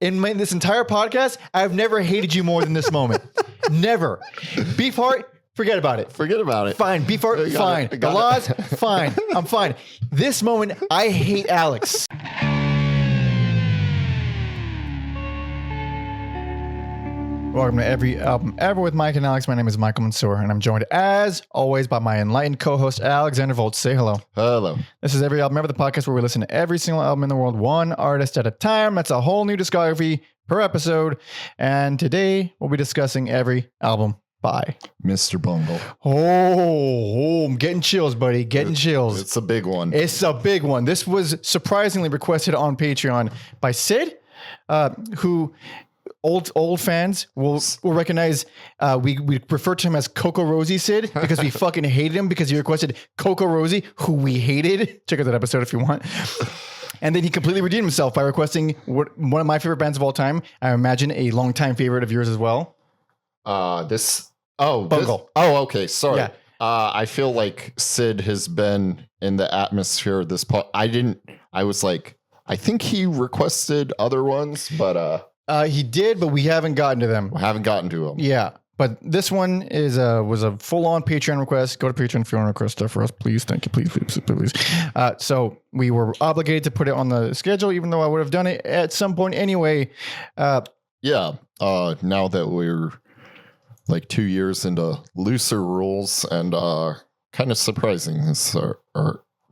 in this entire podcast, I've never hated you more than this moment. Never. Beefheart, forget about it. Forget about it. Fine. Beefheart, fine. The laws, fine. I'm fine. This moment, I hate Alex. Welcome to Every Album Ever with Mike and Alex. My name is Michael Mansour, and I'm joined, as always, by my enlightened co-host, Alexander Volts. Say hello. Hello. This is Every Album Ever, the podcast where we listen to every single album in the world, one artist at a time. That's a whole new discography per episode. And today, we'll be discussing every album by Mr. Bungle. Oh, I'm getting chills, buddy. Getting chills. It's a big one. It's a big one. This was surprisingly requested on Patreon by Sid, who... Old fans will recognize we refer to him as Coco Rosie Sid because we fucking hated him because he requested Coco Rosie, who we hated. Check out that episode if you want. And then he completely redeemed himself by requesting one of my favorite bands of all time. I imagine a longtime favorite of yours as well. Bungle. Okay. Sorry. Yeah. I feel like Sid has been in the atmosphere of this I think he requested other ones, but he did, but we haven't gotten to them. We haven't gotten to them. Yeah, but this one was a full-on Patreon request. Go to Patreon if you want to request stuff for us, please. Thank you, please. So we were obligated to put it on the schedule, even though I would have done it at some point anyway. Now that we're like 2 years into looser rules and kind of surprising, this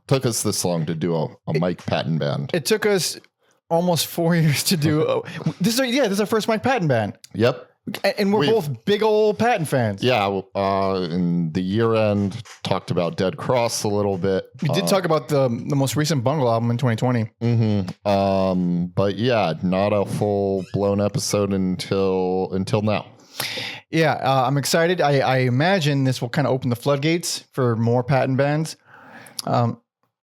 took us this long to do a Mike Patton band. It took us almost 4 years to do. This is our first Mike Patton band. Yep. And we're both big old Patton fans. Yeah. In the year end, talked about Dead Cross a little bit. We did talk about the most recent Bungle album in 2020. Mm-hmm. But yeah, not a full blown episode until now. Yeah. I'm excited. I imagine this will kind of open the floodgates for more Patton bands.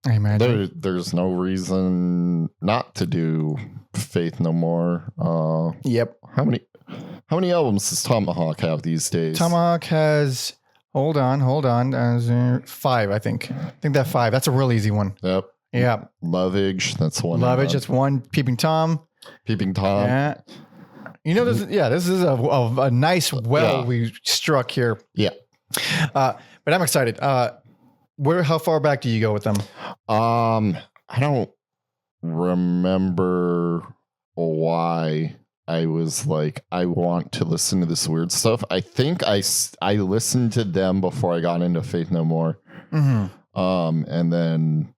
I imagine there's no reason not to do Faith No More. Yep. How many albums does Tomahawk have these days? Tomahawk has hold on 5. I think that's 5. That's a real easy one. Yep. Yeah. Lovage, that's one. Lovage, that's one. Peeping Tom. Yeah. You know, this is a nice we struck here. Yeah. But I'm excited. How far back do you go with them? I don't remember why I was like, I want to listen to this weird stuff. I think I listened to them before I got into Faith No More. Mm-hmm. And then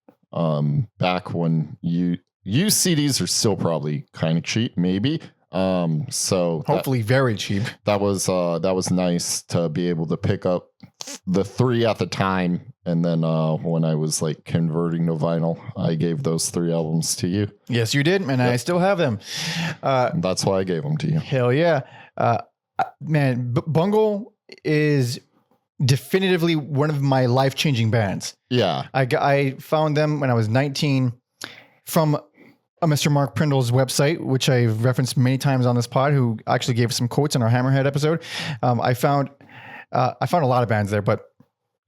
back when CDs are still probably kind of cheap, maybe. So hopefully very cheap. That was nice to be able to pick up the 3 at the time. And then when I was like converting to vinyl, I gave those 3 albums to you. Yes, you did. And I still have them. That's why I gave them to you. Hell yeah. Man, Bungle is definitively one of my life-changing bands. Yeah. I found them when I was 19 from Mr. Mark Prindle's website, which I've referenced many times on this pod, who actually gave us some quotes in our Hammerhead episode. I found a lot of bands there, but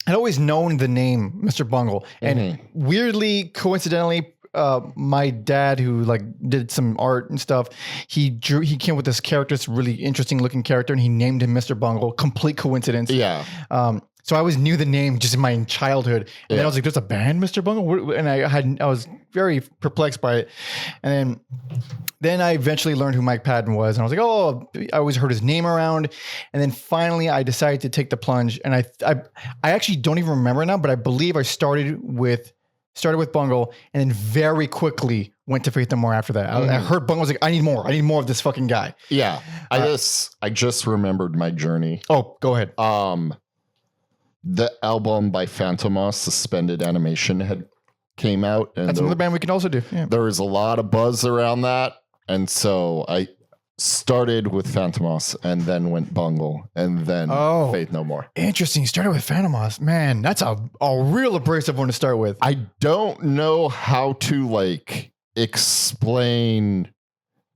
I'd always known the name Mr. Bungle. And weirdly, coincidentally, my dad, who like did some art and stuff, he came with this character, this really interesting looking character, and he named him Mr. Bungle. Complete coincidence. Yeah. So I always knew the name just in my childhood. And then I was like, there's a band, Mr. Bungle? And I was very perplexed by it. And then I eventually learned who Mike Patton was. And I was like, oh, I always heard his name around. And then finally I decided to take the plunge. And I actually don't even remember now, but I believe I started with Bungle and then very quickly went to Faith No More after that. I heard Bungle, I was like, I need more of this fucking guy. Yeah. I just remembered my journey. Oh, go ahead. The album by Phantomos, Suspended Animation, had came out. And that's another band we can also do. Yeah. There was a lot of buzz around that. And so I started with Phantomos and then went Bungle and then Faith No More. Interesting. You started with Phantomos. Man, that's a real abrasive one to start with. I don't know how to like explain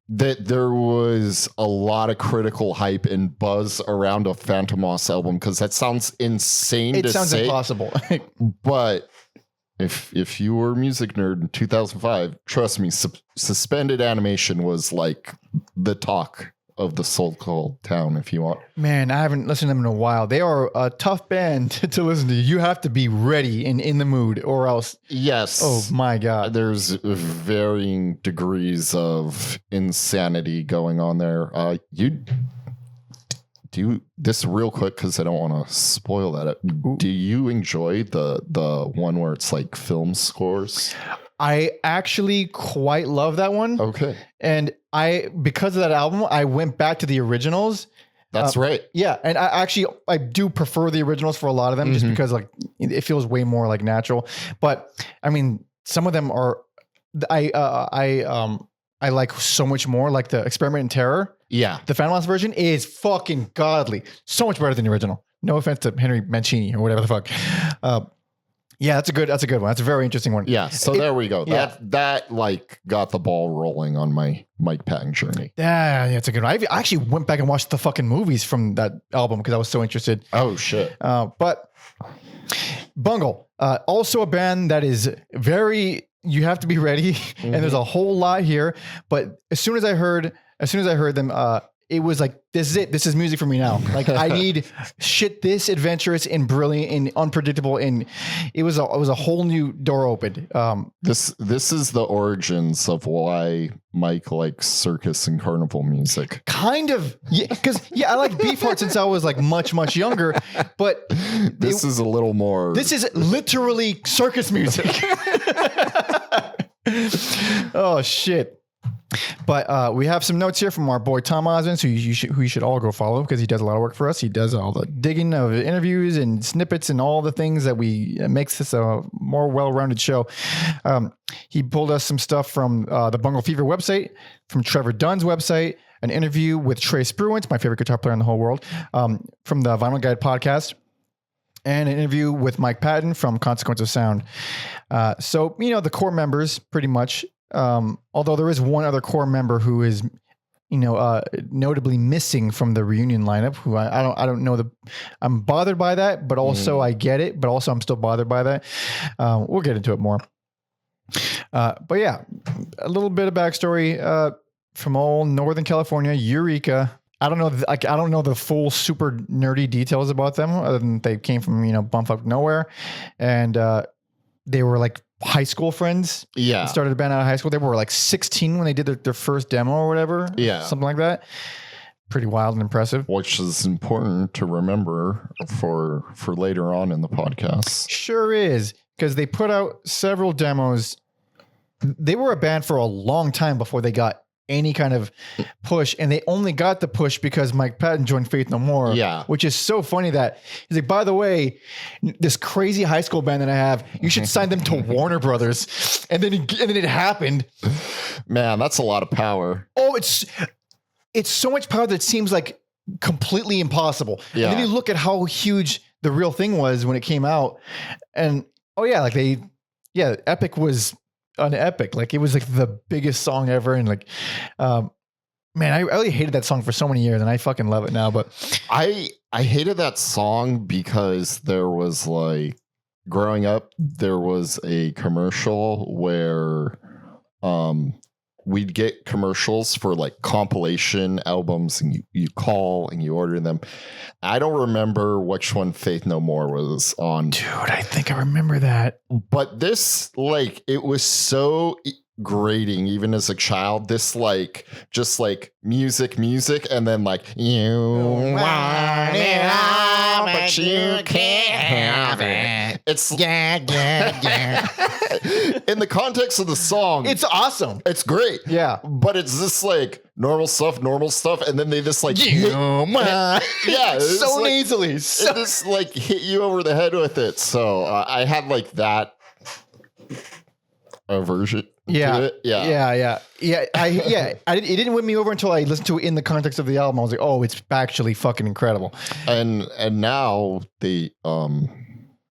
that there was a lot of critical hype and buzz around a Phantomos album because that sounds insane to say. It sounds impossible. But if you were a music nerd in 2005, trust me, suspended animation was like the talk of the so-called town, if you want. Man, I haven't listened to them in a while. They are a tough band to listen to. You have to be ready and in the mood, or else. Yes. Oh my God. There's varying degrees of insanity going on there. You do this real quick because I don't want to spoil that. Do you enjoy the one where it's like film scores? I actually quite love that one. Okay. And because of that album, I went back to the originals. That's right. Yeah. And I do prefer the originals for a lot of them just because like it feels way more like natural. But I mean, some of them are, I like so much more, like the Experiment in Terror. Yeah. The Phantom Lost version is fucking godly. So much better than the original. No offense to Henry Mancini or whatever the fuck. Yeah, that's a good one. That's a very interesting one. Yeah. So there we go. Yeah. That like got the ball rolling on my Mike Patton journey. Yeah, it's a good one. I actually went back and watched the fucking movies from that album because I was so interested. Oh shit. But Bungle, also a band that is very, you have to be ready, and there's a whole lot here. But as soon as I heard them, it was like, this is it. This is music for me now. Like I need shit this adventurous and brilliant and unpredictable. And it was a whole new door opened. This is the origins of why Mike likes circus and carnival music. Kind of, yeah, because I like Beefheart since I was like much younger. But this is a little more. This is literally circus music. Oh shit. But we have some notes here from our boy Tom Osman, who you should all go follow because he does a lot of work for us. He does all the digging of interviews and snippets and all the things that makes this a more well-rounded show. He pulled us some stuff from the Bungle Fever website, from Trevor Dunn's website, an interview with Trey Spruance, my favorite guitar player in the whole world, from the Vinyl Guide podcast, and an interview with Mike Patton from Consequence of Sound. So, the core members pretty much. Although there is one other core member who is, notably missing from the reunion lineup, who I don't know I'm bothered by that, but also I get it, but also I'm still bothered by that. We'll get into it more. But yeah, a little bit of backstory, from old Northern California, Eureka. I don't know. I don't know the full super nerdy details about them other than they came from, bumfuck nowhere. And, they were like high school friends. Yeah. Started a band out of high school. They were like 16 when they did their first demo or whatever. Yeah. Something like that. Pretty wild and impressive. Which is important to remember for later on in the podcast. Sure is. Because they put out several demos. They were a band for a long time before they got any kind of push, and they only got the push because Mike Patton joined Faith No More. Yeah. Which is so funny that he's like, by the way, this crazy high school band that I have, you should sign them to Warner Brothers. And then it happened. Man, that's a lot of power. Oh, it's so much power that it seems like completely impossible. Yeah. And then you look at how huge the real thing was when it came out, and Epic was an epic. Like it was like the biggest song ever. And like, man, I really hated that song for so many years and I fucking love it now. But I hated that song because there was like, growing up, there was a commercial where, we'd get commercials for like compilation albums, and you call and you order them. I don't remember which one Faith No More was on. Dude, I think I remember that. But this, like, it was so grating even as a child. This like just like music, and then like you want it all, but you can't have it. It's yeah. In the context of the song, it's awesome. It's great. Yeah. But it's just like normal stuff, and then they just like yeah, it's so like, nasally. It just like hit you over the head with it. So I had like that aversion to it. It didn't win me over until I listened to it in the context of the album. I was like, oh, it's actually fucking incredible. And now they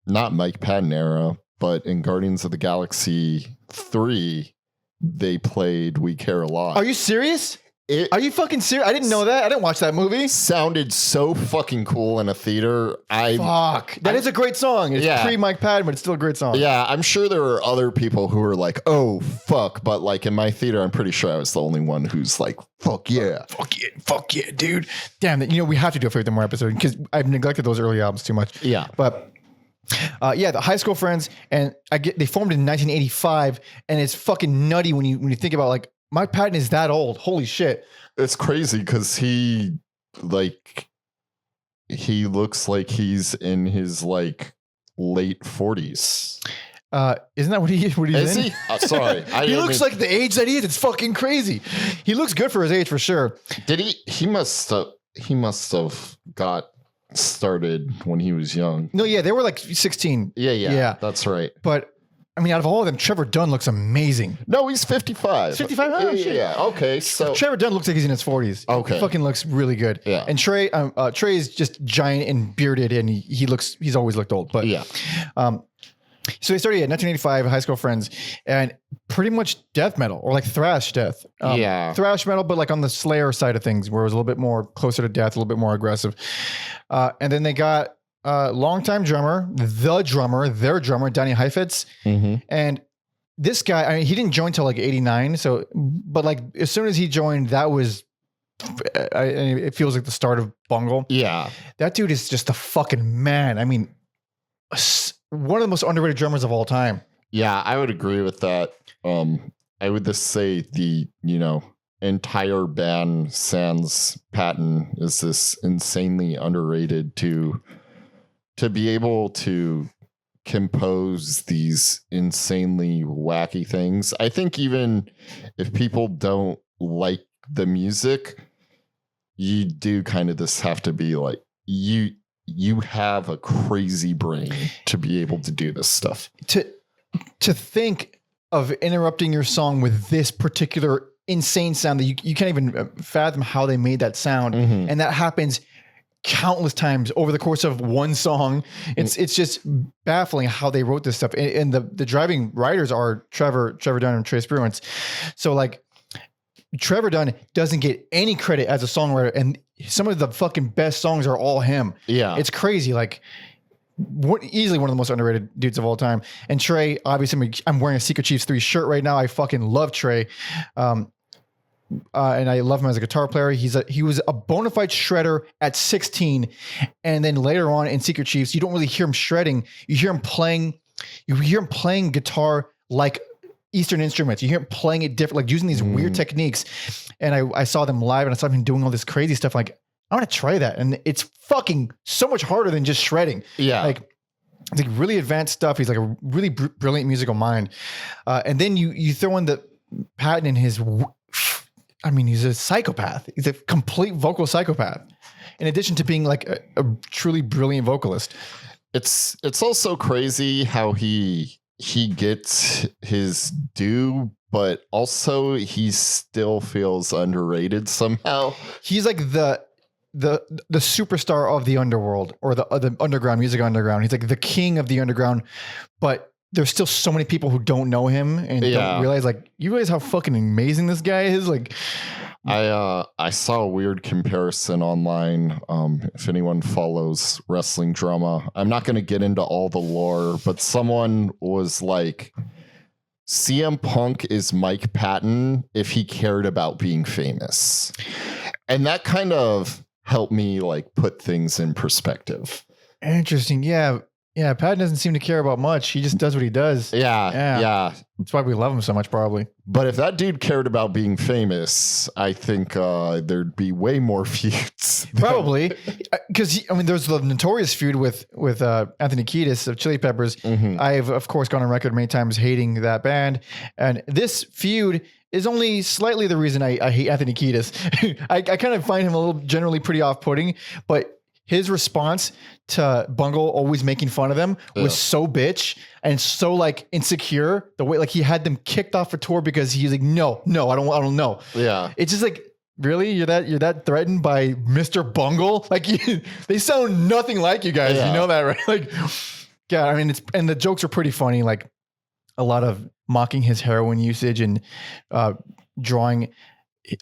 not Mike Patton era, but in Guardians of the Galaxy 3, they played We Care a Lot. Are you serious? It Are you fucking serious? I didn't know that. I didn't watch that movie. sounded so fucking cool in a theater. Fuck. That is a great song. It's Yeah. pre Mike Patton, but it's still a great song. Yeah, I'm sure there are other people who are like, oh, fuck. But like in my theater, I'm pretty sure I was the only one who's like, fuck yeah. Fuck yeah, dude. Damn it. We have to do a Faith No More episode because I've neglected those early albums too much. Yeah. But the high school friends, and they formed in 1985, and it's fucking nutty when you think about like Mike Patton is that old. Holy shit. It's crazy because he looks like he's in his like late 40s. Isn't that what he's Is in? he? Sorry. He looks like the age that he is. It's fucking crazy. He looks good for his age for sure. Did he? He must have got started when he was young. No, yeah, they were like 16. Yeah. That's right. But I mean, out of all of them, Trevor Dunn looks amazing. No, he's 55. 55? Oh, shit. Yeah. Okay. So Trevor Dunn looks like he's in his 40s. Okay. He fucking looks really good. Yeah. And Trey is just giant and bearded, and he's always looked old. But yeah. So they started at 1985, high school friends, and pretty much death metal or like thrash death. Thrash metal, but like on the Slayer side of things, where it was a little bit more closer to death, a little bit more aggressive. And then they got longtime drummer, their drummer, Danny Heifetz. Mm-hmm. And this guy, I mean, he didn't join till like 89. So, but like as soon as he joined, that was, it feels like the start of Bungle. Yeah. That dude is just a fucking man. I mean, one of the most underrated drummers of all time. Yeah, I would agree with that. I would just say the, entire band sans Patton is this insanely underrated to be able to compose these insanely wacky things. I think even if people don't like the music, you do kind of just have to be like, you have a crazy brain to be able to do this stuff. To think of interrupting your song with this particular insane sound that you can't even fathom how they made that sound. Mm-hmm. And that happens countless times over the course of one song. It's just baffling how they wrote this stuff. And the driving writers are Trevor Dunn and Trace Bruins. So like Trevor Dunn doesn't get any credit as a songwriter, and some of the fucking best songs are all him. Yeah. It's crazy. Like easily one of the most underrated dudes of all time. And Trey, obviously I'm wearing a Secret Chiefs 3 shirt right now. I fucking love Trey. And I love him as a guitar player. He was a bona fide shredder at 16. And then later on in Secret Chiefs, you don't really hear him shredding. You hear him playing guitar like Eastern instruments. You hear him playing it different, like using these weird techniques. And I saw them live and I saw him doing all this crazy stuff. Like, I want to try that. And it's fucking so much harder than just shredding. Yeah. Like, it's like really advanced stuff. He's like a really brilliant musical mind. And then you throw in the Patton in his, he's a psychopath. He's a complete vocal psychopath. In addition to being like a truly brilliant vocalist. It's also crazy how he gets his due, but also he still feels underrated somehow. He's like the superstar of the underworld or the underground, music underground. He's like the king of the underground, but there's still so many people who don't know him and don't realize, like, you realize how fucking amazing this guy is. Like, I saw a weird comparison online. If anyone follows wrestling drama, I'm not going to get into all the lore, but someone was like, CM Punk is Mike Patton if he cared about being famous. And that kind of helped me like put things in perspective. Interesting. Yeah. Yeah. Patton doesn't seem to care about much. He just does what he does. Yeah. That's why we love him so much, probably. But if that dude cared about being famous, I think there'd be way more feuds. Probably. Because, there's the notorious feud with Anthony Kiedis of Chili Peppers. Mm-hmm. I've, of course, gone on record many times hating that band. And this feud is only slightly the reason I hate Anthony Kiedis. I kind of find him a little generally pretty off-putting, but his response to Bungle always making fun of them was so bitch and so like insecure. The way like he had them kicked off a tour because he's like, no, I don't know. Yeah. It's just like, really? You're that threatened by Mr. Bungle? Like they sound nothing like you guys. You know that, right? Like, yeah, and the jokes are pretty funny. Like a lot of mocking his heroin usage and drawing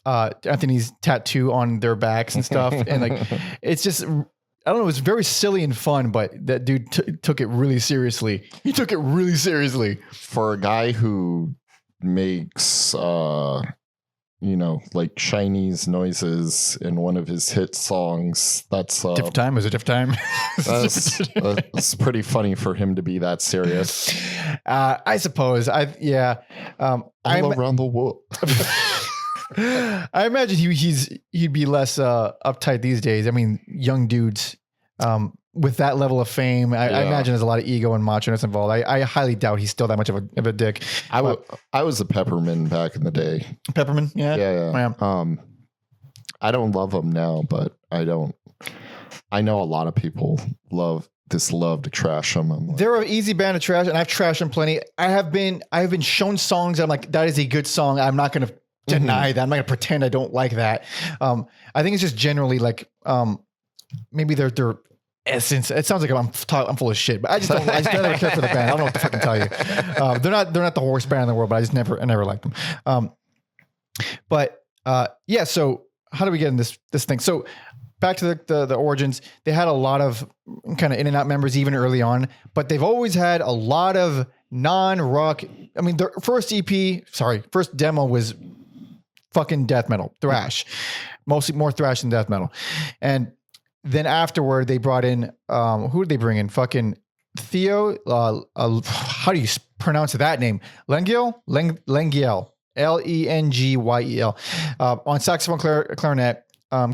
Anthony's tattoo on their backs and stuff. And like, it's just, I don't know, it was very silly and fun, but that dude took it really seriously. He took it really seriously. For a guy who makes, like Chinese noises in one of his hit songs, that's different time. Is it different time? that's pretty funny for him to be that serious. I suppose. All around the world. I imagine he'd be less uptight these days. I mean, young dudes with that level of fame, I imagine there's a lot of ego and macho-ness involved. I highly doubt he's still that much of a dick. I was a Pepperman back in the day. Pepperman, yeah. I don't love him now, but I know a lot of people love to trash him. They're an easy band to trash, and I've trashed them plenty. I have been shown songs that I'm like, that is a good song. I'm not going to deny that. I'm not going to pretend I don't like that. I think it's just generally like maybe their essence. It sounds like I'm full of shit, but I just never care for the band. I don't know what to fucking tell you. They're not the worst band in the world, but I never liked them. So how do we get in this thing? So back to the origins, they had a lot of kind of in and out members even early on, but they've always had a lot of non-rock. I mean, their first demo was fucking death metal, thrash, mostly more thrash than death metal. And then afterward, they brought in, who did they bring in? Fucking Theo. How do you pronounce that name? Lengyel, Lengyel, on saxophone, clarinet,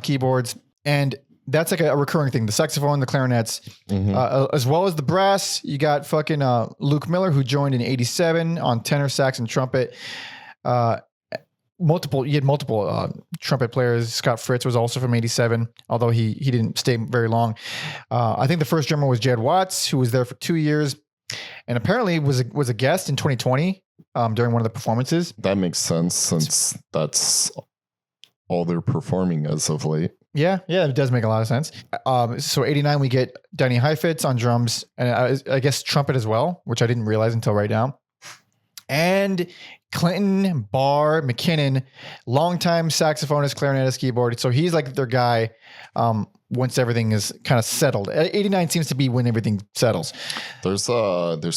keyboards. And that's like a recurring thing. The saxophone, the clarinets, as well as the brass. You got fucking Luke Miller, who joined in '87 on tenor, sax, and trumpet. Multiple trumpet players. Scott Fritz was also from '87, although he didn't stay very long. I think the first drummer was Jed Watts, who was there for 2 years, and apparently was a guest in 2020 during one of the performances. That makes sense since that's all they're performing as of late. Yeah, it does make a lot of sense. So '89 we get Danny Heifetz on drums, and I guess trumpet as well, which I didn't realize until right now. And Clinton Barr McKinnon, longtime saxophonist, clarinetist, keyboard. So he's like their guy once everything is kind of settled. '89 seems to be when everything settles. There's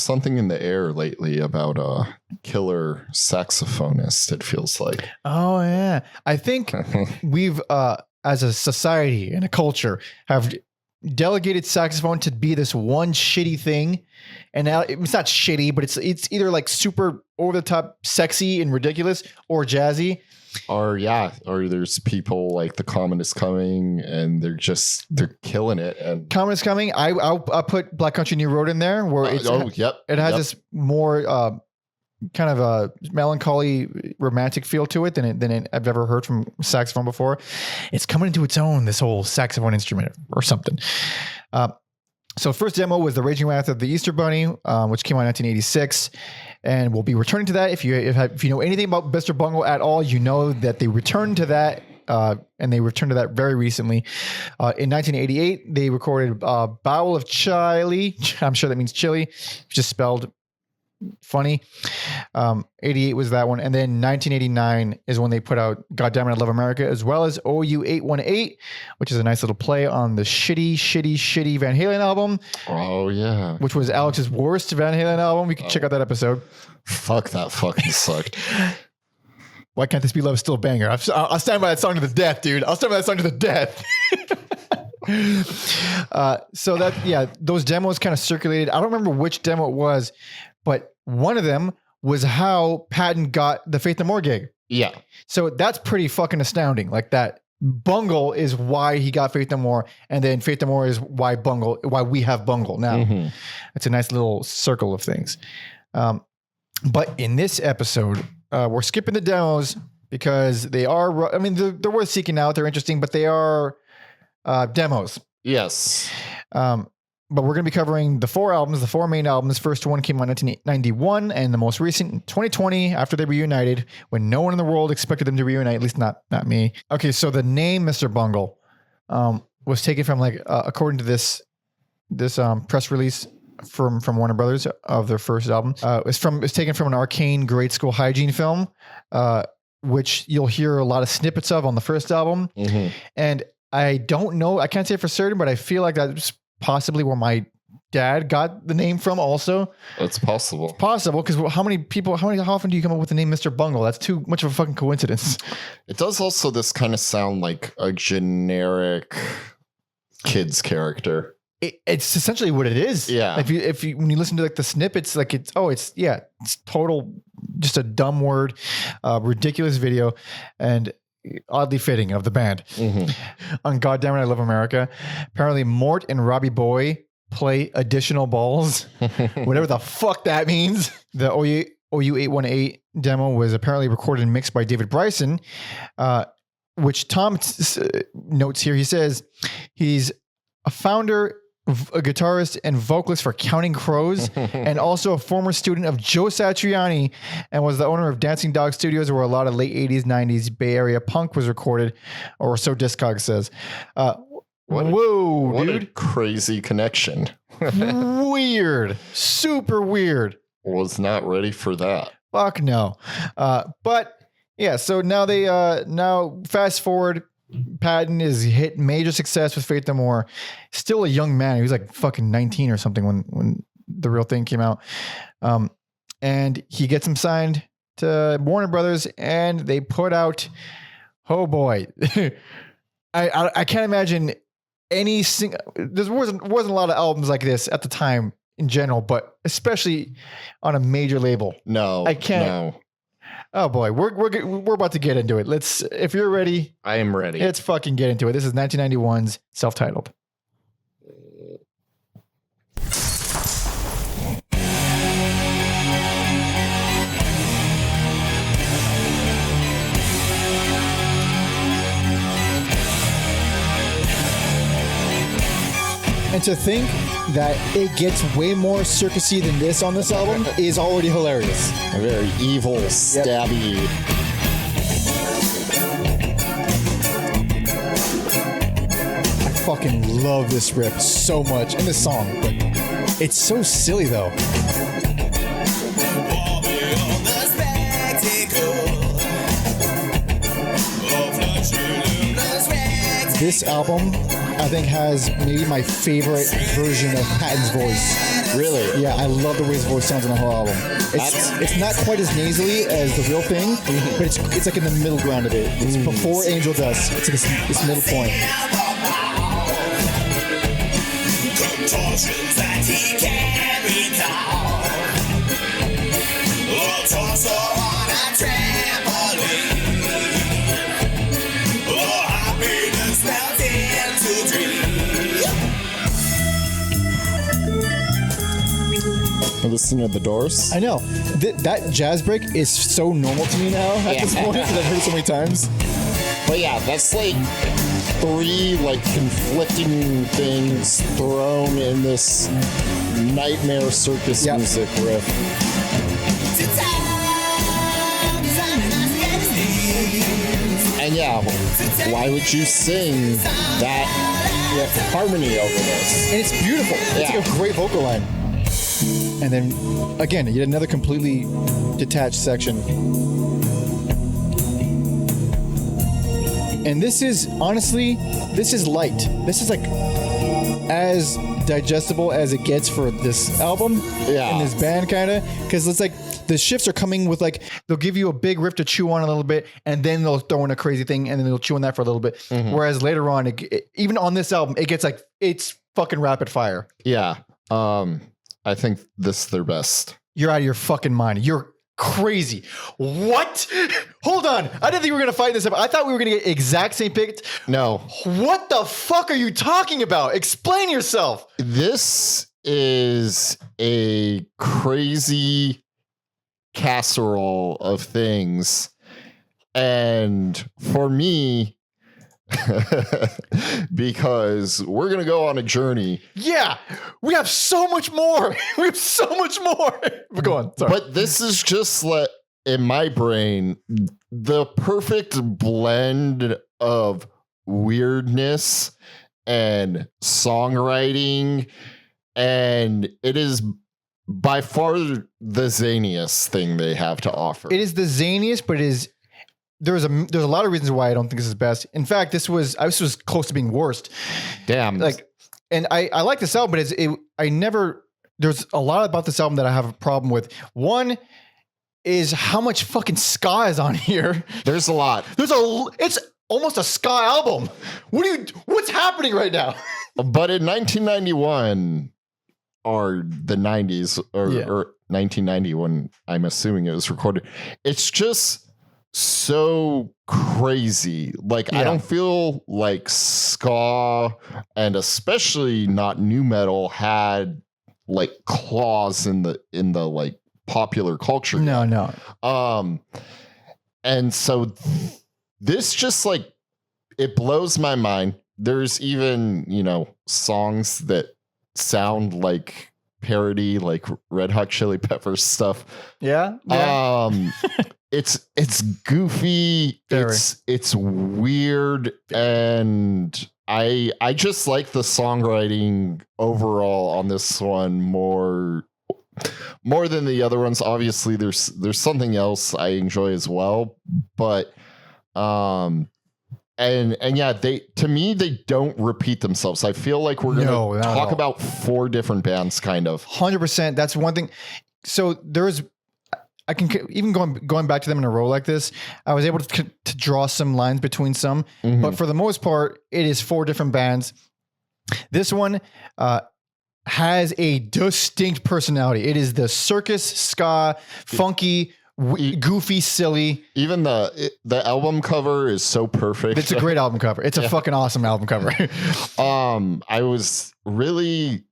something in the air lately about a killer saxophonist, it feels like. Oh, yeah. I think we've, as a society and a culture, have delegated saxophone to be this one shitty thing. And now it's not shitty, but it's either like super over the top sexy and ridiculous or jazzy. Or there's people like the Comet is Coming and they're killing it. And Comet is Coming. I'll put Black Country New Road in there where it has this more kind of a melancholy romantic feel to it than I've ever heard from saxophone before. It's coming into its own, this whole saxophone instrument or something. So first demo was The Raging Wrath of the Easter Bunny, which came out in 1986. And we'll be returning to that. If you know anything about Mr. Bungle at all, you know that they returned to that, and they returned to that very recently. In 1988, they recorded Bowl of Chili. I'm sure that means chili, just spelled funny. 88 was that one. And then 1989 is when they put out Goddammit I Love America, as well as OU 818, which is a nice little play on the shitty Van Halen album. Oh, yeah. Which was Alex's worst Van Halen album. You can check out that episode. Fuck, that fucking sucked. Why Can't This Be Love still a banger? I'll stand by that song to the death, dude. I'll stand by that song to the death. Those demos kind of circulated. I don't remember which demo it was, but one of them was how Patton got the Faith No More gig. Yeah. So that's pretty fucking astounding. Like that Bungle is why he got Faith No More, and then Faith No More is why we have Bungle now. Mm-hmm. It's a nice little circle of things. But in this episode, we're skipping the demos because they are, I mean, they're worth seeking out. They're interesting, but they are demos. Yes. But we're going to be covering the four main albums. First one came out in 1991, and the most recent 2020, after they reunited, when no one in the world expected them to reunite, at least not me. Okay, so the name Mr. Bungle was taken from, like, according to this press release from Warner Brothers of their first album. It's taken from an arcane grade school hygiene film. which you'll hear a lot of snippets of on the first album. And I don't know, I can't say for certain, but I feel like that's possibly where my dad got the name from also. It's possible. Possible, because how often do you come up with the name Mr. Bungle? That's too much of a fucking coincidence. It does also this kind of sound like a generic kid's character. It's essentially what it is. Yeah. If you when you listen to like the snippets, like it's total, just a dumb word, ridiculous video, and oddly fitting of the band. On Goddammit, I Love America. Apparently, Mort and Robbie Boy play additional balls, whatever the fuck that means. The OU 818 demo was apparently recorded and mixed by David Bryson, which Tom notes here. He says he's a founder, a guitarist and vocalist for Counting Crows, and also a former student of Joe Satriani, and was the owner of Dancing Dog Studios, where a lot of late 80s, 90s Bay Area punk was recorded, or so Discogs says. What a crazy connection. Weird. Super weird. Was not ready for that. Fuck no. But yeah, so now now fast forward, Patton is hit major success with Faith No More. Still a young man. He was like fucking 19 or something when the real thing came out. And he gets him signed to Warner Brothers, and they put out, oh boy, I can't imagine there wasn't a lot of albums like this at the time in general, but especially on a major label. No, I can't. No. Oh boy, we're about to get into it. If you're ready, I am ready. Let's fucking get into it. This is 1991's Self-Titled. And to think that it gets way more circusy than this on this album is already hilarious. A very evil, stabby. I fucking love this riff so much, and this song, but it's so silly though. This album, I think, has maybe my favorite version of Patton's voice. Really? Yeah, I love the way his voice sounds on the whole album. It's not quite as nasally as the real thing, but it's like in the middle ground of it. It's before Angel Dust. It's like this middle point. Contortions that he can't recall. Torso on a trampoline. Happiness melts into dreams. Listen to the Doors. I know. That jazz break is so normal to me now at this point because I've heard it so many times. But yeah, that's like three like conflicting things thrown in this nightmare circus music riff. And yeah, why would you sing that harmony over this? And it's beautiful. It's like a great vocal line. And then again, yet another completely detached section. And this is honestly, this is light. This is like as digestible as it gets for this album and this band kind of, because it's like the shifts are coming with like, they'll give you a big riff to chew on a little bit, and then they'll throw in a crazy thing, and then they'll chew on that for a little bit. Whereas later on, even on this album, it gets like, it's fucking rapid fire. Yeah. I think this is their best. You're out of your fucking mind. You're crazy. What? Hold on. I didn't think we were going to fight this up. I thought we were going to get exact same pick. No. What the fuck are you talking about? Explain yourself. This is a crazy casserole of things. And for me, because we're going to go on a journey. Yeah, we have so much more. We have so much more. But go on. Sorry. But this is just like, in my brain, the perfect blend of weirdness and songwriting. And it is by far the zaniest thing they have to offer. It is the zaniest, but it is there's a lot of reasons why I don't think this is best. In fact, this was close to being worst. Damn. Like, and I like this album, but there's a lot about this album that I have a problem with. One is how much fucking ska is on here. There's a lot. It's almost a ska album. What's happening right now? But in 1991 or the 90s or 1990 when I'm assuming it was recorded, it's just so crazy. Like I don't feel like ska and especially not nu metal had like claws in the like popular culture. No. And so this just like it blows my mind. There's even, songs that sound like parody, like Red Hot Chili Peppers stuff. Yeah. It's goofy. Very. It's weird. And I just like the songwriting overall on this one more than the other ones. Obviously there's something else I enjoy as well, but and yeah, they don't repeat themselves. I feel like we're going to talk about 4 different bands kind of. 100%. That's one thing. So I can even going back to them in a row like this, I was able to draw some lines between some, but for the most part, it is 4 different bands. This one has a distinct personality. It is the circus, ska, funky, goofy, silly. Even the album cover is so perfect. It's a great album cover. It's a fucking awesome album cover. I was really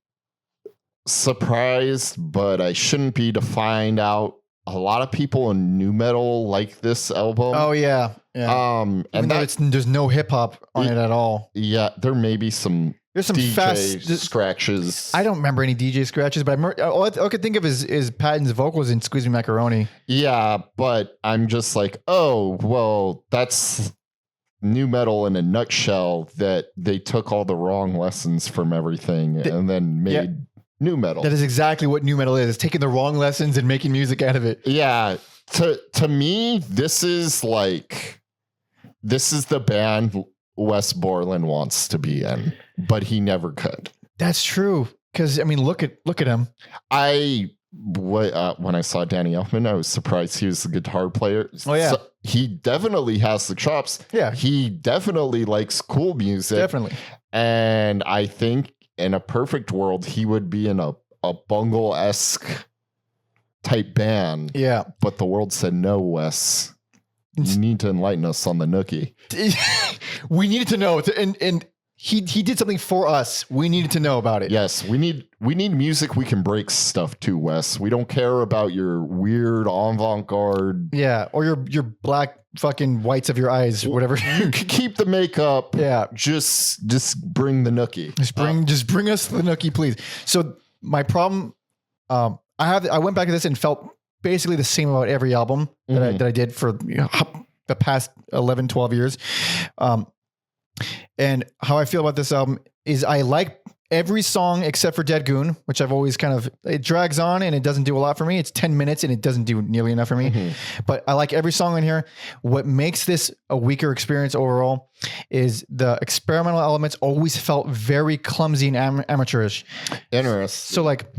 surprised, but I shouldn't be, to find out a lot of people in nu metal like this album. Oh yeah. And there's no hip hop on it at all. Yeah, there may be some. There's some DJ fast scratches. I don't remember any DJ scratches, but all I could think of is Patton's vocals in Squeeze Me Macaroni. Yeah, but I'm just like, oh, well, that's nu metal in a nutshell, that they took all the wrong lessons from everything and then made nu metal. That is exactly what nu metal is. It's taking the wrong lessons and making music out of it. Yeah. To me, this is the band Wes Borland wants to be in, but he never could. That's true. Because I mean, look at him. When I saw Danny Elfman, I was surprised he was a guitar player. Oh yeah, so he definitely has the chops. Yeah, he definitely likes cool music. Definitely. And I think in a perfect world, he would be in a Bungle-esque type band. Yeah, but the world said no, Wes. You need to enlighten us on the nookie. We needed to know, and he did something for us. We needed to know about it. Yes, we need music we can break stuff to, Wes. We don't care about your weird avant-garde. Yeah, or your black fucking whites of your eyes, whatever. You can keep the makeup. Yeah, just bring the nookie. Just bring us the nookie, please. So my problem, I went back to this and felt basically the same about every album that I did for the past 11, 12 years. And how I feel about this album is I like every song except for Dead Goon, which I've always it drags on and it doesn't do a lot for me. It's 10 minutes and it doesn't do nearly enough for me, but I like every song on here. What makes this a weaker experience overall is the experimental elements always felt very clumsy and amateurish. Interesting. So like,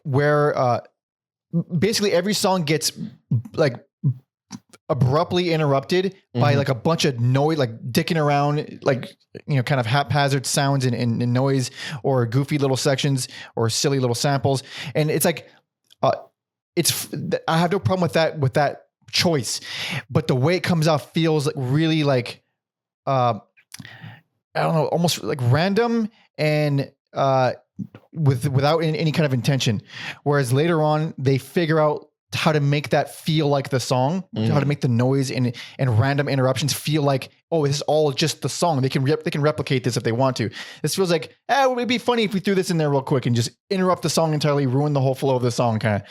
where basically every song gets like abruptly interrupted by like a bunch of noise, like dicking around, like, kind of haphazard sounds and noise, or goofy little sections or silly little samples. And it's like, I have no problem with that choice, but the way it comes out feels like really like, I don't know, almost like random and, without any kind of intention. Whereas later on they figure out how to make that feel like the song, how to make the noise and random interruptions feel like, oh, this is all just the song. They can replicate this if they want to. This feels like, it'd be funny if we threw this in there real quick and just interrupt the song entirely, ruin the whole flow of the song kind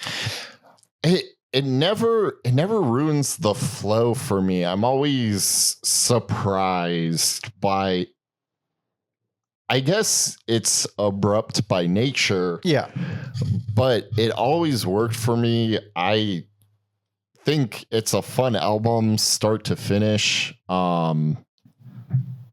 of. It never ruins the flow for me. I'm always surprised by, I guess it's abrupt by nature. Yeah. But it always worked for me. I think it's a fun album, start to finish.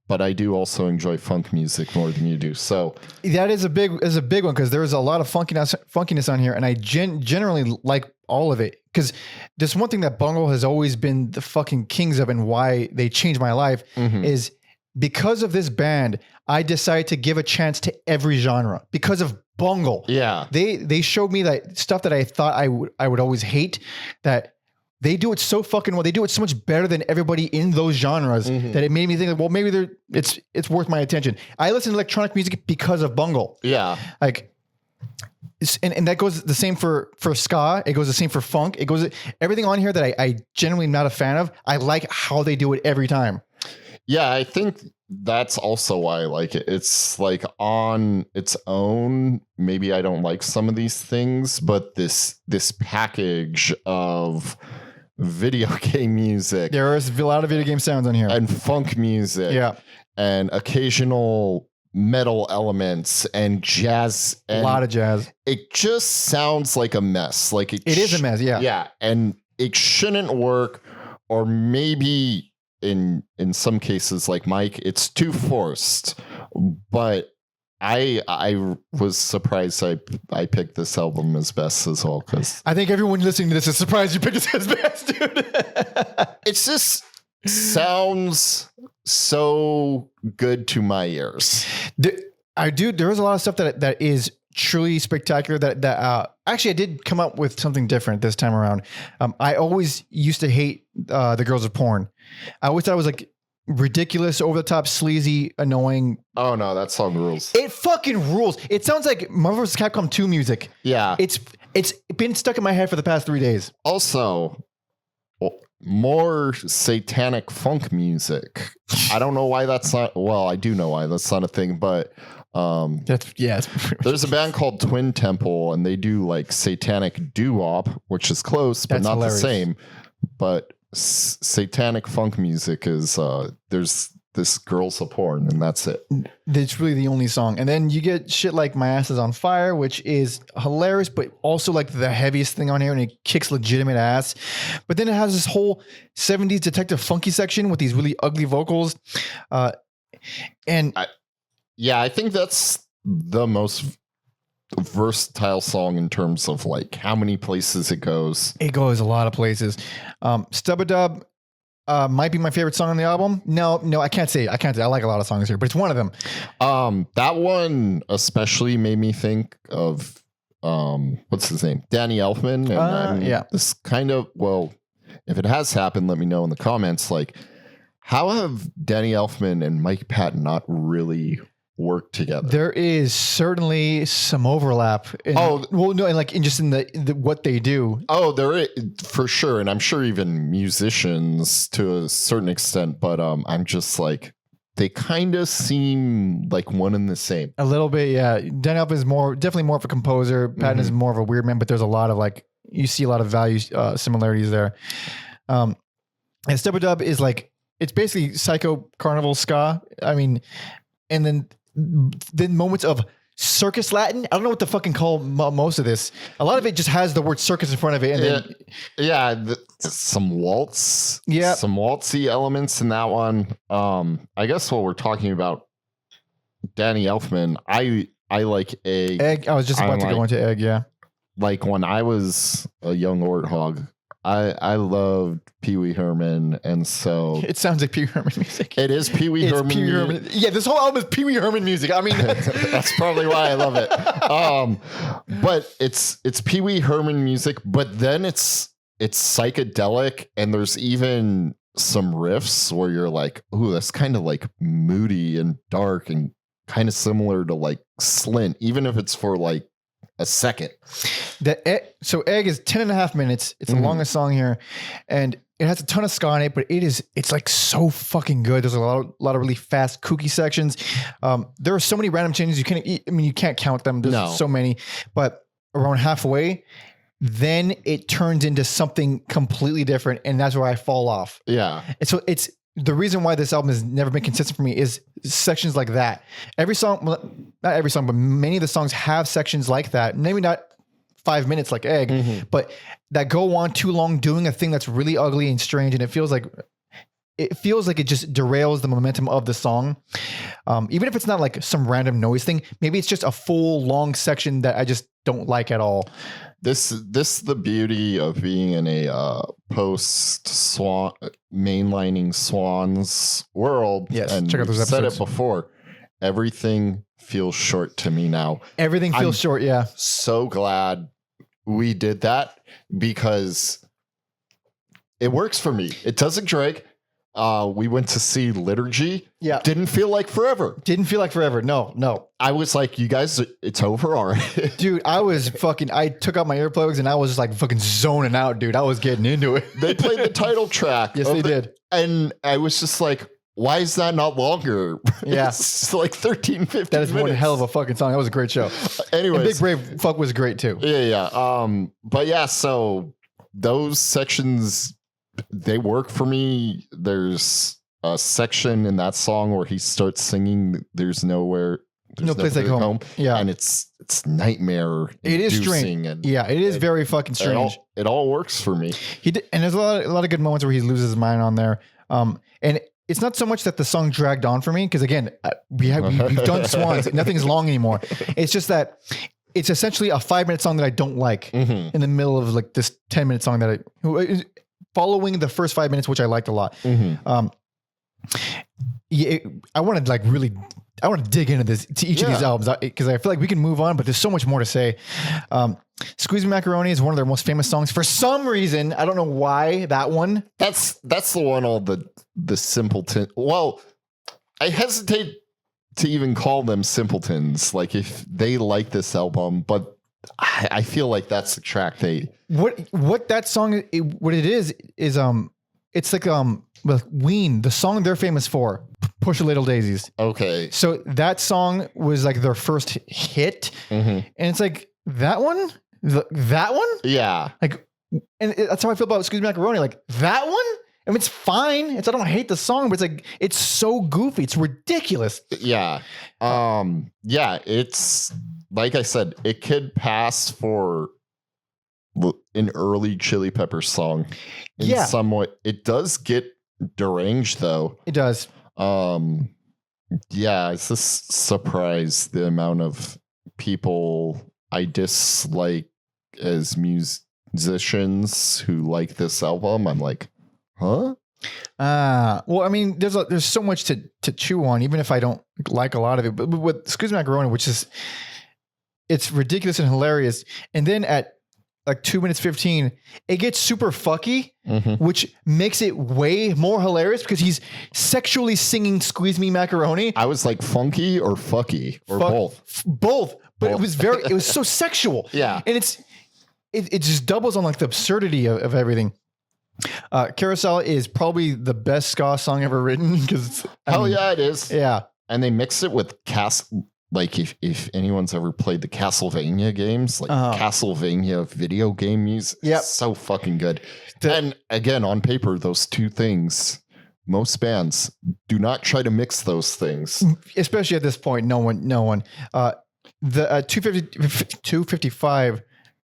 But I do also enjoy funk music more than you do. So that is a big one because there is a lot of funkiness on here, and I generally like all of it. Because there's one thing that Bungle has always been the fucking kings of, and why they changed my life is because of this band. I decided to give a chance to every genre because of Bungle. Yeah, they showed me that stuff that I thought I would always hate, that they do it so fucking well. They do it so much better than everybody in those genres that it made me think, well, maybe it's worth my attention. I listen to electronic music because of Bungle. Yeah. Like, and that goes the same for ska. It goes the same for funk. It goes everything on here that I generally am not a fan of. I like how they do it every time. Yeah, I think that's also why I like it. It's like on its own. Maybe I don't like some of these things, but this package of video game music. There is a lot of video game sounds on here. And funk music. Yeah. And occasional metal elements and jazz. And a lot of jazz. It just sounds like a mess. Like it is a mess, yeah. Yeah. And it shouldn't work, or maybe in some cases like Mike, it's too forced. But I was surprised I picked this album as best as well, because I think everyone listening to this is surprised you picked it as best, dude. It just sounds so good to my ears. There is a lot of stuff that is truly spectacular. That actually I did come up with something different this time around. I always used to hate the Girls of Porn. I always thought it was like ridiculous, over the top, sleazy, annoying. Oh no, that song rules. It fucking rules. It sounds like Marvel vs. Capcom 2 music. Yeah. It's been stuck in my head for the past 3 days. Also, more satanic funk music. I don't know why that's not, well, I do know why that's not a thing, but there's a band called Twin Temple, and they do like satanic doo-wop, which is close, but not hilarious. The same. But satanic funk music is there's this Girls of Porn, and that's it. It's really the only song. And then you get shit like My Ass Is on Fire, which is hilarious, but also like the heaviest thing on here, and it kicks legitimate ass. But then it has this whole 70s detective funky section with these really ugly vocals. I think that's the most versatile song in terms of like how many places it goes. It goes a lot of places. Stub-a-Dub might be my favorite song on the album. No, I can't say. I like a lot of songs here, but it's one of them. That one especially made me think of what's his name? Danny Elfman. And this kind of, well, if it has happened, let me know in the comments. Like, how have Danny Elfman and Mike Patton not really work together? There is certainly some overlap. In the what they do. Oh, there is for sure, and I'm sure even musicians to a certain extent. But I'm just like, they kind of seem like one and the same. A little bit, yeah. Dan Elfman is definitely more of a composer. Patton is more of a weird man, but there's a lot of you see a lot of value similarities there. And Stub-a-Dub is like, it's basically psycho carnival ska. I mean, and then moments of circus Latin. I don't know what to fucking call most of this. A lot of it just has the word circus in front of it. And some waltz. Yeah. Some waltzy elements in that one. I guess while we're talking about Danny Elfman, I like Egg. I was just about to go into Egg, yeah. Like when I was a young warthog, I loved Pee Wee Herman, and so it sounds like Pee Wee Herman music. It is Pee Wee Herman. Yeah, this whole album is Pee Wee Herman music. I mean, that's probably why I love it. But it's Pee Wee Herman music, but then it's psychedelic, and there's even some riffs where you're like, ooh, that's kind of like moody and dark and kind of similar to like Slint, even if it's for like a second. So Egg is 10.5 minutes. It's the longest song here, and it has a ton of ska in it, but it's like so fucking good. There's a lot of really fast, kooky sections. There are so many random changes. You can't count them. There's so many, but around halfway, then it turns into something completely different, and that's where I fall off. Yeah. And so it's the reason why this album has never been consistent for me is sections like that. Every song, well, not every song, but many of the songs have sections like that. Maybe not 5 minutes like Egg, but that go on too long doing a thing that's really ugly and strange, and it feels like it just derails the momentum of the song. Even if it's not like some random noise thing, maybe it's just a full long section that I just don't like at all. This is the beauty of being in a post Swan mainlining Swans world. Yes, and check out those said episodes. it before. Everything feels short to me now. Everything feels I'm short. Yeah. So glad we did that because it works for me. It doesn't drag. We went to see Liturgy. Yeah. Didn't feel like forever. Didn't feel like forever. No. I was like, you guys, it's over already. Dude, I took out my earplugs and I was just like fucking zoning out, dude. I was getting into it. They played the title track. Yes, they did. And I was just like, why is that not longer? Yeah. It's like 13, 15 That is minutes. one hell of a fucking song. That was a great show. Anyways. And Big Brave Fuck was great too. Yeah. But yeah, so those sections, they work for me. There's a section in that song where he starts singing "There's no place like home." Yeah, and it's nightmare. It is strange. Yeah, it is very fucking strange. It all works for me. He did, and there's a lot of good moments where he loses his mind on there. And it's not so much that the song dragged on for me because again, we've done Swans. Nothing's long anymore. It's just that it's essentially a 5-minute song that I don't like in the middle of like this 10-minute song that following the first 5 minutes, which I liked a lot. I want to dig into each of these albums because I feel like we can move on, but there's so much more to say. Squeeze Me Macaroni is one of their most famous songs. For some reason, I don't know why that one. That's the one all the simpleton. Well, I hesitate to even call them simpletons. Like if they like this album, but I feel like that's the track what that song what it is it's like with Ween, the song they're famous for, Push a Little Daisies. Okay. So that song was like their first hit, and it's like that one. Yeah. Like, and that's how I feel about Excuse Me Macaroni. Like that one. I mean, it's fine. I don't hate the song, but it's like it's so goofy. It's ridiculous. Yeah. Yeah. It's like I said, it could pass for an early Chili Peppers song in some way. It does get deranged though. It does. Yeah, it's just surprised the amount of people I dislike as musicians who like this album. I'm like, huh? Well, I mean, there's so much to chew on, even if I don't like a lot of it. But with Excuse Me Macaroni, which is it's ridiculous and hilarious, and then at like 2 minutes 15, it gets super fucky, which makes it way more hilarious because he's sexually singing "Squeeze Me Macaroni." I was like, funky or fucky or both. Both, but it was so sexual. Yeah, and it just doubles on like the absurdity of everything. Carousel is probably the best ska song ever written because yeah, it is. Yeah, and they mix it with like if anyone's ever played the Castlevania games, like Castlevania video game music, so fucking good. And again, on paper, those two things, most bands do not try to mix those things, especially at this point. No one. The 255,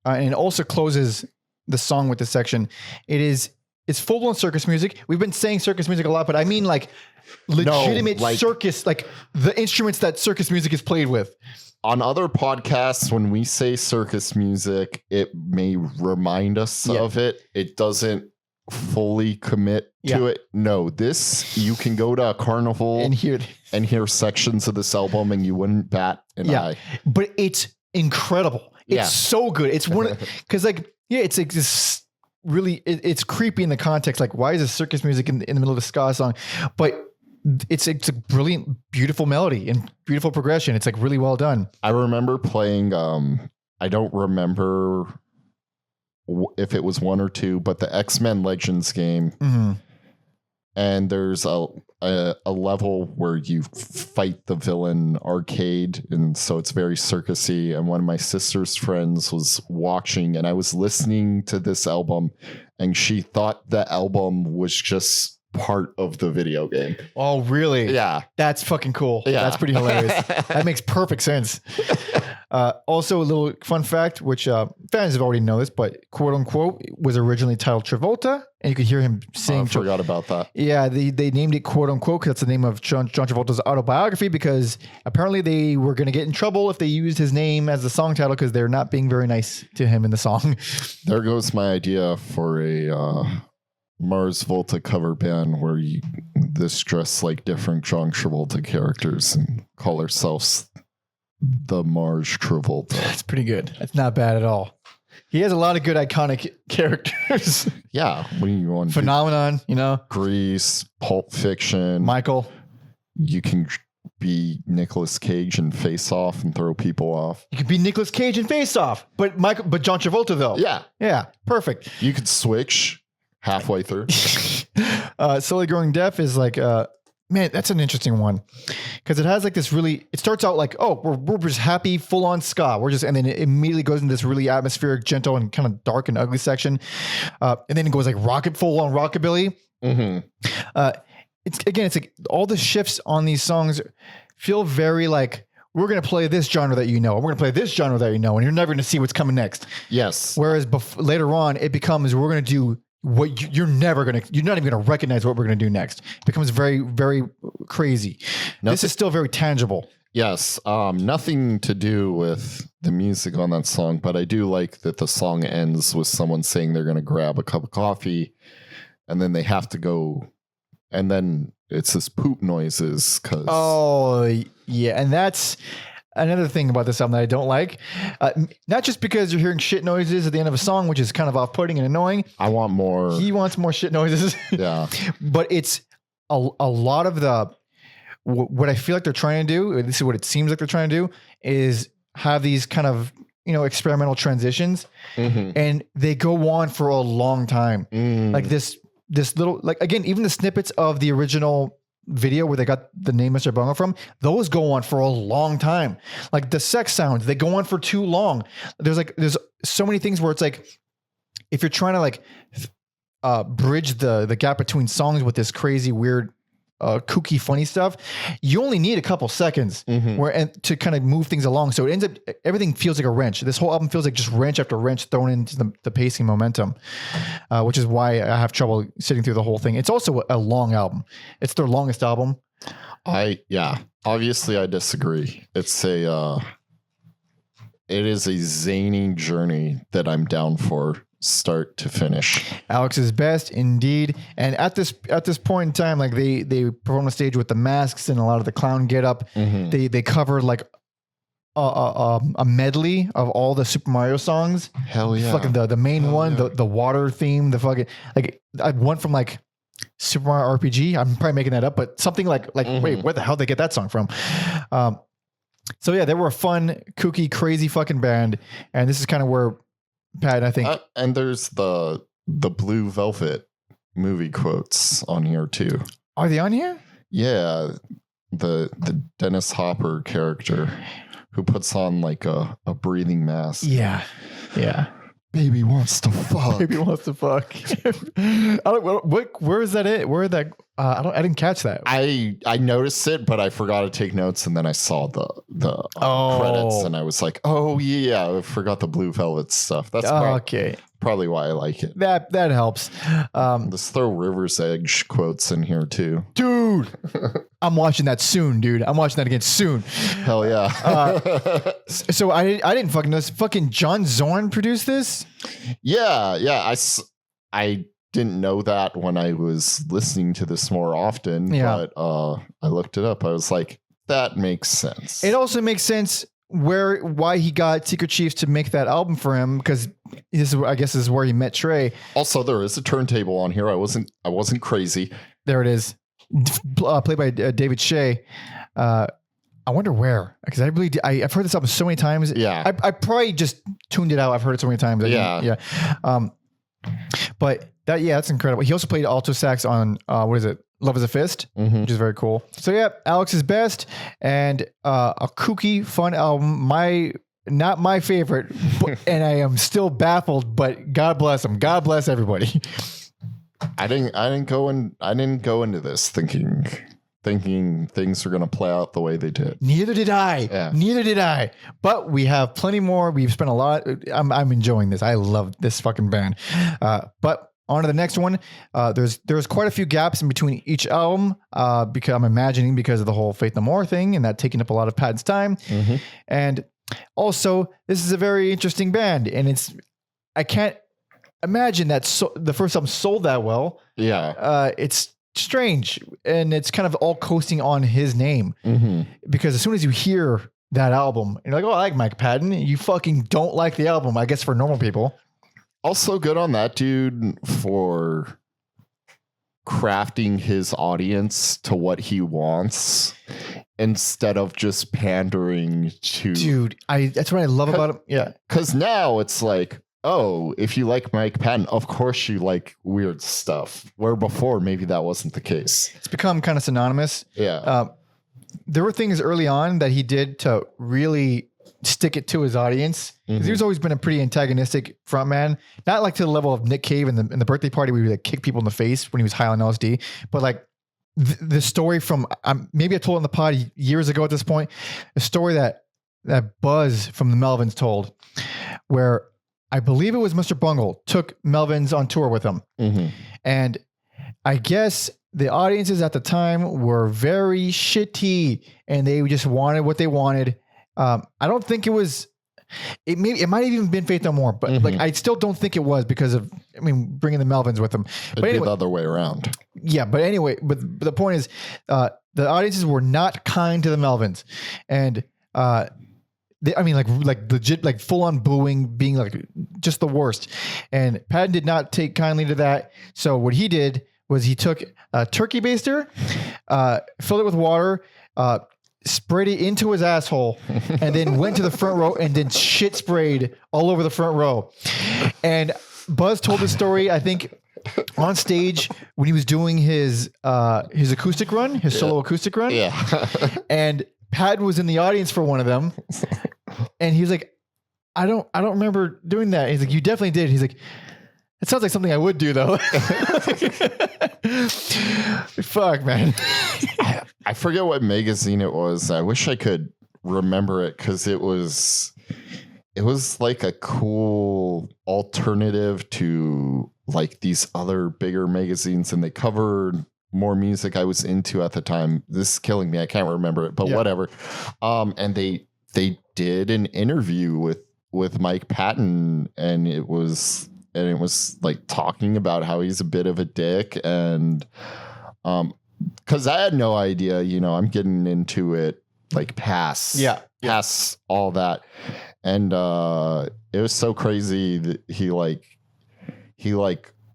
and it also closes the song with this section. It's full blown circus music. We've been saying circus music a lot, but I mean like legitimate circus, like the instruments that circus music is played with. On other podcasts, when we say circus music, it may remind us of it. It doesn't fully commit to it. No, this, you can go to a carnival and hear sections of this album and you wouldn't bat an eye. But it's incredible. It's so good. It's one because it's like this really, it's creepy in the context. Like, why is this circus music in the middle of a ska song? But it's a brilliant, beautiful melody and beautiful progression. It's like really well done. I remember playing, I don't remember if it was 1 or 2, but the X-Men Legends game. And there's a level where you fight the villain arcade, and so it's very circusy. And one of my sister's friends was watching, and I was listening to this album, and she thought the album was just part of the video game. Oh, really? Yeah. That's fucking cool. Yeah. That's pretty hilarious. That makes perfect sense. Also, a little fun fact, which fans have already known this, but quote unquote was originally titled Travolta, and you could hear him sing. I forgot about that. Yeah, they named it quote unquote because that's the name of John Travolta's autobiography, because apparently they were going to get in trouble if they used his name as the song title because they're not being very nice to him in the song. There goes my idea for a Mars Volta cover band where this dress like different John Travolta characters and call ourselves the Mars Travolta. That's pretty good. That's not bad at all. He has a lot of good iconic characters. Yeah. What do you want? Phenomenon, you know? Grease, Pulp Fiction. Michael. You can be Nicolas Cage and Face Off and throw people off. You could be Nicolas Cage and Face Off, but John Travolta though. Yeah. Yeah. Perfect. You could switch halfway through. Slowly Growing Deaf is like, man, that's an interesting one because it has like this really, it starts out like, oh, we're just happy, full on ska. And then it immediately goes into this really atmospheric, gentle and kind of dark and ugly section. And then it goes like full on rockabilly. Mm-hmm. It's like all the shifts on these songs feel very like, we're going to play this genre that you know, we're going to play this genre that you know, and you're never going to see what's coming next. Yes. Whereas later on, it becomes, we're going to do what you're not even going to recognize what we're going to do next. It becomes very, very crazy. This is still very tangible. Yes. Nothing to do with the music on that song, but I do like that the song ends with someone saying they're going to grab a cup of coffee and then they have to go. And then it's this poop noises. Oh yeah. And that's another thing about this album that I don't like, not just because you're hearing shit noises at the end of a song, which is kind of off-putting and annoying. I want more. He wants more shit noises. Yeah. But it's a lot of what I feel like they're trying to do, this is what it seems like they're trying to do, is have these kind of, experimental transitions. Mm-hmm. And they go on for a long time. Like this little, like, again, even the snippets of the original video where they got the name Mr. Bungle from, those go on for a long time. Like the sex sounds, they go on for too long. There's so many things where it's like, if you're trying to like bridge the gap between songs with this crazy, weird, kooky, funny stuff, you only need a couple seconds and to kind of move things along. So it ends up, everything feels like a wrench. This whole album feels like just wrench after wrench thrown into the pacing momentum, which is why I have trouble sitting through the whole thing. It's also a long album. It's their longest album. Obviously I disagree. It is a zany journey that I'm down for. Start to finish. Alex's best indeed. And at this point in time, like they perform on stage with the masks and a lot of the clown get up. Mm-hmm. They covered like a medley of all the Super Mario songs. Hell yeah. Fucking the main one, yeah. the water theme, the fucking, like I went from like Super Mario RPG. I'm probably making that up, but something like wait, where the hell did they get that song from? So yeah, they were a fun, kooky, crazy fucking band. And this is kind of where Pat, I think. And there's the Blue Velvet movie quotes on here too. Are they on here? Yeah. The Dennis Hopper character who puts on like a breathing mask. Yeah. Yeah. Baby wants to fuck. Baby wants to fuck. Where is that it? Where that? I didn't catch that. I noticed it, but I forgot to take notes, and then I saw the credits, and I was like, oh yeah, I forgot the Blue Velvet stuff. That's probably why I like it. That helps. Let's throw River's Edge quotes in here too, dude. I'm watching that soon, dude. I'm watching that again soon. Hell yeah. So I didn't fucking know this. Fucking John Zorn produced this. Yeah. I didn't know that when I was listening to this more often, but I looked it up. I was like, that makes sense. It also makes sense why he got Secret Chiefs to make that album for him, because I guess this is where he met Trey. Also, there is a turntable on here. I wasn't crazy. There it is, played by David Shea. I wonder where, because I've heard this album so many times. Yeah, I probably just tuned it out. I've heard it so many times. But that's incredible. He also played alto sax on what is it? Love is a Fist, which is very cool. So yeah, Alex's best, and a kooky, fun album. Not my favorite, and I am still baffled. But God bless him. God bless everybody. I didn't go into this thinking thinking things are going to play out the way they did. Neither did I. Yeah. Neither did I. But we have plenty more. We've spent a lot. I'm enjoying this. I love this fucking band. But on to the next one. There's quite a few gaps in between each album because I'm imagining because of the whole Faith No More thing and that taking up a lot of Patton's time. Mm-hmm. And also, this is a very interesting band, and I can't imagine that the first album sold that well. Yeah. It's strange, and it's kind of all coasting on his name because as soon as you hear that album, you're like, oh, I like Mike Patton. You fucking don't like the album, I guess, for normal people. Also good on that dude for crafting his audience to what he wants instead of just pandering to. Dude, that's what I love about him. Yeah. Because now it's like, oh, if you like Mike Patton, of course you like weird stuff. Where before, maybe that wasn't the case. It's become kind of synonymous. Yeah. There were things early on that he did to really stick it to his audience. Because he's always been a pretty antagonistic frontman. Not like to the level of Nick Cave in the birthday party where he would like kick people in the face when he was high on LSD. But like the story from, maybe I told it on the pod years ago at this point, a story that Buzz from the Melvins told where I believe it was Mr. Bungle took Melvins on tour with him. And I guess the audiences at the time were very shitty and they just wanted what they wanted. I don't think it was, it might have even been Faith No More, but like, I still don't think it was because of, bringing the Melvins with them. It'd be the other way around. Yeah. But anyway, but the point is, the audiences were not kind to the Melvins and, like legit, like full on booing, being like just the worst. And Patton did not take kindly to that. So what he did was he took a turkey baster, filled it with water, sprayed it into his asshole, and then went to the front row and then shit sprayed all over the front row. And Buzz told the story, I think, on stage when he was doing his acoustic run, his solo acoustic run. Yeah. And Patton was in the audience for one of them. And he was like, I don't remember doing that. He's like, you definitely did. He's like, it sounds like something I would do though. Fuck, man. I forget what magazine it was. I wish I could remember it because it was like a cool alternative to like these other bigger magazines, and they covered more music I was into at the time. This is killing me. I can't remember it, but whatever. And they did an interview with Mike Patton, and it was like talking about how he's a bit of a dick, and because I had no idea, I'm getting into it like past all that, and it was so crazy that he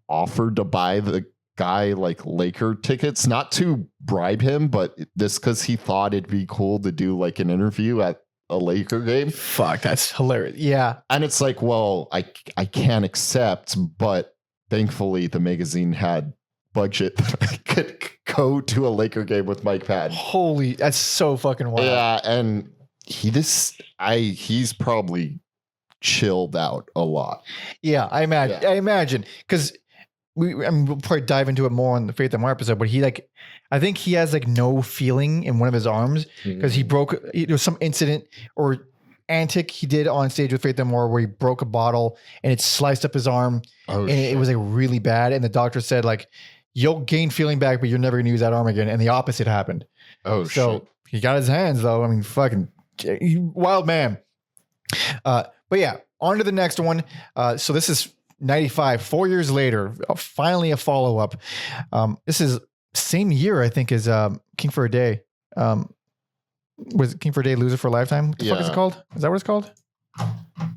offered to buy the guy like Laker tickets, not to bribe him, but this because he thought it'd be cool to do like an interview at a Laker game. Fuck, that's hilarious. Yeah. And it's like, well, I can't accept, but thankfully the magazine had budget that I could go to a Laker game with Mike Patton. Holy, that's so fucking wild. Yeah, and he's probably chilled out a lot. Yeah, I imagine because we'll probably dive into it more on the Faith No More episode, but I think he has like no feeling in one of his arms because there was some incident or antic he did on stage with Faith No More where he broke a bottle and it sliced up his arm. And it was like really bad. And the doctor said like, you'll gain feeling back, but you're never going to use that arm again. And the opposite happened. So he got his hands though. Fucking wild man. But yeah, on to the next one. So this is 95, 4 years later, finally a follow-up. This is same year, I think, as King for a Day. Was it King for a Day, Loser for a Lifetime? What the fuck is it called? Is that what it's called?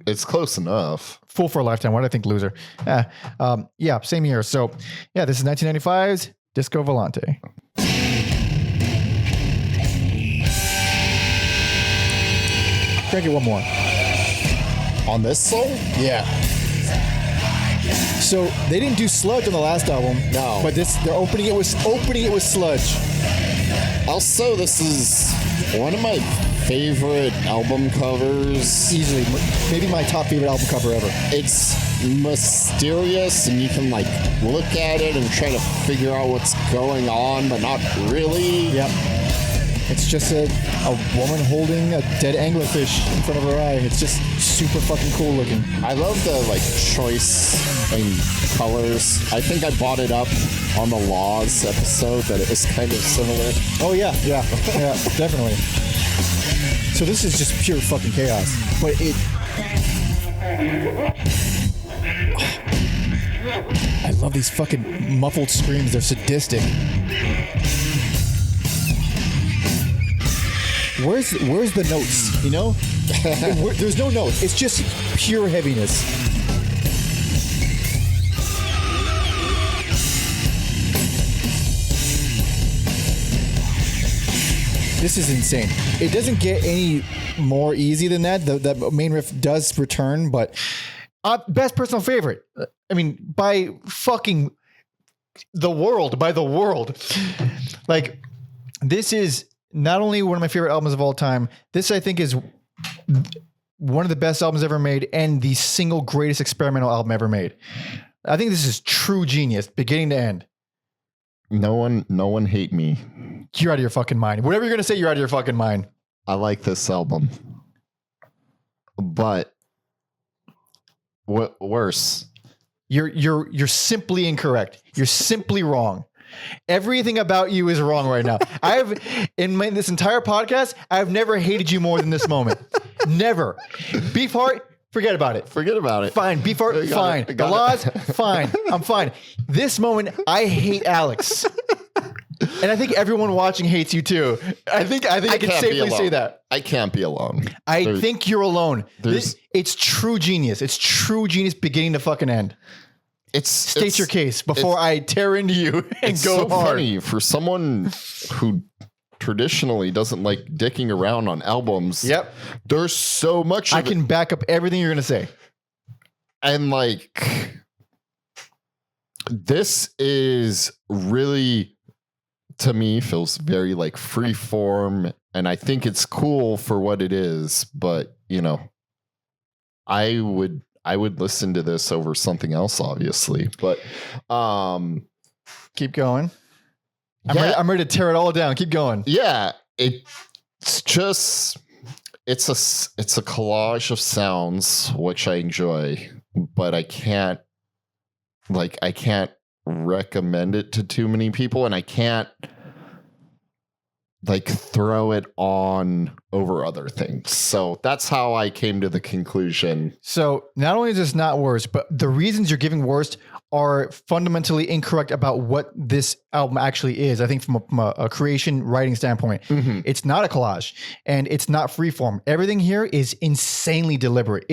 It's close enough. Fool for a Lifetime. Why did I think Loser? Yeah, same year. So yeah, this is 1995's Disco Volante. Crank it one more. On this song? Yeah. So they didn't do Sludge on the last album. No. But they're opening it with Sludge. Also, this is one of my favorite album covers. Easily, maybe my top favorite album cover ever. It's mysterious, and you can like look at it and try to figure out what's going on, but not really. Yep. It's just a woman holding a dead anglerfish in front of her eye. It's just super fucking cool looking. I love the like choice in colors. I think I bought it up on the Laws episode that it was kind of similar. Oh yeah, definitely. So this is just pure fucking chaos. But it... I love these fucking muffled screams. They're sadistic. Where's the notes, you know? There's no notes. It's just pure heaviness. This is insane. It doesn't get any more easy than that. The main riff does return, but Best personal favorite. I mean, by fucking the world, by the world. Like, this is not only one of my favorite albums of all time, this I think is one of the best albums ever made and the single greatest experimental album ever made. I think this is true genius, beginning to end. No one hate me. You're out of your fucking mind. Whatever you're going to say, you're out of your fucking mind. I like this album. But worse. You're simply incorrect. You're simply wrong. Everything about you is wrong right now. This entire podcast, I've never hated you more than this moment. Never. Beefheart, forget about it. Forget about it. Fine. Beefheart, fine. The Laws, fine. I'm fine. This moment, I hate Alex. And I think everyone watching hates you too. I think I can safely say that. I can't be alone. I think you're alone. It's true genius. It's true genius beginning to fucking end. State your case before I tear into you and go so hard. Funny for someone who traditionally doesn't like dicking around on albums. Yep. There's so much. I can back up everything you're going to say. And like, this is really, to me, feels very like free form. And I think it's cool for what it is. But, you know, I would listen to this over something else, obviously, but keep going. I'm ready to tear it all down. Keep going. Yeah, it's just it's a collage of sounds which I enjoy, but I can't recommend it to too many people, and I can't like throw it on over other things. So that's how I came to the conclusion. So not only is this not worse, but the reasons you're giving worst are fundamentally incorrect about what this album actually is. I think from a creation writing standpoint, It's not a collage and it's not freeform. Everything here is insanely deliberate.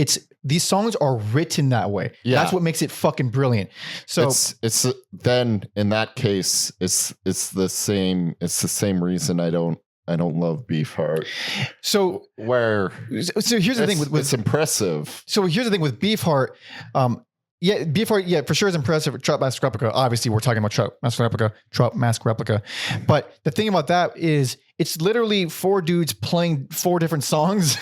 These songs are written that way. Yeah. That's what makes it fucking brilliant. So it's then in that case, it's the same reason I don't love Beefheart. So here's the thing with it's impressive. So here's the thing with Beefheart. Beefheart, for sure is impressive. Trop Mask Replica. Obviously, we're talking about Trop Mask Replica. But the thing about that is it's literally four dudes playing four different songs.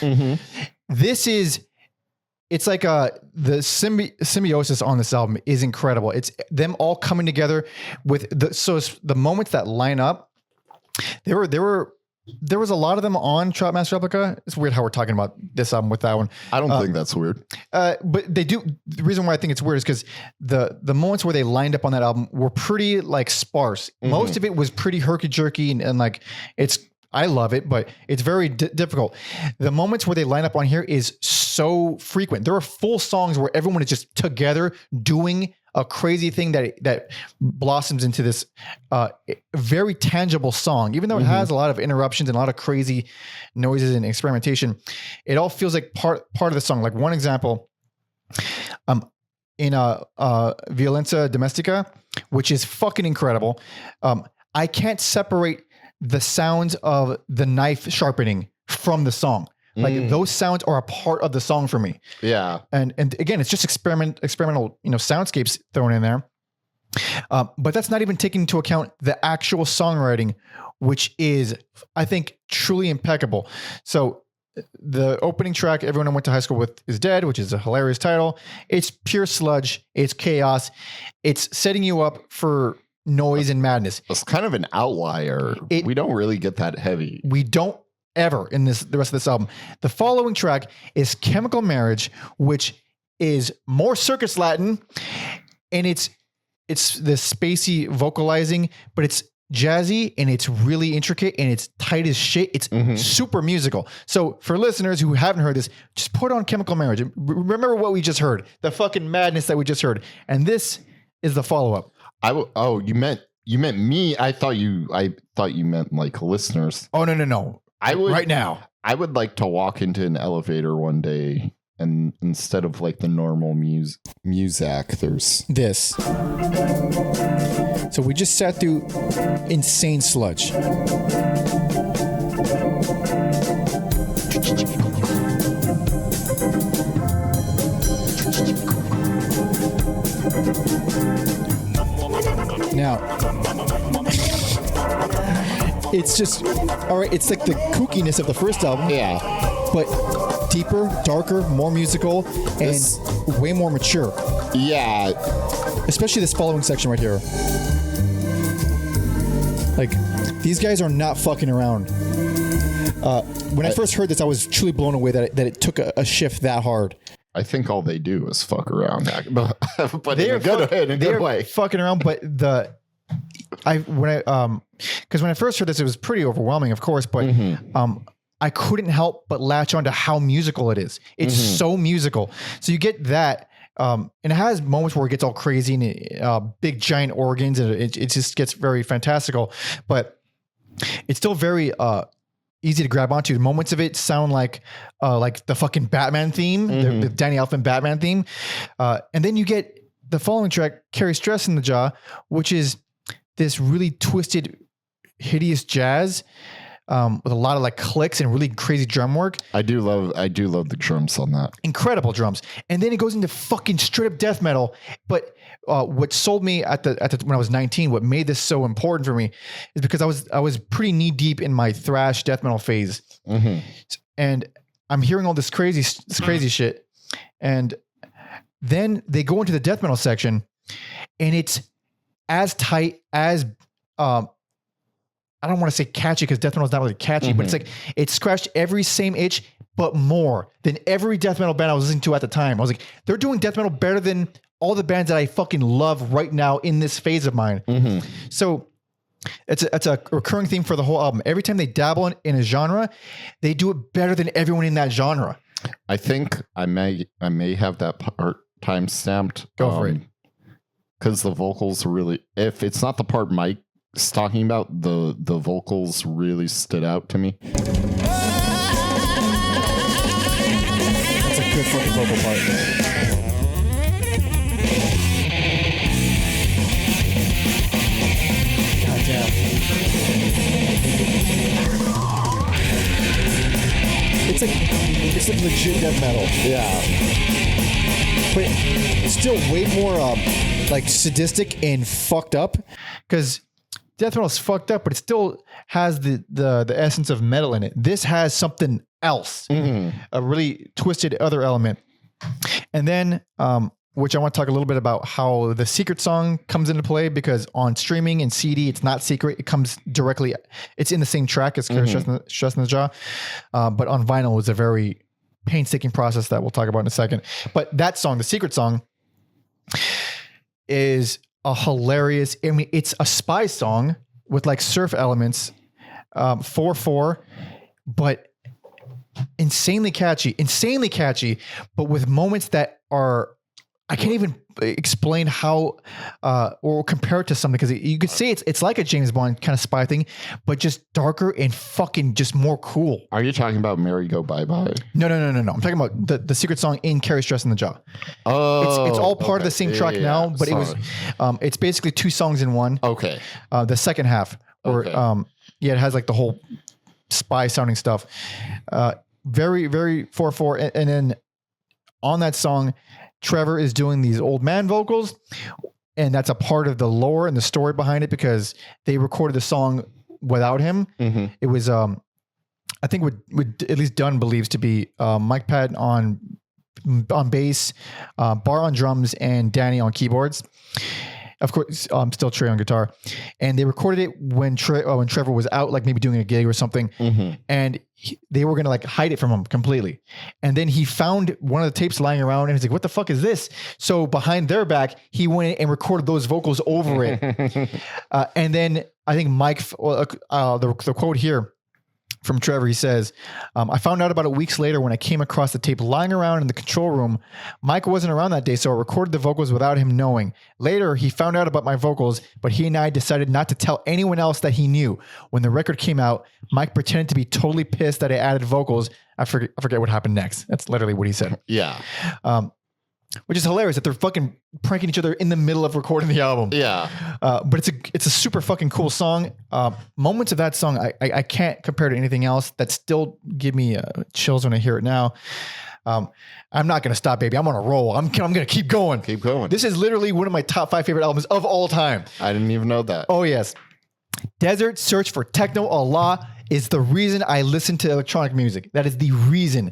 It's like the symbiosis on this album is incredible. It's them all coming together with the moments that line up. There was a lot of them on Trop Mask Replica. It's weird how we're talking about this album with that one. I don't think that's weird. But they do. The reason why I think it's weird is because the moments where they lined up on that album were pretty like sparse. Most of it was pretty herky jerky and like I love it, but it's very difficult. The moments where they line up on here is so frequent. There are full songs where everyone is just together doing a crazy thing that blossoms into this very tangible song. Even though it has a lot of interruptions and a lot of crazy noises and experimentation, it all feels like part of the song. Like one example, in Violenza Domestica, which is fucking incredible. I can't separate the sounds of the knife sharpening from the song. Like those sounds are a part of the song for me. Yeah. And again, it's just experimental, soundscapes thrown in there. But that's not even taking into account the actual songwriting, which is, I think, truly impeccable. So the opening track, Everyone I Went to High School With Is Dead, which is a hilarious title. It's pure sludge. It's chaos. It's setting you up for noise and madness. It's kind of an outlier. We don't really get that heavy. We don't ever in the rest of this album. The following track is Chemical Marriage, which is more circus Latin, and it's the spacey vocalizing, but it's jazzy and it's really intricate and it's tight as shit. It's super musical. So for listeners who haven't heard this, just put on Chemical Marriage. Remember what we just heard, the fucking madness that we just heard. And this is the follow-up. You meant me. I thought you meant like listeners. Oh, no. I would right now. I would like to walk into an elevator one day, and instead of like the normal music, there's this. So we just sat through insane sludge. Now, it's just, all right, it's like the kookiness of the first album. Yeah. But deeper, darker, more musical, and way more mature. Yeah. Especially this following section right here. Like, these guys are not fucking around. When I first heard this, I was truly blown away that it took a shift that hard. I think all they do is fuck around, but They in a good way. Fucking around, but because when I first heard this, it was pretty overwhelming, of course, but I couldn't help but latch onto how musical it is. It's so musical. So you get that, and it has moments where it gets all crazy and big giant organs, and it just gets very fantastical, but it's still very easy to grab onto. Moments of it sound like the fucking Batman theme, the Danny Elfman Batman theme. And then you get the following track, Carry Stress in the Jaw, which is this really twisted, hideous jazz with a lot of like clicks and really crazy drum work. I do love the drums on that. Incredible drums. And then it goes into fucking straight up death metal. But what sold me when I was 19, what made this so important for me is because I was pretty knee deep in my thrash death metal phase. And I'm hearing all this crazy shit. And then they go into the death metal section and it's as tight as, I don't want to say catchy because death metal is not really catchy, but it's like it scratched every same itch, but more than every death metal band I was listening to at the time. I was like, they're doing death metal better than all the bands that I fucking love right now in this phase of mine. So it's a recurring theme for the whole album. Every time they dabble in a genre, they do it better than everyone in that genre. I think I may have that part time stamped. Go for it. Because the vocals really, if it's not the part Mike is talking about, the vocals really stood out to me. It's a good fucking vocal part. God damn. It's like legit death metal. Yeah. But it's still way more like sadistic and fucked up. Because death metal is fucked up, but it still has the essence of metal in it. This has something else, a really twisted other element. And then, which I want to talk a little bit about how the secret song comes into play, because on streaming and CD, it's not secret. It comes directly, it's in the same track as Stress in the Jaw. But on vinyl, it's a very painstaking process that we'll talk about in a second. But that song, the secret song, is a hilarious, I mean, it's a spy song with like surf elements, 4/4, but insanely catchy, but with moments that are, I can't even explain how or compare it to something, because you could say it's like a James Bond kind of spy thing, but just darker and fucking just more cool. Are you talking about Mary Go Bye Bye? No. I'm talking about the secret song in Carry Stress in the Jaw. Oh, it's all part of the same track now, but Sorry. it was it's basically two songs in one. Okay. The second half, or it has like the whole spy sounding stuff. Very, very 4/4, and then on that song, Trevor is doing these old man vocals, and that's a part of the lore and the story behind it, because they recorded the song without him. It was I think what at least Dunn believes to be Mike Patton on bass, Bar on drums, and Danny on keyboards. Of course, still Trey on guitar. And they recorded it when Trevor was out, like maybe doing a gig or something. And they were going to like hide it from him completely. And then he found one of the tapes lying around and he's like, what the fuck is this? So behind their back, he went and recorded those vocals over it. And then I think Mike, the quote here from Trevor, he says, I found out about it weeks later when I came across the tape lying around in the control room. Mike wasn't around that day, so I recorded the vocals without him knowing. Later, he found out about my vocals, but he and I decided not to tell anyone else that he knew. When the record came out, Mike pretended to be totally pissed that I added vocals. I forget what happened next. That's literally what he said. Yeah. Which is hilarious that they're fucking pranking each other in the middle of recording the album. Yeah. But it's a super fucking cool song. Moments of that song, I can't compare to anything else that still give me chills when I hear it now. I'm not going to stop, baby. I'm on a roll. I'm going to keep going. Keep going. This is literally one of my top 5 favorite albums of all time. I didn't even know that. Oh, yes. Desert Search for Techno Allah is the reason I listen to electronic music. That is the reason.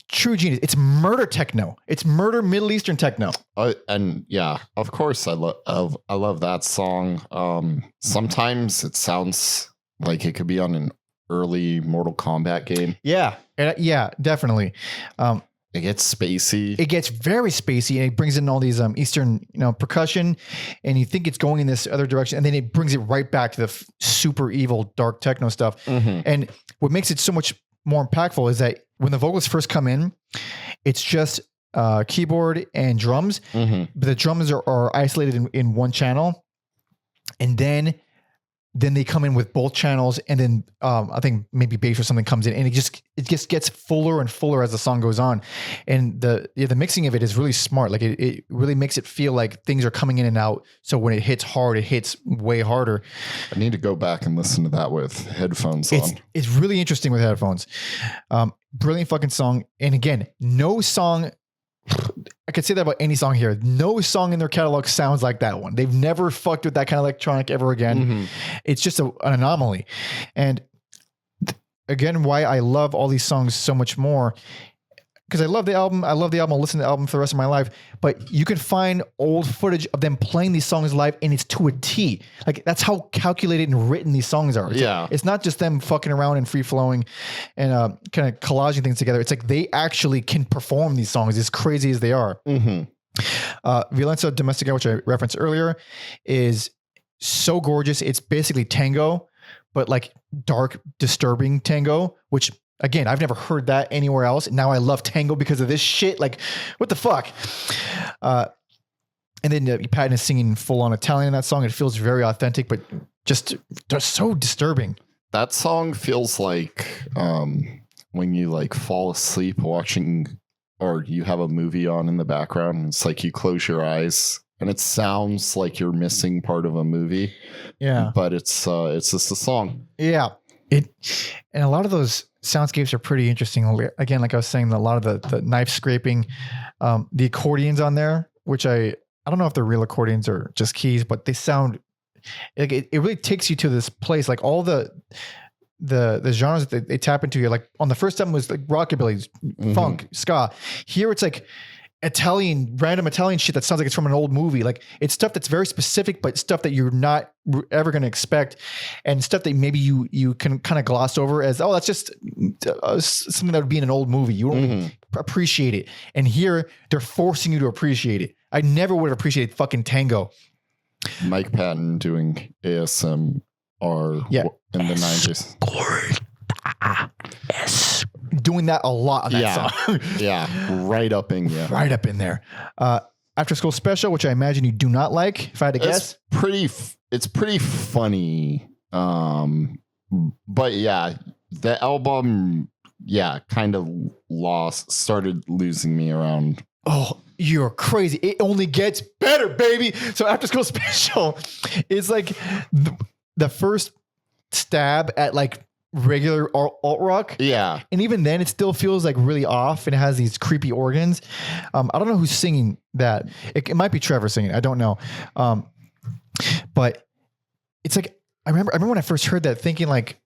True genius. It's murder techno. It's murder Middle Eastern techno. And yeah, of course, I love that song. Sometimes it sounds like it could be on an early Mortal Kombat game. Yeah, yeah, definitely. It gets spacey. It gets very spacey, and it brings in all these Eastern, percussion, and you think it's going in this other direction, and then it brings it right back to the super evil dark techno stuff. And what makes it so much more impactful is that when the vocals first come in, it's just keyboard and drums, but the drums are isolated in one channel, and then they come in with both channels, and then I think maybe bass or something comes in, and it just gets fuller and fuller as the song goes on, and the mixing of it is really smart. Like it really makes it feel like things are coming in and out. So when it hits hard, it hits way harder. I need to go back and listen to that with headphones on. It's really interesting with headphones. Brilliant fucking song, and again, no song. I could say that about any song here. No song in their catalog sounds like that one. They've never fucked with that kind of electronic ever again. It's just an anomaly. And again, why I love all these songs so much more, because I love the album. I'll listen to the album for the rest of my life. But you can find old footage of them playing these songs live, and it's to a T. Like that's how calculated and written these songs are. It's not just them fucking around and free flowing and kind of collaging things together. It's like they actually can perform these songs as crazy as they are. Violenza Domestica, which I referenced earlier, is so gorgeous. It's basically tango, but like dark, disturbing tango, which again, I've never heard that anywhere else. Now I love tango because of this shit. Like, what the fuck? And then Patton is singing full on Italian in that song. It feels very authentic, but just so disturbing. That song feels like when you like fall asleep watching, or you have a movie on in the background. And it's like you close your eyes and it sounds like you're missing part of a movie. Yeah, but it's just a song. Yeah, and a lot of those soundscapes are pretty interesting. Again, like I was saying, a lot of the knife scraping, the accordions on there, which I don't know if they're real accordions or just keys, but they sound like it really takes you to this place. Like all the genres that they tap into. Like on the first album was like rockabilly, funk, ska. Here it's like random Italian shit that sounds like it's from an old movie. Like it's stuff that's very specific, but stuff that you're not ever going to expect, and stuff that maybe you can kind of gloss over as, oh, that's just something that would be in an old movie. You don't appreciate it. And here they're forcing you to appreciate it. I never would have appreciated fucking tango. Mike Patton doing ASMR in the 90s. Doing that a lot on that song. Right up in there. After School Special, which I imagine you do not like, if I had to guess. It's pretty funny. But yeah, the album, kind of started losing me around. Oh, you're crazy. It only gets better, baby. So After School Special is like the first stab at like regular alt rock. Yeah. And even then it still feels like really off, and it has these creepy organs. I don't know who's singing that. It might be Trevor singing. I don't know. But it's like, I remember when I first heard that thinking like,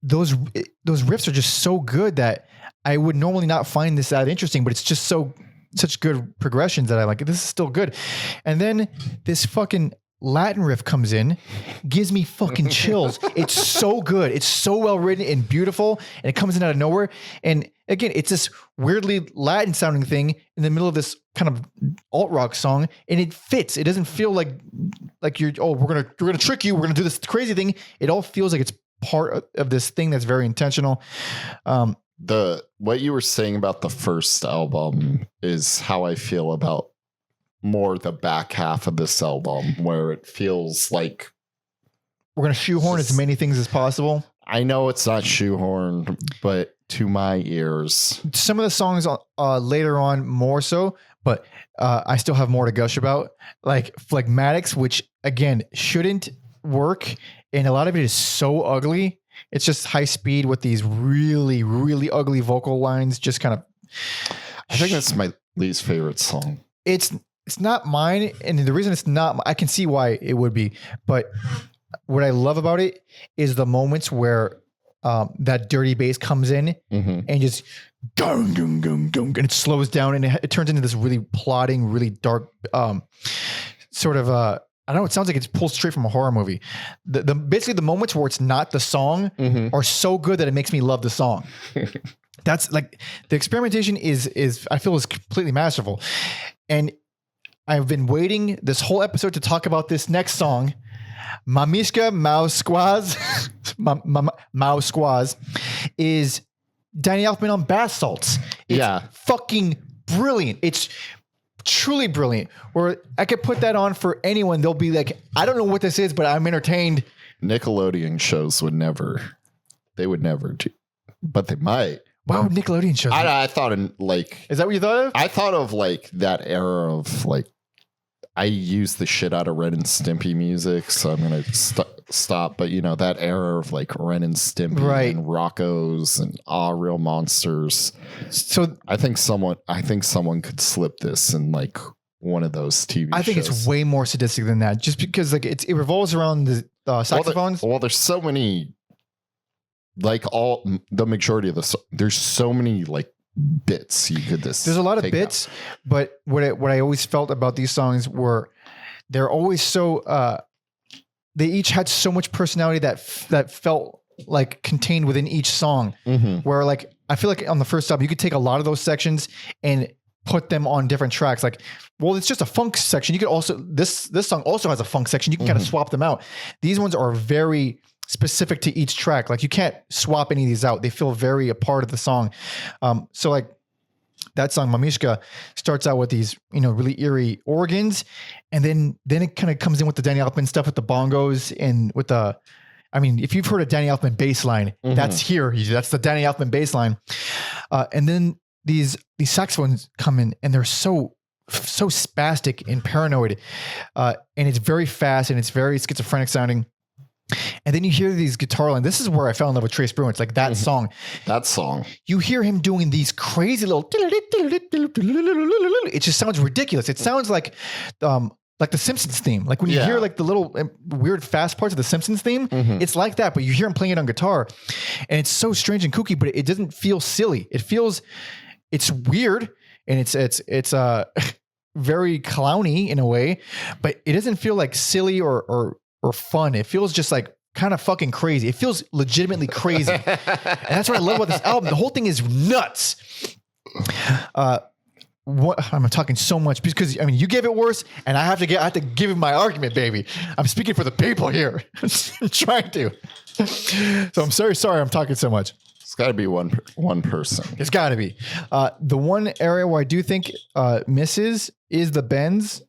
those riffs are just so good that I would normally not find this that interesting, but it's just such good progressions that I like. This is still good. And then this fucking Latin riff comes in, gives me fucking chills. It's so good. It's so well written and beautiful, and it comes in out of nowhere. And again, it's this weirdly Latin sounding thing in the middle of this kind of alt rock song, and it fits. It doesn't feel like you're we're gonna trick you. We're gonna do this crazy thing. It all feels like it's part of this thing that's very intentional. What you were saying about the first album is how I feel about more the back half of this album, where it feels like we're going to shoehorn as many things as possible. I know it's not shoehorned, but to my ears, some of the songs later on more so, but I still have more to gush about, like Phlegmatics, which again shouldn't work, and a lot of it is so ugly. It's just high speed with these really, really ugly vocal lines. Just kind of, I think that's my least favorite song. It's not mine, and the reason it's not, I can see why it would be, but what I love about it is the moments where that dirty bass comes in and just gung, gung, gung, gung, and it slows down and it turns into this really plodding, really dark sort of I don't know. It sounds like it's pulled straight from a horror movie. Basically the moments where it's not the song are so good that it makes me love the song. That's like the experimentation is I feel is completely masterful, and I've been waiting this whole episode to talk about this next song, Mamishka Mau Squaz. Mau Squaz is Danny Elfman on bath salts. It's fucking brilliant. It's truly brilliant. Where I could put that on for anyone. They'll be like, I don't know what this is, but I'm entertained. Nickelodeon shows would never do, but they might. Why would Nickelodeon shows? I thought in like, is that what you thought of? I thought of like that era of like, I use the shit out of Ren and Stimpy music, so I'm going to stop. But you know, that era of like Ren and Stimpy and Rocco's and Real Monsters. So I think someone could slip this in like one of those TV shows. I think it's way more sadistic than that, just because like it revolves around the saxophones. Well, there's so many, like the majority of there's so many like bits you could there's a lot of bits out. But what I always felt about these songs were they're always so they each had so much personality that felt like contained within each song, where like I feel like on the first album you could take a lot of those sections and put them on different tracks. Like, well, it's just a funk section. You could also this song also has a funk section. You can kind of swap them out. These ones are very specific to each track. Like you can't swap any of these out. They feel very a part of the song. So like that song Mamishka starts out with these, you know, really eerie organs. And then it kind of comes in with the Danny Elfman stuff with the bongos and with if you've heard a Danny Elfman bass line, that's the Danny Elfman bass line. And then these saxophones come in and they're so spastic and paranoid. And it's very fast and it's very schizophrenic sounding. And then you hear these guitar lines. This is where I fell in love with Trace Bruin. It's like that song. That song. You hear him doing these crazy little. It just sounds ridiculous. It sounds like the Simpsons theme. Like when you hear like the little weird fast parts of the Simpsons theme, it's like that. But you hear him playing it on guitar, and it's so strange and kooky. But it doesn't feel silly. It's weird, and it's very clowny in a way, but it doesn't feel like silly or fun. It feels just like kind of fucking crazy. It feels legitimately crazy. And that's what I love about this album. The whole thing is nuts. I'm talking so much because you gave it worse and I have to give it my argument, baby. I'm speaking for the people here. I'm trying to. So I'm sorry I'm talking so much. It's got to be one person. It's got to be. The one area where I do think misses is the bends.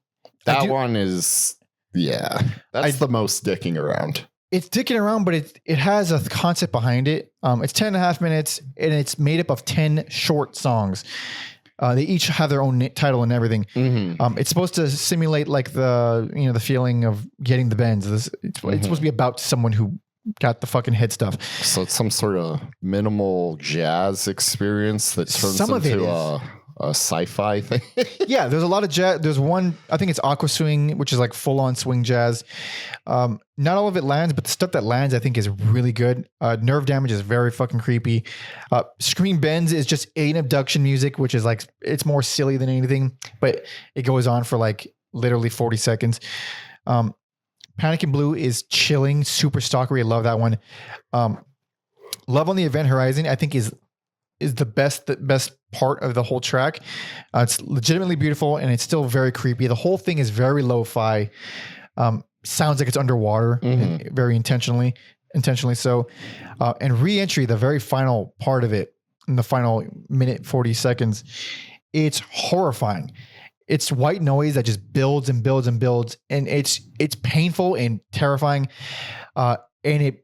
That one is... Yeah, that's the most dicking around. It's dicking around, but it has a concept behind it. It's 10.5 minutes and it's made up of 10 short songs. They each have their own title and everything. It's supposed to simulate like the feeling of getting the bends. It's supposed to be about someone who got the fucking head stuff. So it's some sort of minimal jazz experience that turns into a sci-fi thing. Yeah, there's a lot of jazz. There's one, I think it's Aqua Swing, which is like full on swing jazz. Not all of it lands, but the stuff that lands, I think, is really good. Nerve Damage is very fucking creepy. Scream Bends is just an abduction music, which is like, it's more silly than anything, but it goes on for like literally 40 seconds. Panic in Blue is chilling, super stalkery. I love that one. Love on the Event Horizon, I think is the best part of the whole track. It's legitimately beautiful and it's still very creepy. The whole thing is very lo-fi. Sounds like it's underwater, very intentionally so. And Re-Entry, the very final part of it, in the final minute 40 seconds, it's horrifying. It's white noise that just builds and builds and builds, and it's painful and terrifying. And it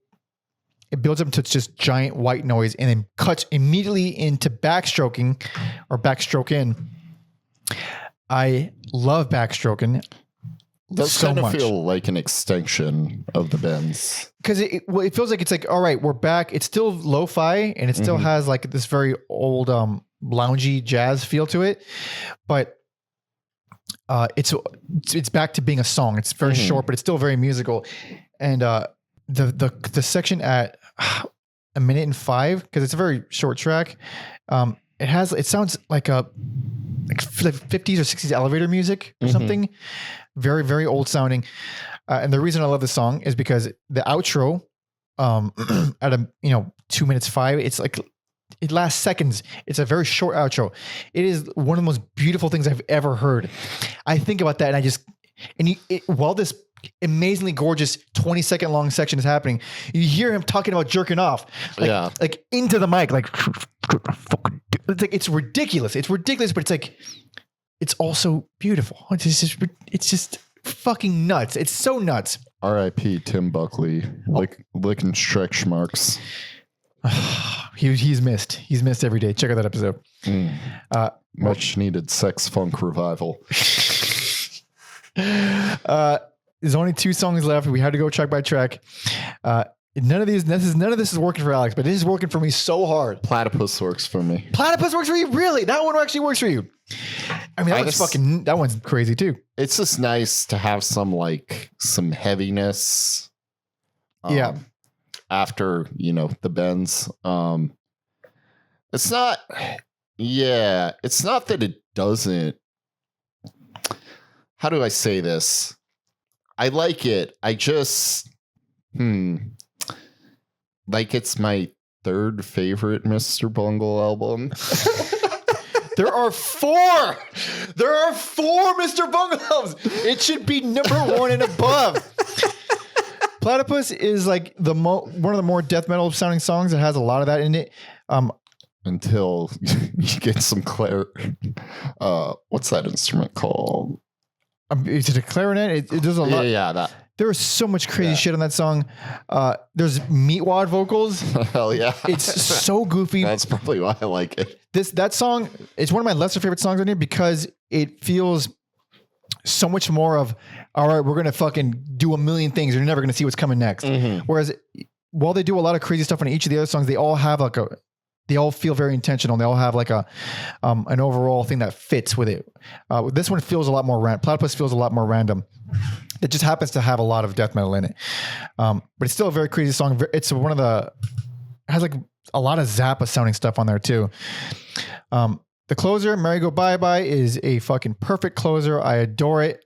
builds up to just giant white noise and then cuts immediately into backstroking or backstroke in. I love backstroking. Does so kind of much. feel like an extension of the bends. Because it feels like it's like, all right, we're back. It's still lo-fi and it still has like this very old loungy jazz feel to it. But it's back to being a song. It's very short, but it's still very musical. And the section at 1:05, because it's a very short track, it sounds like a 50s or 60s elevator music or something. Very, very old sounding. And the reason I love this song is because the outro at 2 minutes 5, it's like, it lasts seconds. It's a very short outro. It is one of the most beautiful things I've ever heard. I think about that and while this amazingly gorgeous 20-second long section is happening, you hear him talking about jerking off, like into the mic, like it's ridiculous. It's ridiculous, but it's like, it's also beautiful. It's just fucking nuts. It's so nuts. R.I.P. Tim Buckley, licking stretch marks. He's missed. He's missed every day. Check out that episode. Much needed sex funk revival. There's only 2 songs left. We had to go track by track. None of this is working for Alex, but it is working for me so hard. Platypus works for me. Platypus works for you? Really? That one actually works for you? I mean, that one's crazy too. It's just nice to have some heaviness. After, the bends. It's not that it doesn't. How do I say this? I like it. I just, like it's my 3rd favorite Mr. Bungle album. There are 4 Mr. Bungle albums. It should be number 1 and above. Platypus is like one of the more death metal sounding songs. It has a lot of that in it. Until you get some what's that instrument called? Is it a clarinet? It does a lot. Yeah, that. There is so much crazy shit on that song. There's meatwad vocals. Hell yeah. It's so goofy. That's probably why I like it. That song, it's one of my lesser favorite songs on here because it feels so much more of, all right, we're going to fucking do a million things. You're never going to see what's coming next. Whereas while they do a lot of crazy stuff on each of the other songs, they all have they all feel very intentional. They all have like an overall thing that fits with it. This one feels a lot more Platypus feels a lot more random. It just happens to have a lot of death metal in it. But it's still a very crazy song. It's it has like a lot of Zappa sounding stuff on there too. The closer, Merry Go Bye Bye, is a fucking perfect closer. I adore it.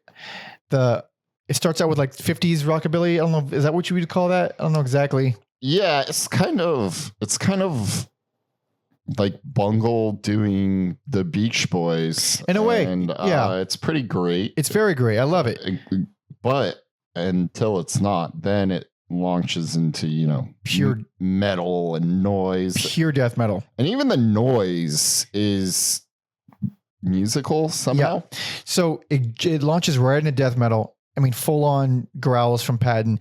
It starts out with like 50s rockabilly. I don't know. Is that what you would call that? I don't know exactly. Yeah, it's kind of like Bungle doing the Beach Boys in a way. And it's pretty great. It's very great. I love it. But until it's not, then it launches into, pure metal and noise. Pure death metal. And even the noise is musical somehow. Yeah. So it launches right into death metal. I mean, full on growls from Patton,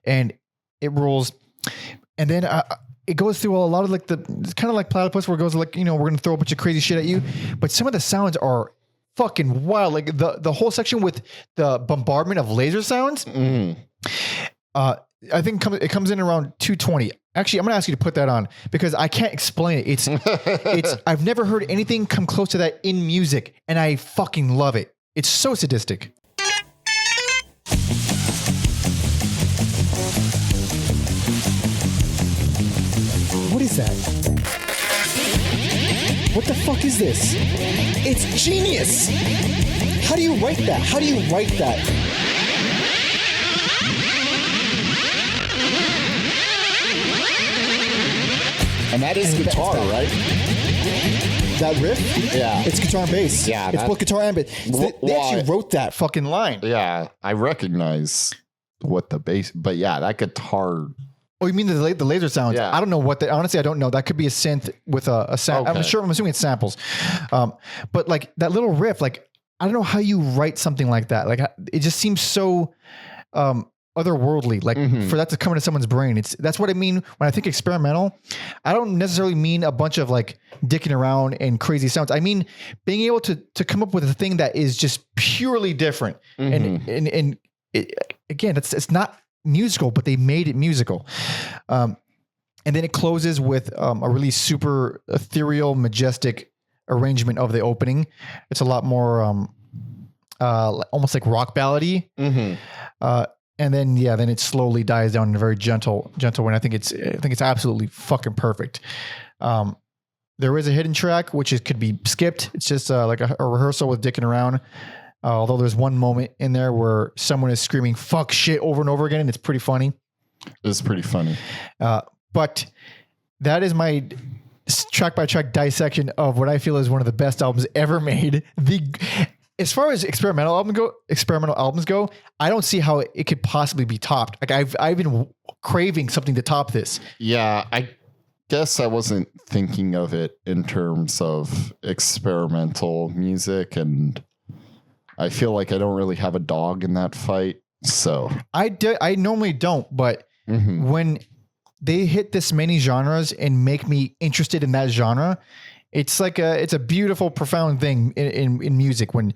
and it rules. And then it goes through a lot of like it's kind of like Platypus, where it goes like, we're going to throw a bunch of crazy shit at you. But some of the sounds are fucking wild. Like the whole section with the bombardment of laser sounds. I think it comes in around 2:20. Actually, I'm going to ask you to put that on because I can't explain it. It's I've never heard anything come close to that in music, and I fucking love it. It's so sadistic. What is that? What the fuck is this? It's genius! How do you write that? How do you write that? And that is guitar, right? That riff? Yeah. It's guitar and bass. Yeah, It's both guitar and bass. They actually wrote that. Fucking line. Yeah, I recognize what the bass, but yeah, that guitar. Oh, you mean the laser sounds? Yeah. I don't know what honestly, I don't know. That could be a synth with a sound. Okay. I'm assuming it's samples. But like that little riff, like, I don't know how you write something like that. Like, it just seems so otherworldly, like for that to come into someone's brain. That's what I mean when I think experimental. I don't necessarily mean a bunch of like dicking around and crazy sounds. I mean being able to come up with a thing that is just purely different. And again, it's not musical, but they made it musical. And then it closes with a really super ethereal, majestic arrangement of the opening. It's a lot more almost like rock ballady. And then then it slowly dies down in a very gentle way. I think it's absolutely fucking perfect. There is a hidden track which could be skipped. It's just like a rehearsal with dicking around. Although there's one moment in there where someone is screaming "fuck shit" over and over again, and it's pretty funny. It's pretty funny. But that is my track by track dissection of what I feel is one of the best albums ever made. As far as experimental albums go, I don't see how it could possibly be topped. Like I've been craving something to top this. Yeah, I guess I wasn't thinking of it in terms of experimental music, and I feel like I don't really have a dog in that fight. So I normally don't, but when they hit this many genres and make me interested in that genre, it's a beautiful, profound thing in music when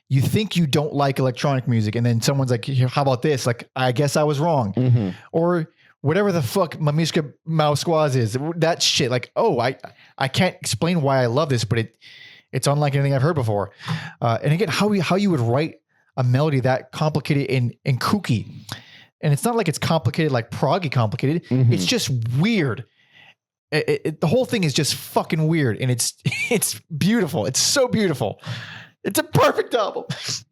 you think you don't like electronic music and then someone's like, how about this? Like, I guess I was wrong. Or whatever the fuck Mamishka Mausquaz is, that shit. Like, oh, I can't explain why I love this, but it's unlike anything I've heard before. And again, how you would write a melody that complicated and kooky. And it's not like it's complicated, like proggy complicated. It's just weird. The whole thing is just fucking weird, and it's beautiful. It's so beautiful. It's a perfect album.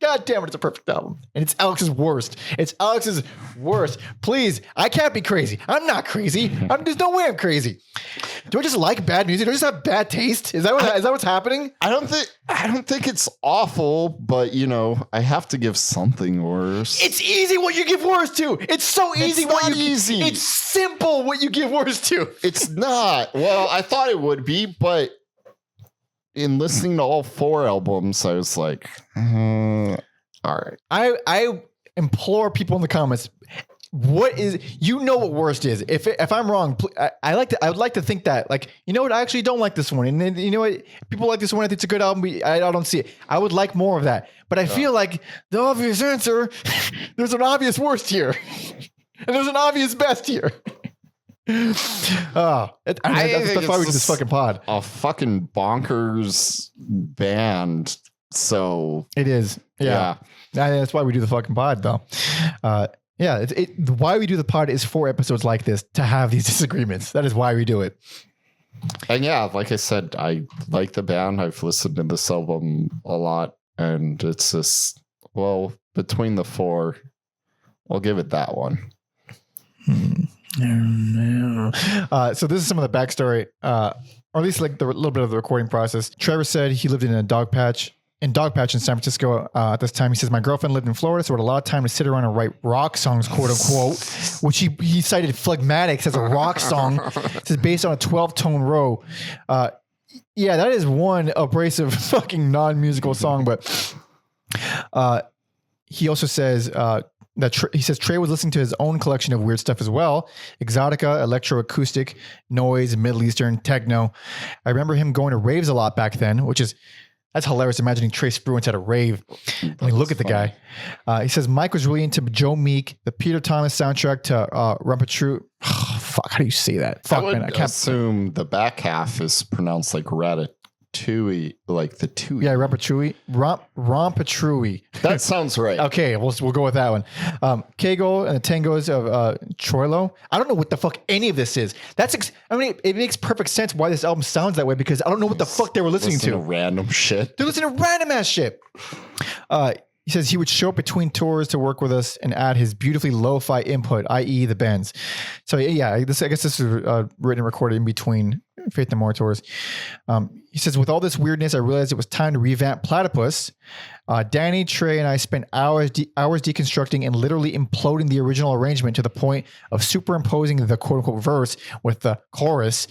God damn it, it's a perfect album. And it's Alex's worst. It's Alex's worst. Please, I can't be crazy. I'm not crazy. There's no way I'm crazy. Do I just like bad music? Do I just have bad taste? Is that what's happening? I don't think it's awful, but I have to give something worse. It's easy what you give worse to. It's so easy. It's not easy. It's simple what you give worse to. It's not. Well, I thought it would be, but in listening to all 4 albums, I was like, all right. I implore people in the comments, what worst is. If I'm wrong, I would like to think that, like, you know what, I actually don't like this one, and then you know what, people like this one. I think it's a good album. I don't see it. I would like more of that, but I feel like the obvious answer, there's an obvious worst here, and there's an obvious best here. That's why we do this fucking pod. A fucking bonkers band. So it is. Yeah. That's why we do the fucking pod, though. Why we do the pod is for episodes like this, to have these disagreements. That is why we do it. And yeah, like I said, I like the band. I've listened to this album a lot, and it's just, between the 4, I'll give it that one. So this is some of the backstory, or at least like the little bit of the recording process. Trevor said he lived in a dog patch in San Francisco at this time. He says, my girlfriend lived in Florida, so we had a lot of time to sit around and write rock songs, quote unquote, which he cited Phlegmatics as a rock song. It's based on a 12-tone row. That is one abrasive fucking non-musical song, but he also says he says Trey was listening to his own collection of weird stuff as well. Exotica, electroacoustic, noise, Middle Eastern, techno. I remember him going to raves a lot back then, that's hilarious. Imagining Trey Spruance at a rave. I mean, look at the guy. He says Mike was really into Joe Meek, the Peter Thomas soundtrack to Rumpetrude. Fuck, how do you say that? Fuck, I would man, I can't. assume the back half is pronounced like ratatouille, like the two. Yeah, Rampatrouille. That sounds right. Okay, we'll go with that one. Kegel and the Tangos of Troilo. I don't know what the fuck any of this is. It makes perfect sense why this album sounds that way because I don't know what the fuck they were listening Listen to. random shit. They're listening to random ass shit. He says he would show up between tours to work with us and add his beautifully lo-fi input, i.e. the bends. So yeah, I guess this is written and recorded in between Faith No More tours. He says, with all this weirdness, I realized it was time to revamp Platypus. Danny, Trey, and I spent hours deconstructing and literally imploding the original arrangement to the point of superimposing the quote-unquote verse with the chorus.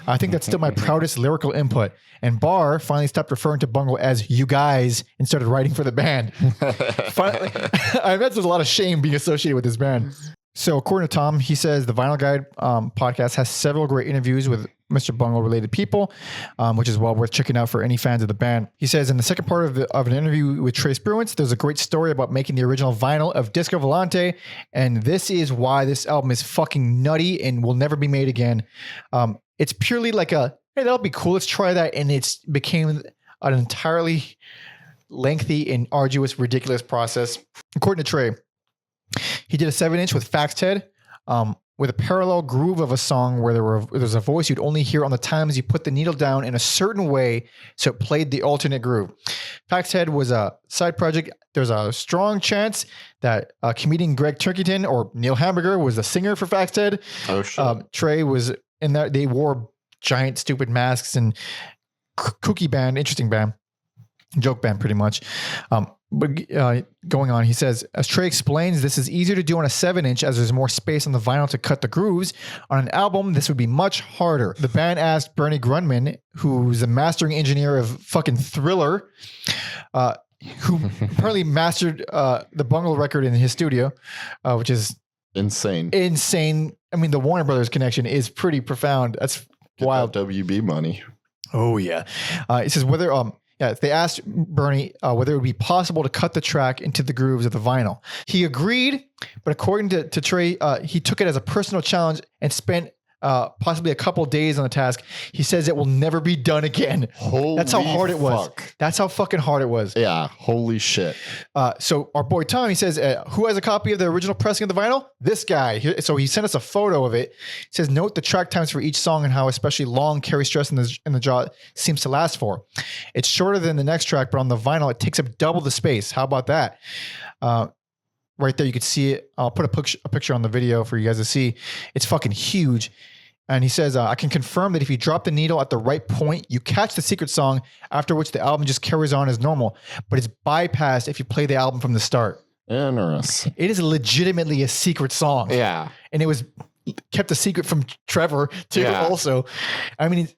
I think that's still my proudest lyrical input. And Barr finally stopped referring to Bungle as you guys and started writing for the band. Finally, I bet there's a lot of shame being associated with this band. So according to Tom, he says the Vinyl Guide podcast has several great interviews with Mr. Bungle related people, which is well worth checking out for any fans of the band. He says in the second part of an interview with Trace Bruins, there's a great story about making the original vinyl of Disco Volante. And this is why this album is fucking nutty and will never be made again. It's purely like hey, that'll be cool. Let's try that. And it's became an entirely lengthy and arduous, ridiculous process. According to Trey, he did a 7-inch with Faxed Head, with a parallel groove of a song where there's a voice you'd only hear on the times you put the needle down in a certain way, so it played the alternate groove. Faxed Head was a side project. There's a strong chance that comedian Greg Turkington or Neil Hamburger was the singer for Faxed Head. Oh, shit. Trey was in that. They wore giant stupid masks and kooky band, interesting band, joke band pretty much. But going on, he says, as Trey explains, this is easier to do on a 7-inch as there's more space on the vinyl to cut the grooves. On an album, this would be much harder. The band asked Bernie Grundman, who's the mastering engineer of fucking Thriller, who apparently mastered the Bungle record in his studio, which is insane. I mean, the Warner Brothers connection is pretty profound. That's wild. WB money. Oh, yeah. It says whether... they asked Bernie whether it would be possible to cut the track into the grooves of the vinyl. He agreed, but according to Trey, he took it as a personal challenge and spent possibly a couple of days on the task. He says it will never be done again. That's how hard it was. That's how fucking hard it was. Yeah, holy shit. So our boy Tom, he says, who has a copy of the original pressing of the vinyl? This guy. So he sent us a photo of it. He says, note the track times for each song and how especially long Carrie Stress in the Jaw seems to last for. It's shorter than the next track, but on the vinyl, it takes up double the space. How about that? Right there, you could see it. I'll put a picture on the video for you guys to see. It's fucking huge. And he says, I can confirm that if you drop the needle at the right point, you catch the secret song, after which the album just carries on as normal. But it's bypassed if you play the album from the start. Interesting. It is legitimately a secret song. Yeah. And it was kept a secret from Trevor, too, also. I mean,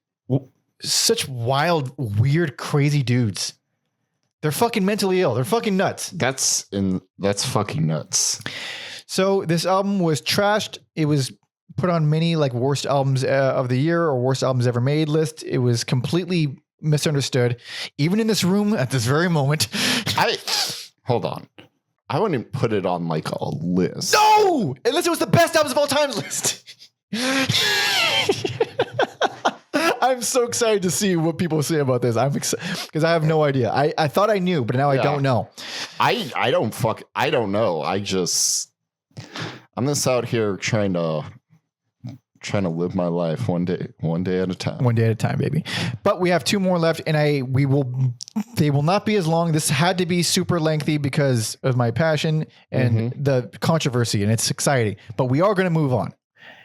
such wild, weird, crazy dudes. They're fucking mentally ill. They're fucking nuts. That's fucking nuts. So this album was trashed. It was put on many like worst albums of the year or worst albums ever made list. It was completely misunderstood. Even in this room at this very moment. Hold on. I wouldn't put it on like a list. No! Unless it was the best albums of all time list. I'm so excited to see what people say about this. I'm excited because I have no idea. I thought I knew, but now I don't know. I don't know. I'm just out here trying to live my life one day at a time. One day at a time, baby. But we have 2 more left, and they will not be as long. This had to be super lengthy because of my passion and the controversy, and it's exciting. But we are going to move on.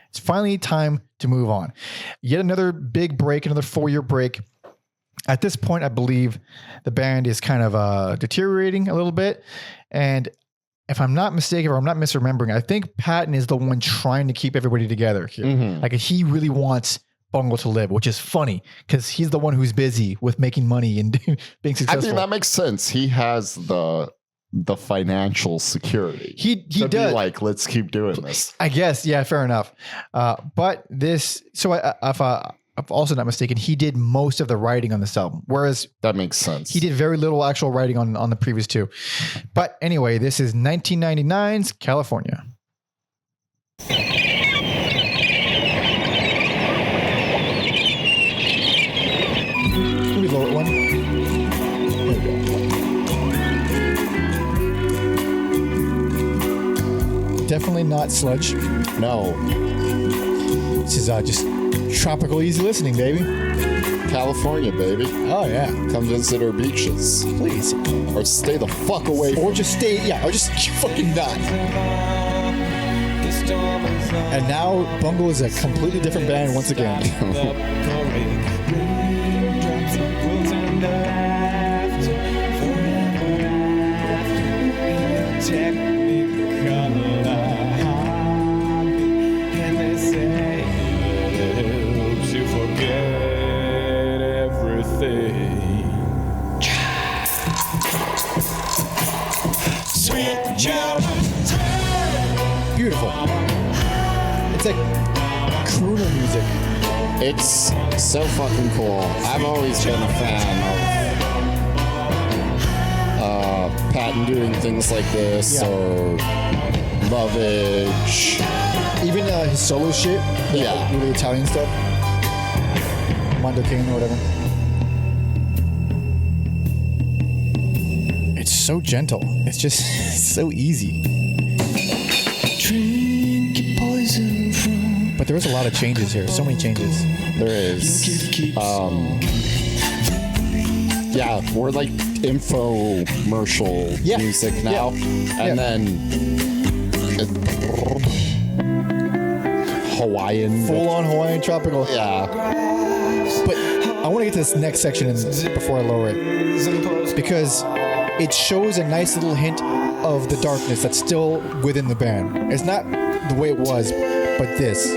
It's finally time to move on. Yet another big break, another 4-year break. At this point, I believe the band is kind of deteriorating a little bit. And if I'm not mistaken, or I'm not misremembering, I think Patton is the one trying to keep everybody together here. Like he really wants Bungle to live, which is funny because he's the one who's busy with making money and being successful. I think that makes sense. He has the financial security. He does. Be like, let's keep doing this. I guess. Yeah, fair enough. But this, so if I'm also not mistaken, he did most of the writing on this album, whereas that makes sense. He did very little actual writing on the previous 2. But anyway, this is 1999's California. definitely not sludge. No. This is just tropical easy listening, baby. California, baby. Oh yeah. Come visit our beaches. Please. Or stay the fuck away from Or just stay, or just fucking not. And now Bungle is a completely different band once again. Beautiful. It's like crooner music. It's so fucking cool. I've always been a fan of Patton doing things like this, or Lovage. Even his solo shit. Yeah. Really Italian stuff. Mondo King or whatever. It's so gentle. It's just so easy. But there was a lot of changes here. So many changes. There is. Yeah, we're like infomercial music now. And then Hawaiian. Full on Hawaiian tropical. Yeah. But I want to get to this next section before I lower it. Because it shows a nice little hint of the darkness that's still within the band. It's not the way it was, but this.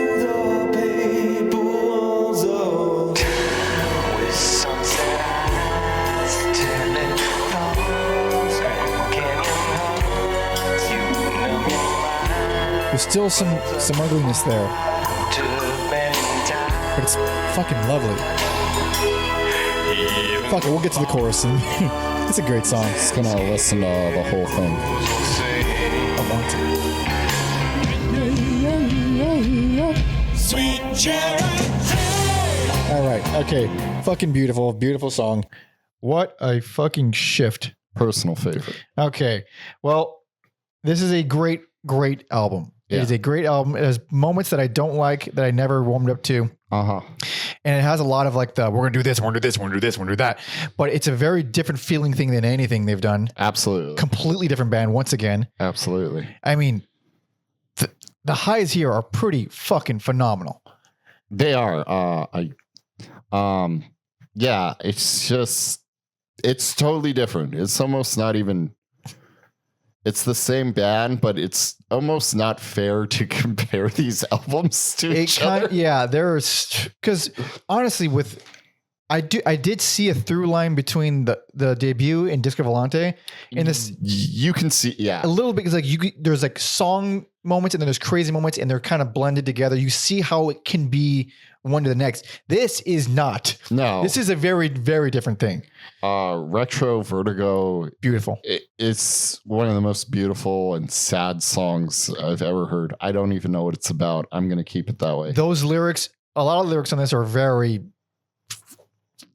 There's still some ugliness there, but it's fucking lovely. Fuck it, we'll get to the chorus. It's a great song. Just gonna listen to the whole thing. Sweet All right, okay. Fucking beautiful, beautiful song. What a fucking shift. Personal favorite. Okay. Well, this is a great, great album. Yeah. It is a great album. It has moments that I don't like, that I never warmed up to. Uh-huh. And it has a lot of like we're going to do this, we're going to do this, we're going to do this, we're going to do that. But it's a very different feeling thing than anything they've done. Absolutely. Completely different band once again. Absolutely. I mean, the highs here are pretty fucking phenomenal. They are. Yeah, it's totally different. It's almost not even, it's the same band, but it's almost not fair to compare these albums to each other. Yeah, because honestly, I did see a through line between the debut and Disco Volante. In this, you can see, a little bit, because there's like song moments and then there's crazy moments and they're kind of blended together. You see how it can be one to the next. This is not. No. This is a very, very different thing. Retro Vertigo. Beautiful. It's one of the most beautiful and sad songs I've ever heard. I don't even know what it's about. I'm going to keep it that way. Those lyrics, a lot of lyrics on this are very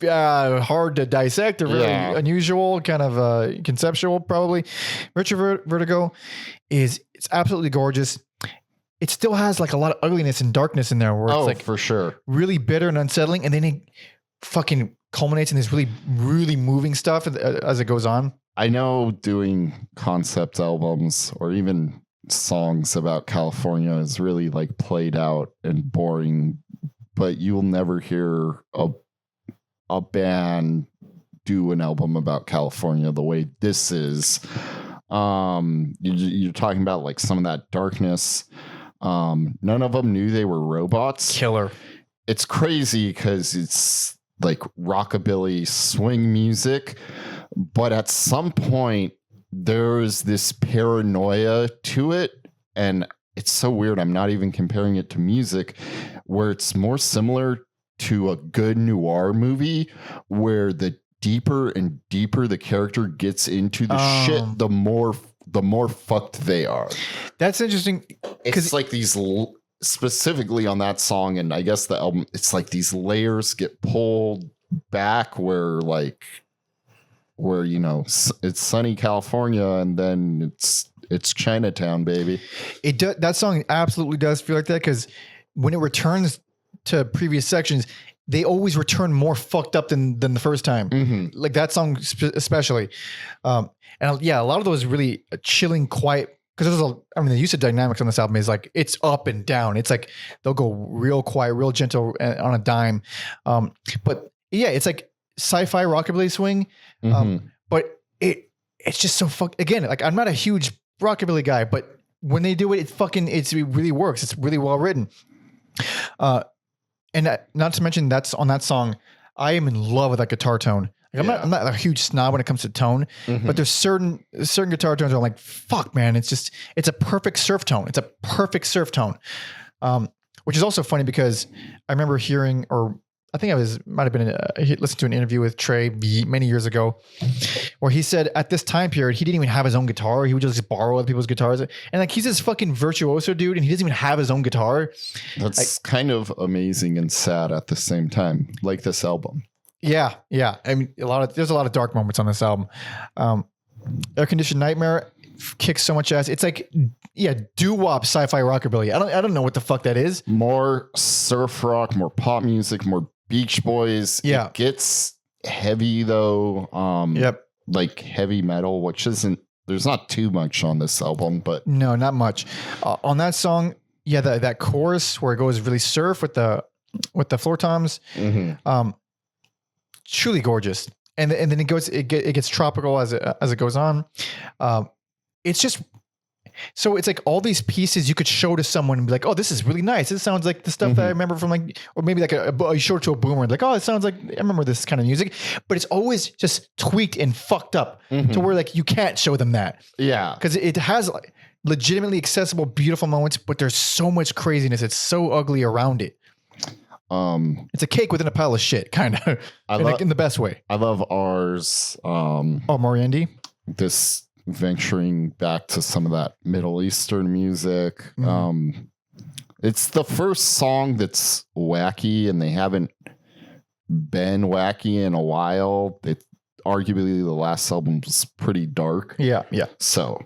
hard to dissect. They're really unusual, kind of conceptual, probably. Retro Vertigo it's absolutely gorgeous. It still has like a lot of ugliness and darkness in there, where it's like for sure, really bitter and unsettling, and then it fucking culminates in this really, really moving stuff as it goes on. I know doing concept albums or even songs about California is really like played out and boring, but you'll never hear a band do an album about California the way this is. You're talking about like some of that darkness. None of them knew they were robots. Killer. It's crazy because it's like rockabilly swing music, but at some point there's this paranoia to it, and it's so weird. I'm not even comparing it to music, where it's more similar to a good noir movie, where the deeper and deeper the character gets into the shit, the more fucked they are. That's interesting. It's like these specifically on that song, and I guess the album, it's like these layers get pulled back where you know, it's sunny California, and then it's Chinatown, baby. That song absolutely does feel like that, because when it returns to previous sections, they always return more fucked up than the first time. Like that song especially. And yeah, a lot of those really chilling, quiet, because the use of dynamics on this album is like, it's up and down. It's like, they'll go real quiet, real gentle on a dime. But yeah, it's like sci-fi rockabilly swing. But it's just so again, like I'm not a huge rockabilly guy, but when they do it, it really works. It's really well written. And not to mention on that song, I am in love with that guitar tone. Like, I'm not a huge snob when it comes to tone, but there's certain guitar tones where I'm like, fuck, man, it's a perfect surf tone. It's a perfect surf tone. Which is also funny because I remember hearing, or I think might have been listened to an interview with Trey many years ago, where he said at this time period, he didn't even have his own guitar. He would just borrow other people's guitars. And like, he's this fucking virtuoso dude and he doesn't even have his own guitar. That's kind of amazing and sad at the same time, like this album. Yeah. Yeah. I mean, there's a lot of dark moments on this album. Air Conditioned Nightmare kicks so much ass. It's like, doo-wop sci-fi rockabilly. I don't know what the fuck that is. More surf rock, more pop music, more Beach Boys. Yeah. It gets heavy though. Like heavy metal, which there's not too much on this album, but no, not much. On that song, that chorus where it goes really surf with the floor toms, truly gorgeous. And then it gets tropical as it goes on. It's just, so it's like all these pieces you could show to someone and be like, oh, this is really nice. This sounds like the stuff that I remember from like, or maybe like you show it to a boomer, like, oh, it sounds like I remember this kind of music, but it's always just tweaked and fucked up to where like you can't show them that. Yeah. Cause it has like legitimately accessible, beautiful moments, but there's so much craziness. It's so ugly around it. It's a cake within a pile of shit, kind of, in the best way. I love ours. Moriarty. This venturing back to some of that Middle Eastern music. It's the first song that's wacky, and they haven't been wacky in a while. Arguably the last album was pretty dark. Yeah. So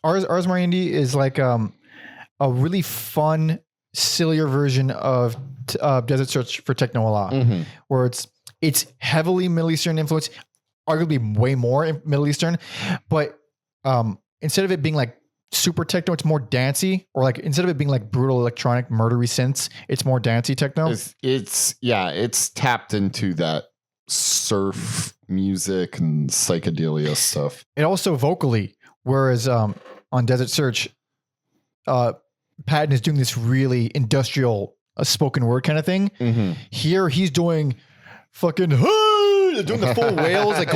Ars Moriendi is like a really fun, sillier version of Desert Search for Techno Allah, where it's heavily Middle Eastern influence, arguably way more Middle Eastern, but instead of it being like super techno, it's more dancey, or like instead of it being like brutal electronic murdery synths, it's more dancey techno. It's tapped into that surf music and psychedelia stuff. And also vocally, whereas on Desert Search, Patton is doing this really industrial spoken word kind of thing. Here he's doing fucking doing the full wails, like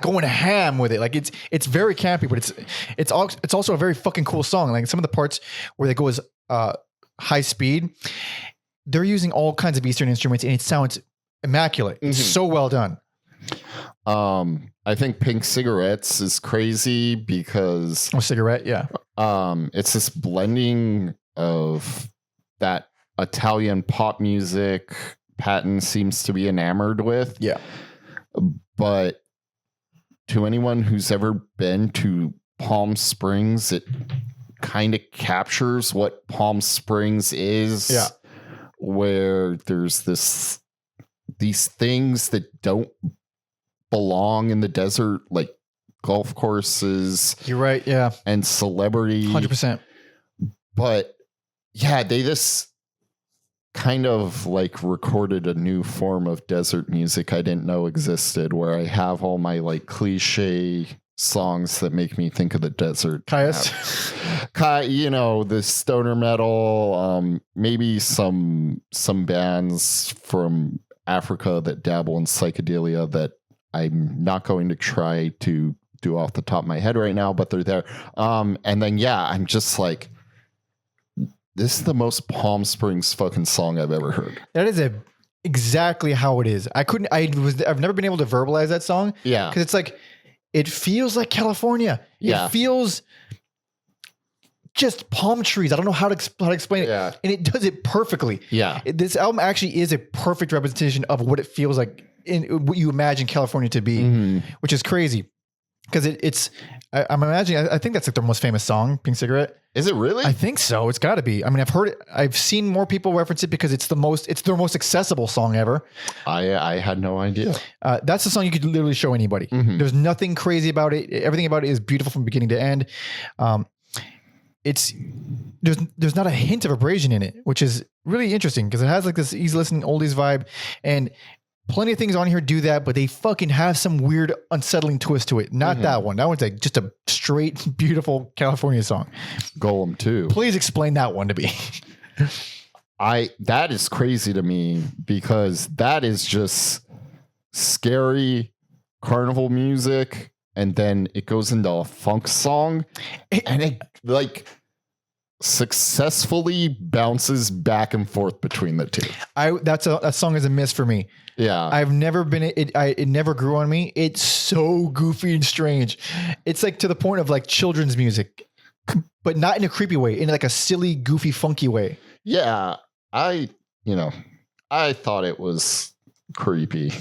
going ham with it. Like it's very campy, but it's also a very fucking cool song. Like some of the parts where they go as high speed, they're using all kinds of Eastern instruments and it sounds immaculate. It's so well done. I think Pink Cigarettes is crazy because Cigarette, yeah. It's this blending of that Italian pop music Patton seems to be enamored with. Yeah. But to anyone who's ever been to Palm Springs, it kind of captures what Palm Springs is. Yeah. Where there's these things that don't belong in the desert, like golf courses. You're right. Yeah. And celebrity. 100%. But yeah, they just kind of like recorded a new form of desert music I didn't know existed, where I have all my like cliche songs that make me think of the desert. Caius. The stoner metal, maybe some bands from Africa that dabble in psychedelia that I'm not going to try to do off the top of my head right now, but they're there. And then, I'm just like, this is the most Palm Springs fucking song I've ever heard. That is exactly how it is. I've never been able to verbalize that song. Yeah. Cause it's like, it feels like California. Yeah. It feels just palm trees. I don't know how to explain it. Yeah. And it does it perfectly. Yeah. This album actually is a perfect representation of what it feels like in what you imagine California to be, which is crazy. because I'm imagining, I think that's like their most famous song, Pink Cigarette. Is it really? I think so. It's got to be. I mean, I've heard it. I've seen more people reference it because it's their most accessible song ever. I had no idea. That's the song you could literally show anybody. Mm-hmm. There's nothing crazy about it. Everything about it is beautiful from beginning to end. There's not a hint of abrasion in it, which is really interesting because it has like this easy listening oldies vibe, and plenty of things on here do that, but they fucking have some weird unsettling twist to it. Not that one. That one's like just a straight, beautiful California song. Golem 2. Please explain that one to me. That is crazy to me because that is just scary carnival music, and then it goes into a funk song, and it like successfully bounces back and forth between the two. That song is a miss for me. Yeah. I've never been, it never grew on me. It's so goofy and strange. It's like to the point of like children's music, but not in a creepy way, in like a silly, goofy, funky way. Yeah. I thought it was creepy.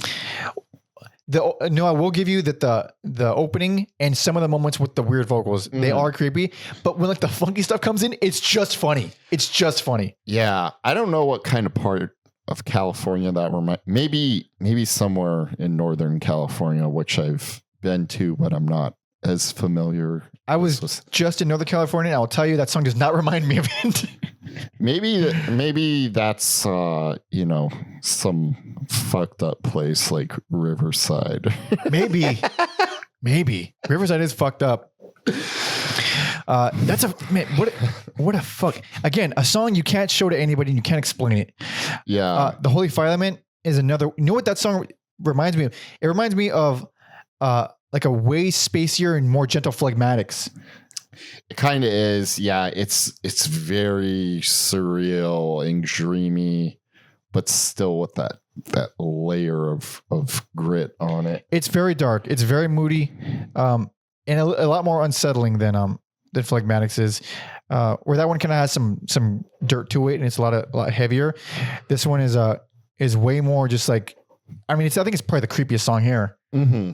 I will give you that the opening and some of the moments with the weird vocals, they are creepy, but when like the funky stuff comes in, it's just funny. It's just funny. Yeah. I don't know what kind of part of California that maybe somewhere in Northern California, which I've been to, but I'm not as familiar. I was just in Northern California, and I'll tell you that song does not remind me of it. Maybe that's some fucked up place like Riverside. maybe Riverside is fucked up. That's what a fuck. Again, a song you can't show to anybody and you can't explain it. Yeah. The Holy Firelament is another. You know what that song reminds me of? It reminds me of like a way spacier and more gentle Phlegmatics. It kind of is. Yeah. It's very surreal and dreamy, but still with that layer of grit on it. It's very dark. It's very moody. And a lot more unsettling than Phlegmatics is, where that one kind of has some dirt to it and it's a lot heavier. This one is way more just like, I think it's probably the creepiest song here. Mm-hmm.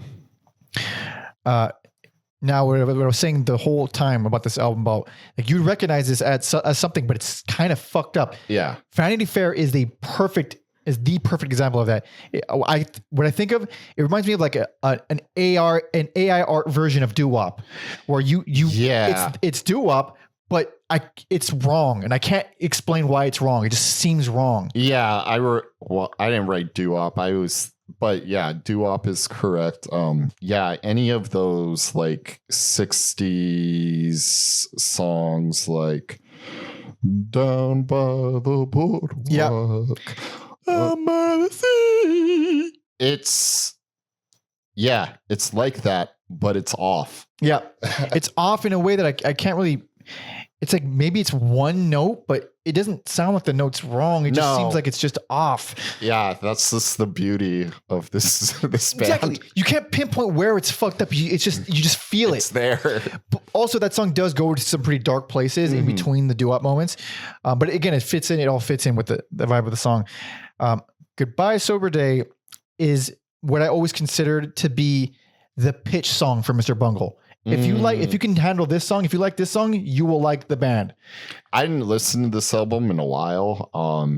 Now what I was saying the whole time about this album, about like you recognize this as something, but it's kind of fucked up. Yeah. Vanity Fair is the perfect example of that. What I think of, it reminds me of like an AI art version of doo-wop, where it's doo-wop, but it's wrong, and I can't explain why it's wrong. It just seems wrong. Yeah, I didn't write doo-wop. But yeah, doo-wop is correct. Yeah, any of those like 60s songs like Down by the Boardwalk. Yeah. It's like that, but it's off. Yeah. It's off in a way that I can't really, it's like maybe it's one note, but it doesn't sound like the note's wrong. It just seems like it's just off. Yeah, that's just the beauty of this band. Exactly. You can't pinpoint where it's fucked up. You just feel it's there. But also, that song does go to some pretty dark places in between the doo-wop moments. But again, it all fits in with the vibe of the song. Goodbye Sober Day is what I always considered to be the pitch song for Mr. Bungle. If you can handle this song, if you like this song, you will like the band. I didn't listen to this album in a while.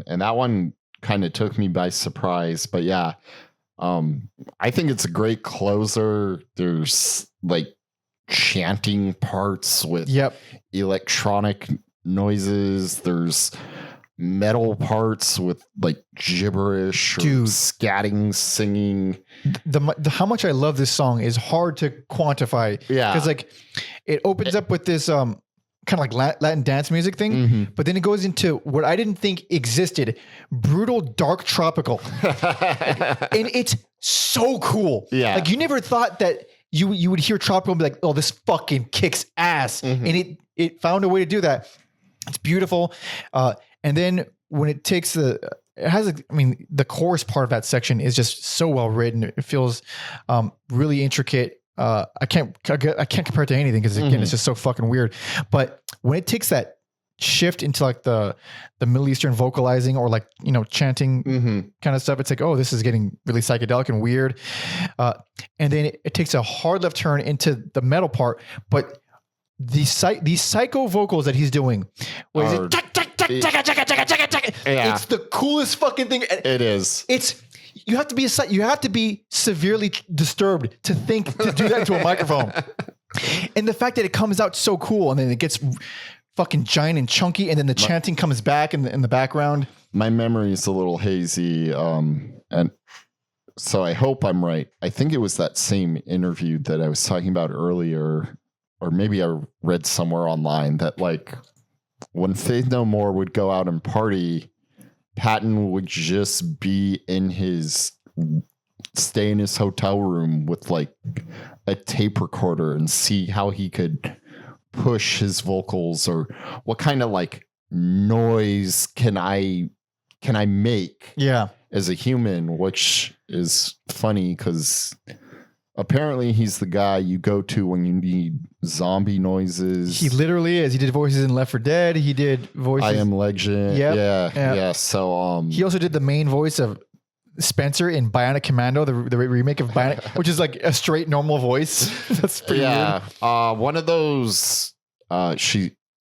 And that one kind of took me by surprise, but yeah. I think it's a great closer. There's like chanting parts with electronic noises. There's metal parts with like gibberish or scatting singing. The how much I love this song is hard to quantify. Yeah, because like it opens up with this kind of like Latin dance music thing, but then it goes into what I didn't think existed: brutal, dark, tropical, and it's so cool. Yeah, like you never thought that you would hear tropical and be like, "Oh, this fucking kicks ass," and it found a way to do that. It's beautiful. And then when it takes the chorus part of that section is just so well written. It feels really intricate. I can't compare it to anything because again, it's just so fucking weird. But when it takes that shift into like the Middle Eastern vocalizing or like, you know, chanting kind of stuff. It's like, oh, this is getting really psychedelic and weird. And then it takes a hard left turn into the metal part, but these psycho vocals that he's doing, where he's it's the coolest fucking thing. It is. You have to be severely disturbed to do that to a microphone. And the fact that it comes out so cool, and then it gets fucking giant and chunky, and then the chanting comes back in the background. My memory is a little hazy, and so I hope I'm right. I think it was that same interview that I was talking about earlier, or maybe I read somewhere online that like when Faith No More would go out and party, Patton would just stay in his hotel room with like a tape recorder and see how he could push his vocals, or what kind of like noise can I make as a human, which is funny because apparently he's the guy you go to when you need zombie noises. He literally is. He did voices in Left 4 Dead. He did voices. I Am Legend. Yeah. So he also did the main voice of Spencer in Bionic Commando, the remake of Bionic, which is like a straight normal voice. That's pretty weird. One of those.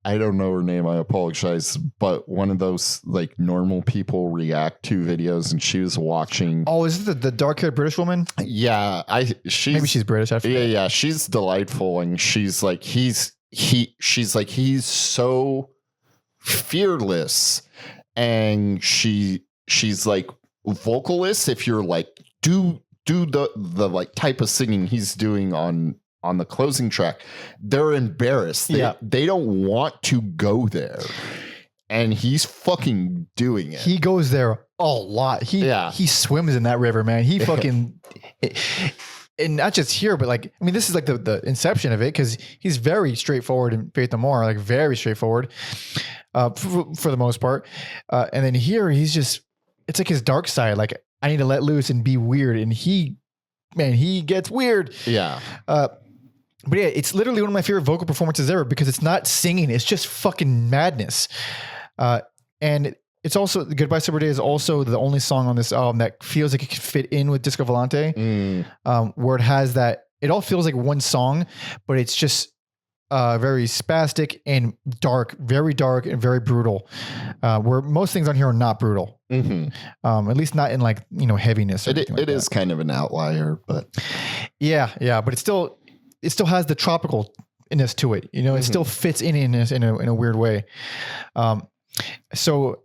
I don't know her name. I apologize, but one of those like normal people react to videos, and she was watching. Oh, is it the dark-haired British woman? Yeah, maybe she's British. I forget. Yeah, she's delightful, and she's like he's so fearless, and she's like vocalist. If you're like do the like type of singing he's doing on the closing track, they're embarrassed. They don't want to go there, and he's fucking doing it. He goes there a lot. He swims in that river, man. He fucking and not just here, but like, I mean, this is like the inception of it, because he's very straightforward in Faith No More, like very straightforward for the most part. And then here he's just, it's like his dark side. Like, I need to let loose and be weird. And he gets weird. Yeah. But yeah, it's literally one of my favorite vocal performances ever, because it's not singing. It's just fucking madness. And it's also, Goodbye Sober Day is also the only song on this album that feels like it could fit in with Disco Volante, where it has that, it all feels like one song, but it's just very spastic and dark and very brutal, where most things on here are not brutal. At least not in like, you know, heaviness. It is kind of an outlier, but yeah, but it still has the tropicalness to it. You know, it still fits in a weird way. So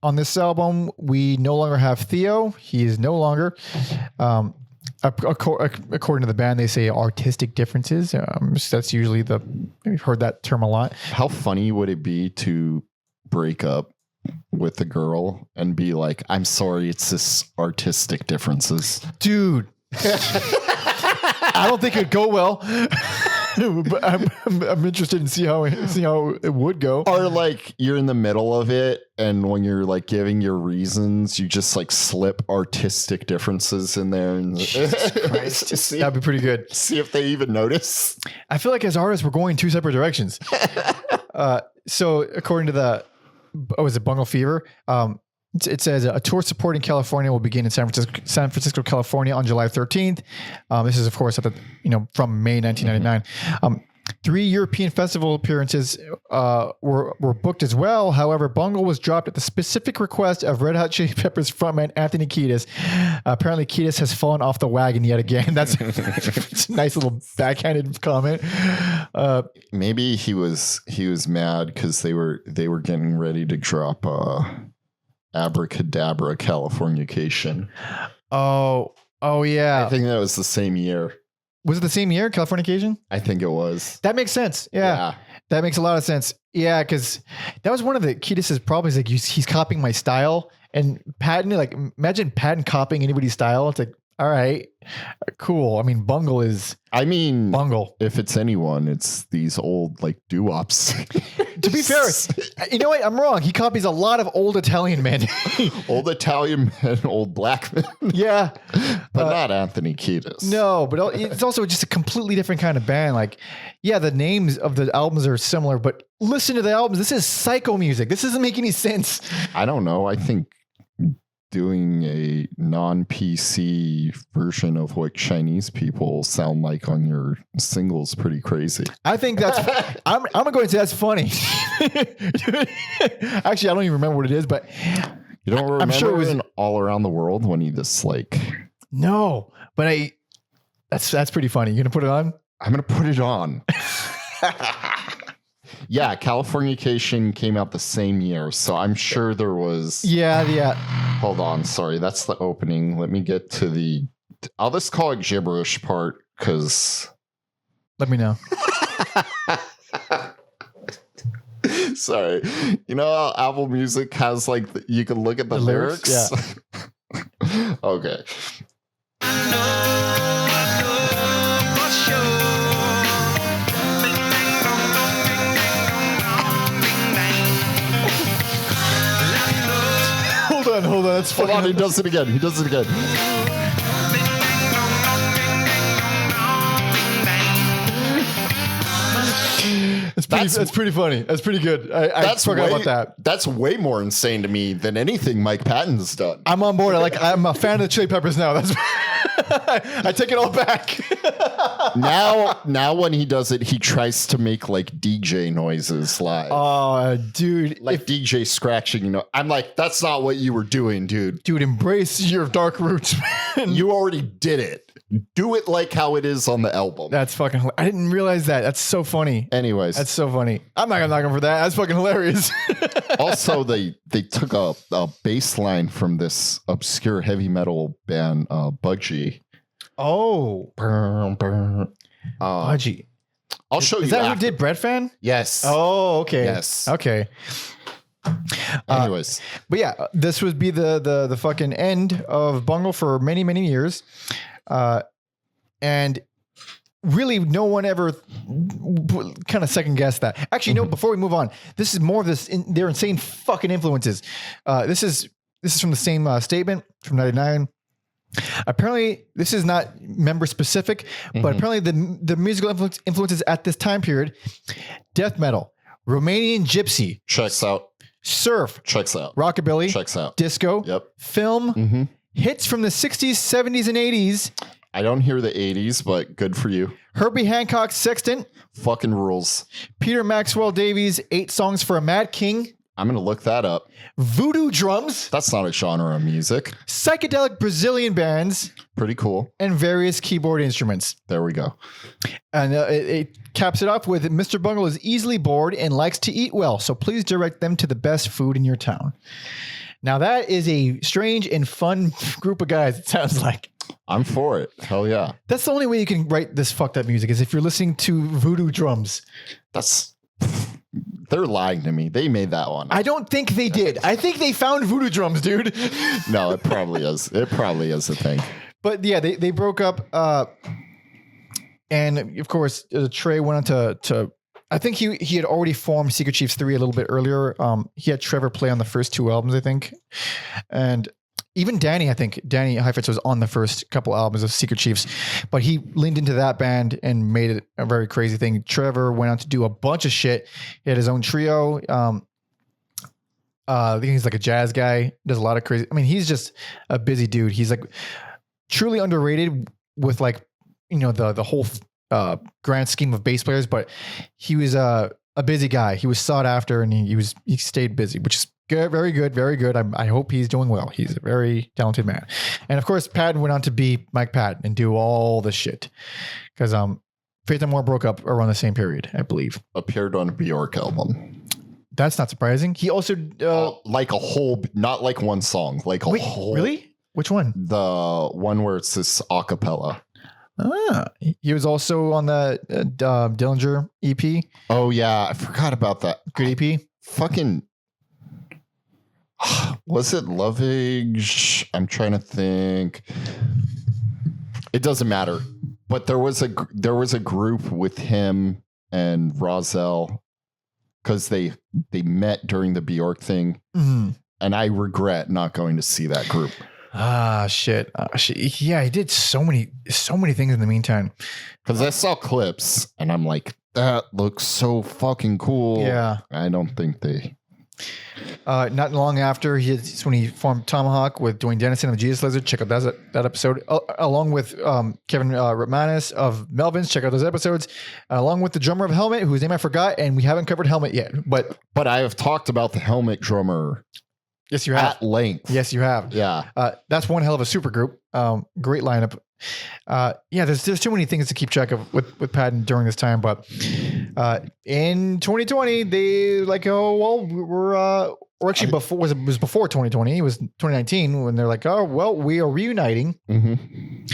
on this album, we no longer have Theo. He is no longer, according to the band, they say artistic differences. That's usually we've heard that term a lot. How funny would it be to break up with a girl and be like, I'm sorry, it's this artistic differences? Dude. I don't think it'd go well, but I'm interested in see how it would go. Or like you're in the middle of it, and when you're like giving your reasons, you just like slip artistic differences in there, and that'd be pretty good. See if they even notice. I feel like as artists, we're going two separate directions. So according to is it Bungle Fever? It says a tour supporting California will begin in San Francisco, California on July 13th. This is, of course, from May 1999. 3 European festival appearances were booked as well. However, Bungle was dropped at the specific request of Red Hot Chili Peppers frontman Anthony Kiedis. Apparently, Kiedis has fallen off the wagon yet again. That's a nice little backhanded comment. Maybe he was mad because they were getting ready to drop Abracadabra Californication. Oh yeah. I think that was the same year. Was it the same year, Californication? I think it was. That makes sense. Yeah. That makes a lot of sense. Yeah, because that was one of the Kiedis' problems. Like he's copying my style, and Patton, like imagine Patton copying anybody's style. It's like, all right, cool. I mean, Bungle. If it's anyone, it's these old like doo-wops. To be fair, you know what? I'm wrong. He copies a lot of old Italian men. Old Italian men, old black men. Yeah. But not Anthony Kiedis. No, but it's also just a completely different kind of band. Like, yeah, the names of the albums are similar, but listen to the albums. This is psycho music. This doesn't make any sense. I don't know. I think doing a non-PC version of what Chinese people sound like on your singles pretty crazy. I think that's I'm gonna go and say that's funny. Actually, I don't even remember what it is, but You don't remember I'm sure it was in All Around the World when he just like... No, but that's pretty funny. You gonna put it on? I'm going to put it on. Yeah, Californication came out the same year, so I'm sure there was... Yeah. Hold on, sorry, that's the opening. Let me get to the... I'll just call it gibberish part, because... Let me know. Sorry. You know how Apple Music has like you can look at the lyrics? Yeah. Okay. Hold on. That's Hold on, he does it again. That's pretty funny. That's pretty good. I forgot about that. That's way more insane to me than anything Mike Patton's done. I'm on board. I'm a fan of the Chili Peppers now. That's I take it all back. Now when he does it, he tries to make like DJ noises live. Oh, dude. Like DJ scratching, you know. I'm like, that's not what you were doing, dude. Dude, embrace your dark roots, man. You already did it. Do it like how it is on the album. That's fucking I didn't realize that. That's so funny. Anyways. That's so funny. I'm not gonna knock him for that. That's fucking hilarious. Also, they took a bass line from this obscure heavy metal band, Budgie. Oh. Budgie. I'll show you. Is that who did Bread Fan? Yes. Oh, okay. Yes. Okay. Anyways. But yeah, this would be the fucking end of Bungle for many, many years. And really no one ever kind of second guessed that. Actually, no, before we move on, this is more of their insane fucking influences. This is from the same statement from 99. Apparently, this is not member specific, but apparently the musical influences at this time period: death metal, Romanian gypsy, Checks out. surf, Checks out. rockabilly, Checks out. disco, Yep. film, hits from the 60s, 70s, and 80s. I don't hear the 80s, but good for you. Herbie Hancock's Sextant, Fucking rules. Peter Maxwell Davies' 8 Songs for a Mad King, I'm going to look that up. voodoo drums, That's not a genre of music. psychedelic Brazilian bands, Pretty cool. and various keyboard instruments. There we go. And it caps it off with Mr. Bungle is easily bored and likes to eat well, so please direct them to the best food in your town. Now that is a strange and fun group of guys, it sounds like. I'm for it. Hell yeah. That's the only way you can write this fucked up music is if you're listening to voodoo drums. They're lying to me. They made that one. I don't think they did. I think they found voodoo drums, dude. No, it probably is. It probably is a thing. But yeah, they broke up. And of course, Trey went on to I think he had already formed Secret Chiefs 3 a little bit earlier. He had Trevor play on the first 2 albums, I think. And even Danny Heifetz was on the first couple albums of Secret Chiefs, but he leaned into that band and made it a very crazy thing. Trevor went on to do a bunch of shit. He had his own trio. I think he's like a jazz guy, does a lot of crazy. I mean, he's just a busy dude. He's like truly underrated with like, you know, the whole grand scheme of bass players, but he was a busy guy. He was sought after and he stayed busy, which is good, very good, very good. I hope he's doing well. He's a very talented man. And of course, Patton went on to be Mike Patton and do all the shit because Faith No More broke up around the same period, I believe. Appeared on a Bjork album. That's not surprising. He also like a whole, not like one song, like a whole. Really? Which one? The one where it's this a cappella. He was also on the Dillinger EP. Oh yeah, I forgot about that. Good EP. Fucking was it Lovage? I'm trying to think. It doesn't matter. But there was a group with him and Rozelle because they met during the Bjork thing. Mm-hmm. And I regret not going to see that group. Shit. Yeah, he did so many things in the meantime. Because I saw clips and I'm like, that looks so fucking cool. Yeah. I don't think they. Not long after, it's when he formed Tomahawk with Dwayne Dennison of Jesus Lizard. Check out that episode. Along with Kevin Ritmanis of Melvins. Check out those episodes. Along with the drummer of Helmet, whose name I forgot, and we haven't covered Helmet yet. But I have talked about the Helmet drummer. Yes, you have. At length. Yes, you have. Yeah. That's one hell of a super group. Great lineup. Yeah, there's too many things to keep track of with Patton during this time. But in 2020, they like, oh, well, or actually before, it was before 2020. It was 2019 when they're like, oh, well, we are reuniting. Mm-hmm.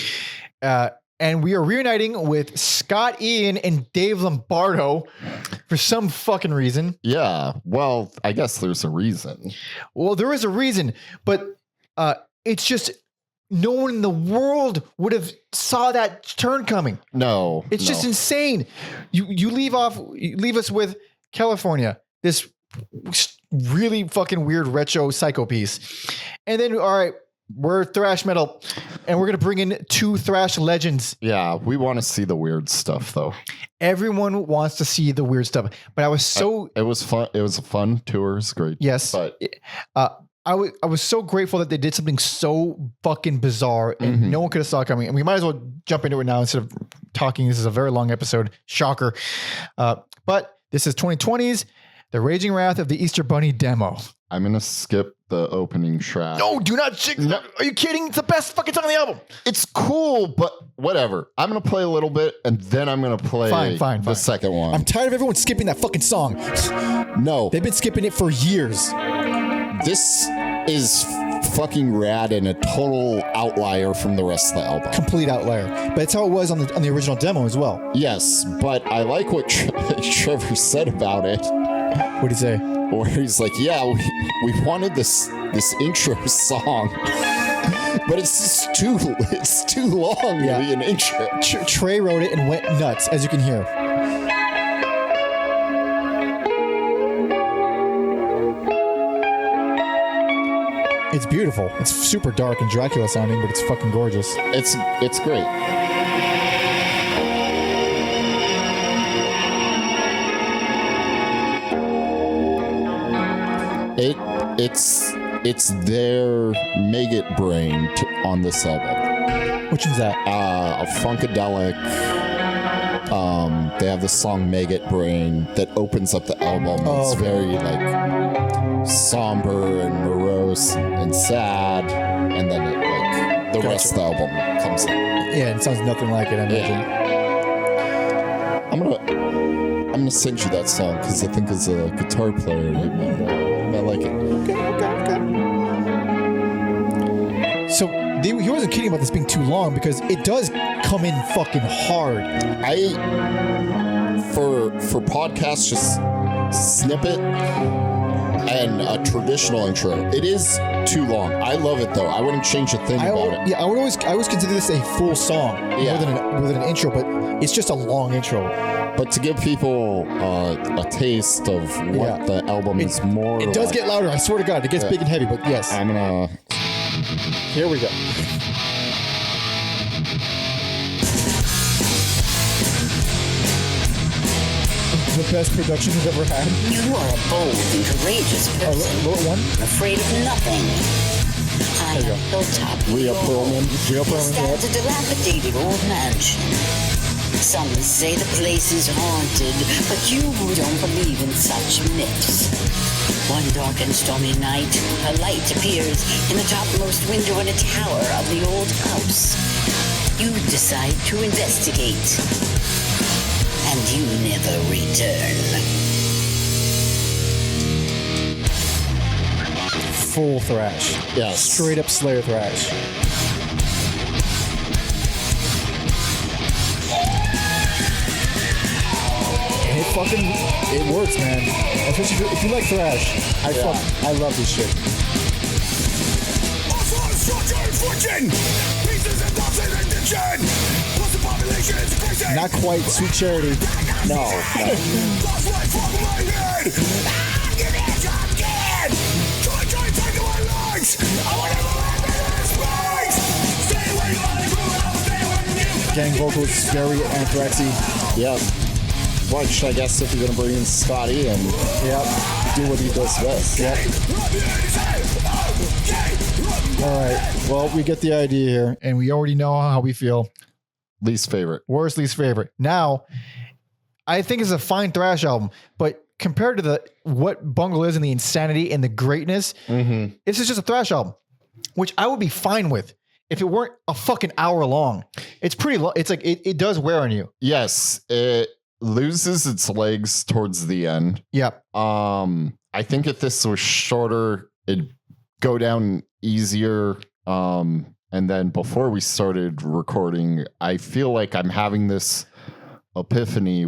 And we are reuniting with Scott Ian and Dave Lombardo for some fucking reason. Yeah. Well, I guess there's a reason. Well, there is a reason, but it's just no one in the world would have saw that turn coming. No. It's just insane. You leave us with California, this really fucking weird retro psycho piece. And then, all right, we're thrash metal, and we're going to bring in two thrash legends. Yeah, we want to see the weird stuff, though. Everyone wants to see the weird stuff, but I was so... It was fun. It was a fun tour. It's great. Yes. But I was so grateful that they did something so fucking bizarre, and no one could have saw it coming. And we might as well jump into it now instead of talking. This is a very long episode. Shocker. But this is 2020's The Raging Wrath of the Easter Bunny demo. I'm going to skip the opening track. No, do not. No. Are you kidding? It's the best fucking song on the album. It's cool, but whatever. I'm going to play a little bit, and then I'm going to play the second one. I'm tired of everyone skipping that fucking song. No. They've been skipping it for years. This is fucking rad and a total outlier from the rest of the album. Complete outlier. But it's how it was on the original demo as well. Yes, but I like what Trevor said about it. What'd he say? Where he's like, yeah, we wanted this intro song, but it's too long to be an intro. Trey wrote it and went nuts, as you can hear. It's beautiful. It's super dark and Dracula sounding, but it's fucking gorgeous. It's great. It's their maggot brain on this album. Which one's that? A Funkadelic. They have the song Maggot Brain that opens up the album. It's very like somber and morose and sad, and then the rest of the album comes in. Yeah, it sounds nothing like it, I imagine. Yeah. I'm gonna send you that song because I think as a guitar player I like it. Okay. So he wasn't kidding about this being too long because it does come in fucking hard. For podcasts, just snippet and a traditional intro. It is too long. I love it though. I wouldn't change a thing about it. Yeah, I always consider this a full song more than an intro, but it's just a long intro. But to give people a taste of what the album is more it does get louder, I swear to God. It gets big and heavy, but yes. I'm gonna... Here we go. The best production we've ever had. You are a bold and courageous person. One? Afraid of nothing. I am Hilltop. Rhea Perlman. Stands a dilapidated old mansion. Some say the place is haunted, but you don't believe in such myths. One dark and stormy night, a light appears in the topmost window in a tower of the old house. You decide to investigate, and you never return. Full thrash. Yes. Straight up Slayer thrash. It works, man. Especially if you like thrash. I love this shit. Not quite Sweet Charity, Gang vocals, very Anthraxy. Yep. Which I guess if you're gonna bring in Scotty and do what he does best. Yep. All right. Well, we get the idea here. And we already know how we feel. Least favorite. Worst, least favorite. Now, I think it's a fine thrash album, but compared to what Bungle is and the insanity and the greatness, this is just a thrash album, which I would be fine with if it weren't a fucking hour long. It's pretty long. It's like it does wear on you. Yes, it loses its legs towards the end. Yep. I think if this was shorter, it'd go down easier. And then before we started recording, I feel like I'm having this epiphany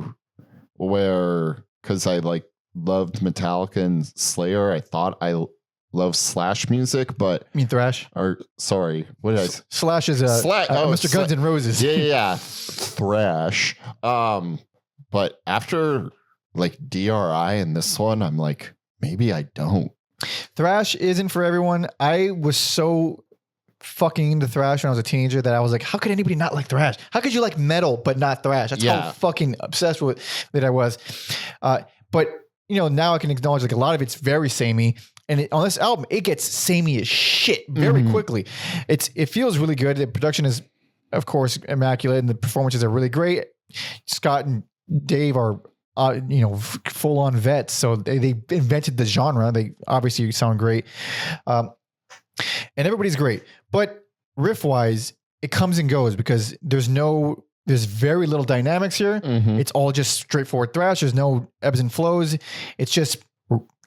where, because I loved Metallica and Slayer, I thought I loved Slash music, but You mean thrash? or sorry, what did I say? Slash is Mr. Guns N' Roses. Yeah, thrash. But after DRI and this one, I'm like, maybe I don't. Thrash isn't for everyone. I was so fucking into thrash when I was a teenager that I was like, how could anybody not like thrash? How could you like metal but not thrash? That's how fucking obsessed with it I was. But now I can acknowledge a lot of it's very samey. And on this album, it gets samey as shit very quickly. It feels really good. The production is, of course, immaculate, and the performances are really great. Scott and Dave are, full on vets, so they invented the genre. They obviously sound great, and everybody's great. But riff wise, it comes and goes because there's very little dynamics here. It's all just straightforward thrash. There's no ebbs and flows. It's just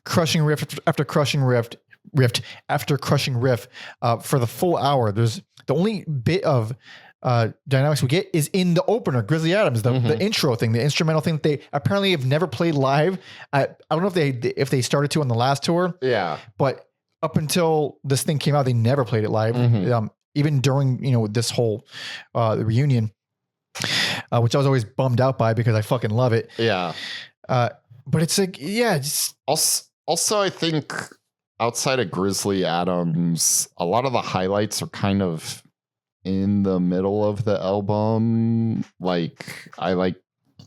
crushing riff after crushing riff after crushing riff for the full hour. There's the only bit of dynamics we get is in the opener, Grizzly Adams, the intro thing, the instrumental thing that they apparently have never played live. I don't know if they started to on the last tour. Yeah, but up until this thing came out, they never played it live. Even during this whole the reunion, which I was always bummed out by because I fucking love it. Yeah, but it's like just also I think outside of Grizzly Adams, a lot of the highlights are kind of in the middle of the album. I like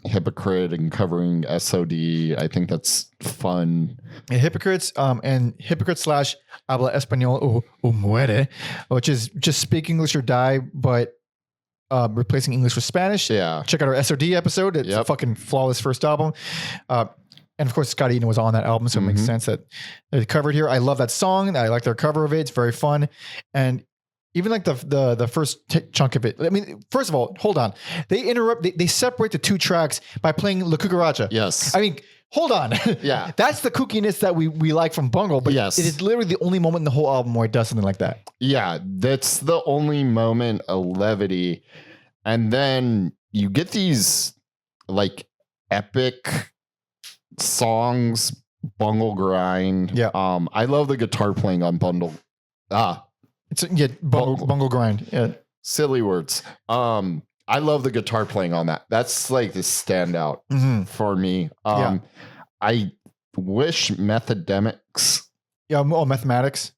Hypocrite and covering SOD. I think that's fun. And Hypocrites and Hypocrite slash Habla Español o Muere, which is just speak English or die, but replacing English with Spanish. Yeah. Check out our SOD episode. It's a fucking flawless first album. And of course, Scott Eaton was on that album, so it makes sense that they covered here. I love that song. I like their cover of it. It's very fun. And even the first chunk of it. I mean, first of all, hold on. They separate the two tracks by playing La Cucaracha. Yes. I mean, hold on. Yeah. That's the kookiness that we like from Bungle, but it is literally the only moment in the whole album where it does something like that. Yeah, that's the only moment of levity. And then you get these epic songs, Bungle Grind. Yeah. I love the guitar playing on Bungle. Bungle Grind. Yeah. Silly words. I love the guitar playing on that. That's the standout for me. I wish Mathematics. Yeah. Oh, Mathematics.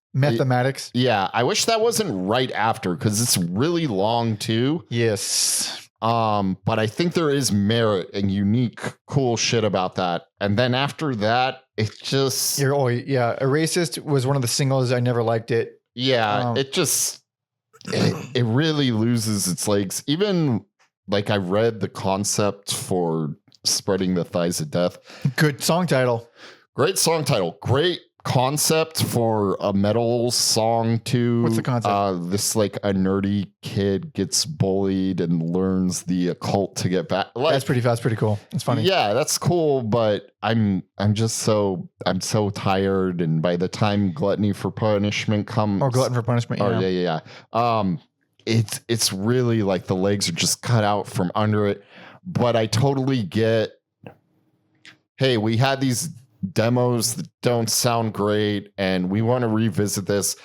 Yeah. I wish that wasn't right after because it's really long too. Yes. But I think there is merit and unique, cool shit about that. And then after that, it just... A Racist was one of the singles. I never liked it. Yeah, it just... It really loses its legs. Even, I read the concept for Spreading the Thighs of Death. Good song title. Great song title. Great concept for a metal song too. What's the concept? This a nerdy kid gets bullied and learns the occult to get back. That's pretty cool. It's funny. Yeah, that's cool, but I'm so tired, and by the time Gluttony for Punishment comes, or Glutton for Punishment, it's really the legs are just cut out from under it. But I totally get, hey, we had these demos that don't sound great and we want to revisit this,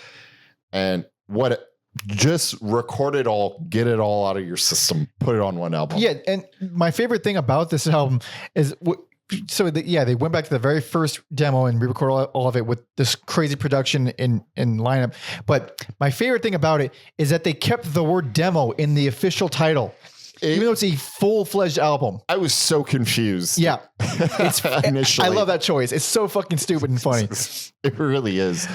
and what just record it all, get it all out of your system, put it on one album. Yeah, and my favorite thing about this album is they went back to the very first demo and re-recorded all of it with this crazy production in lineup. But my favorite thing about it is that they kept the word demo in the official title. Even though it's a full-fledged album. I was so confused. Yeah. It's initially. I love that choice. It's so fucking stupid and funny. It really is.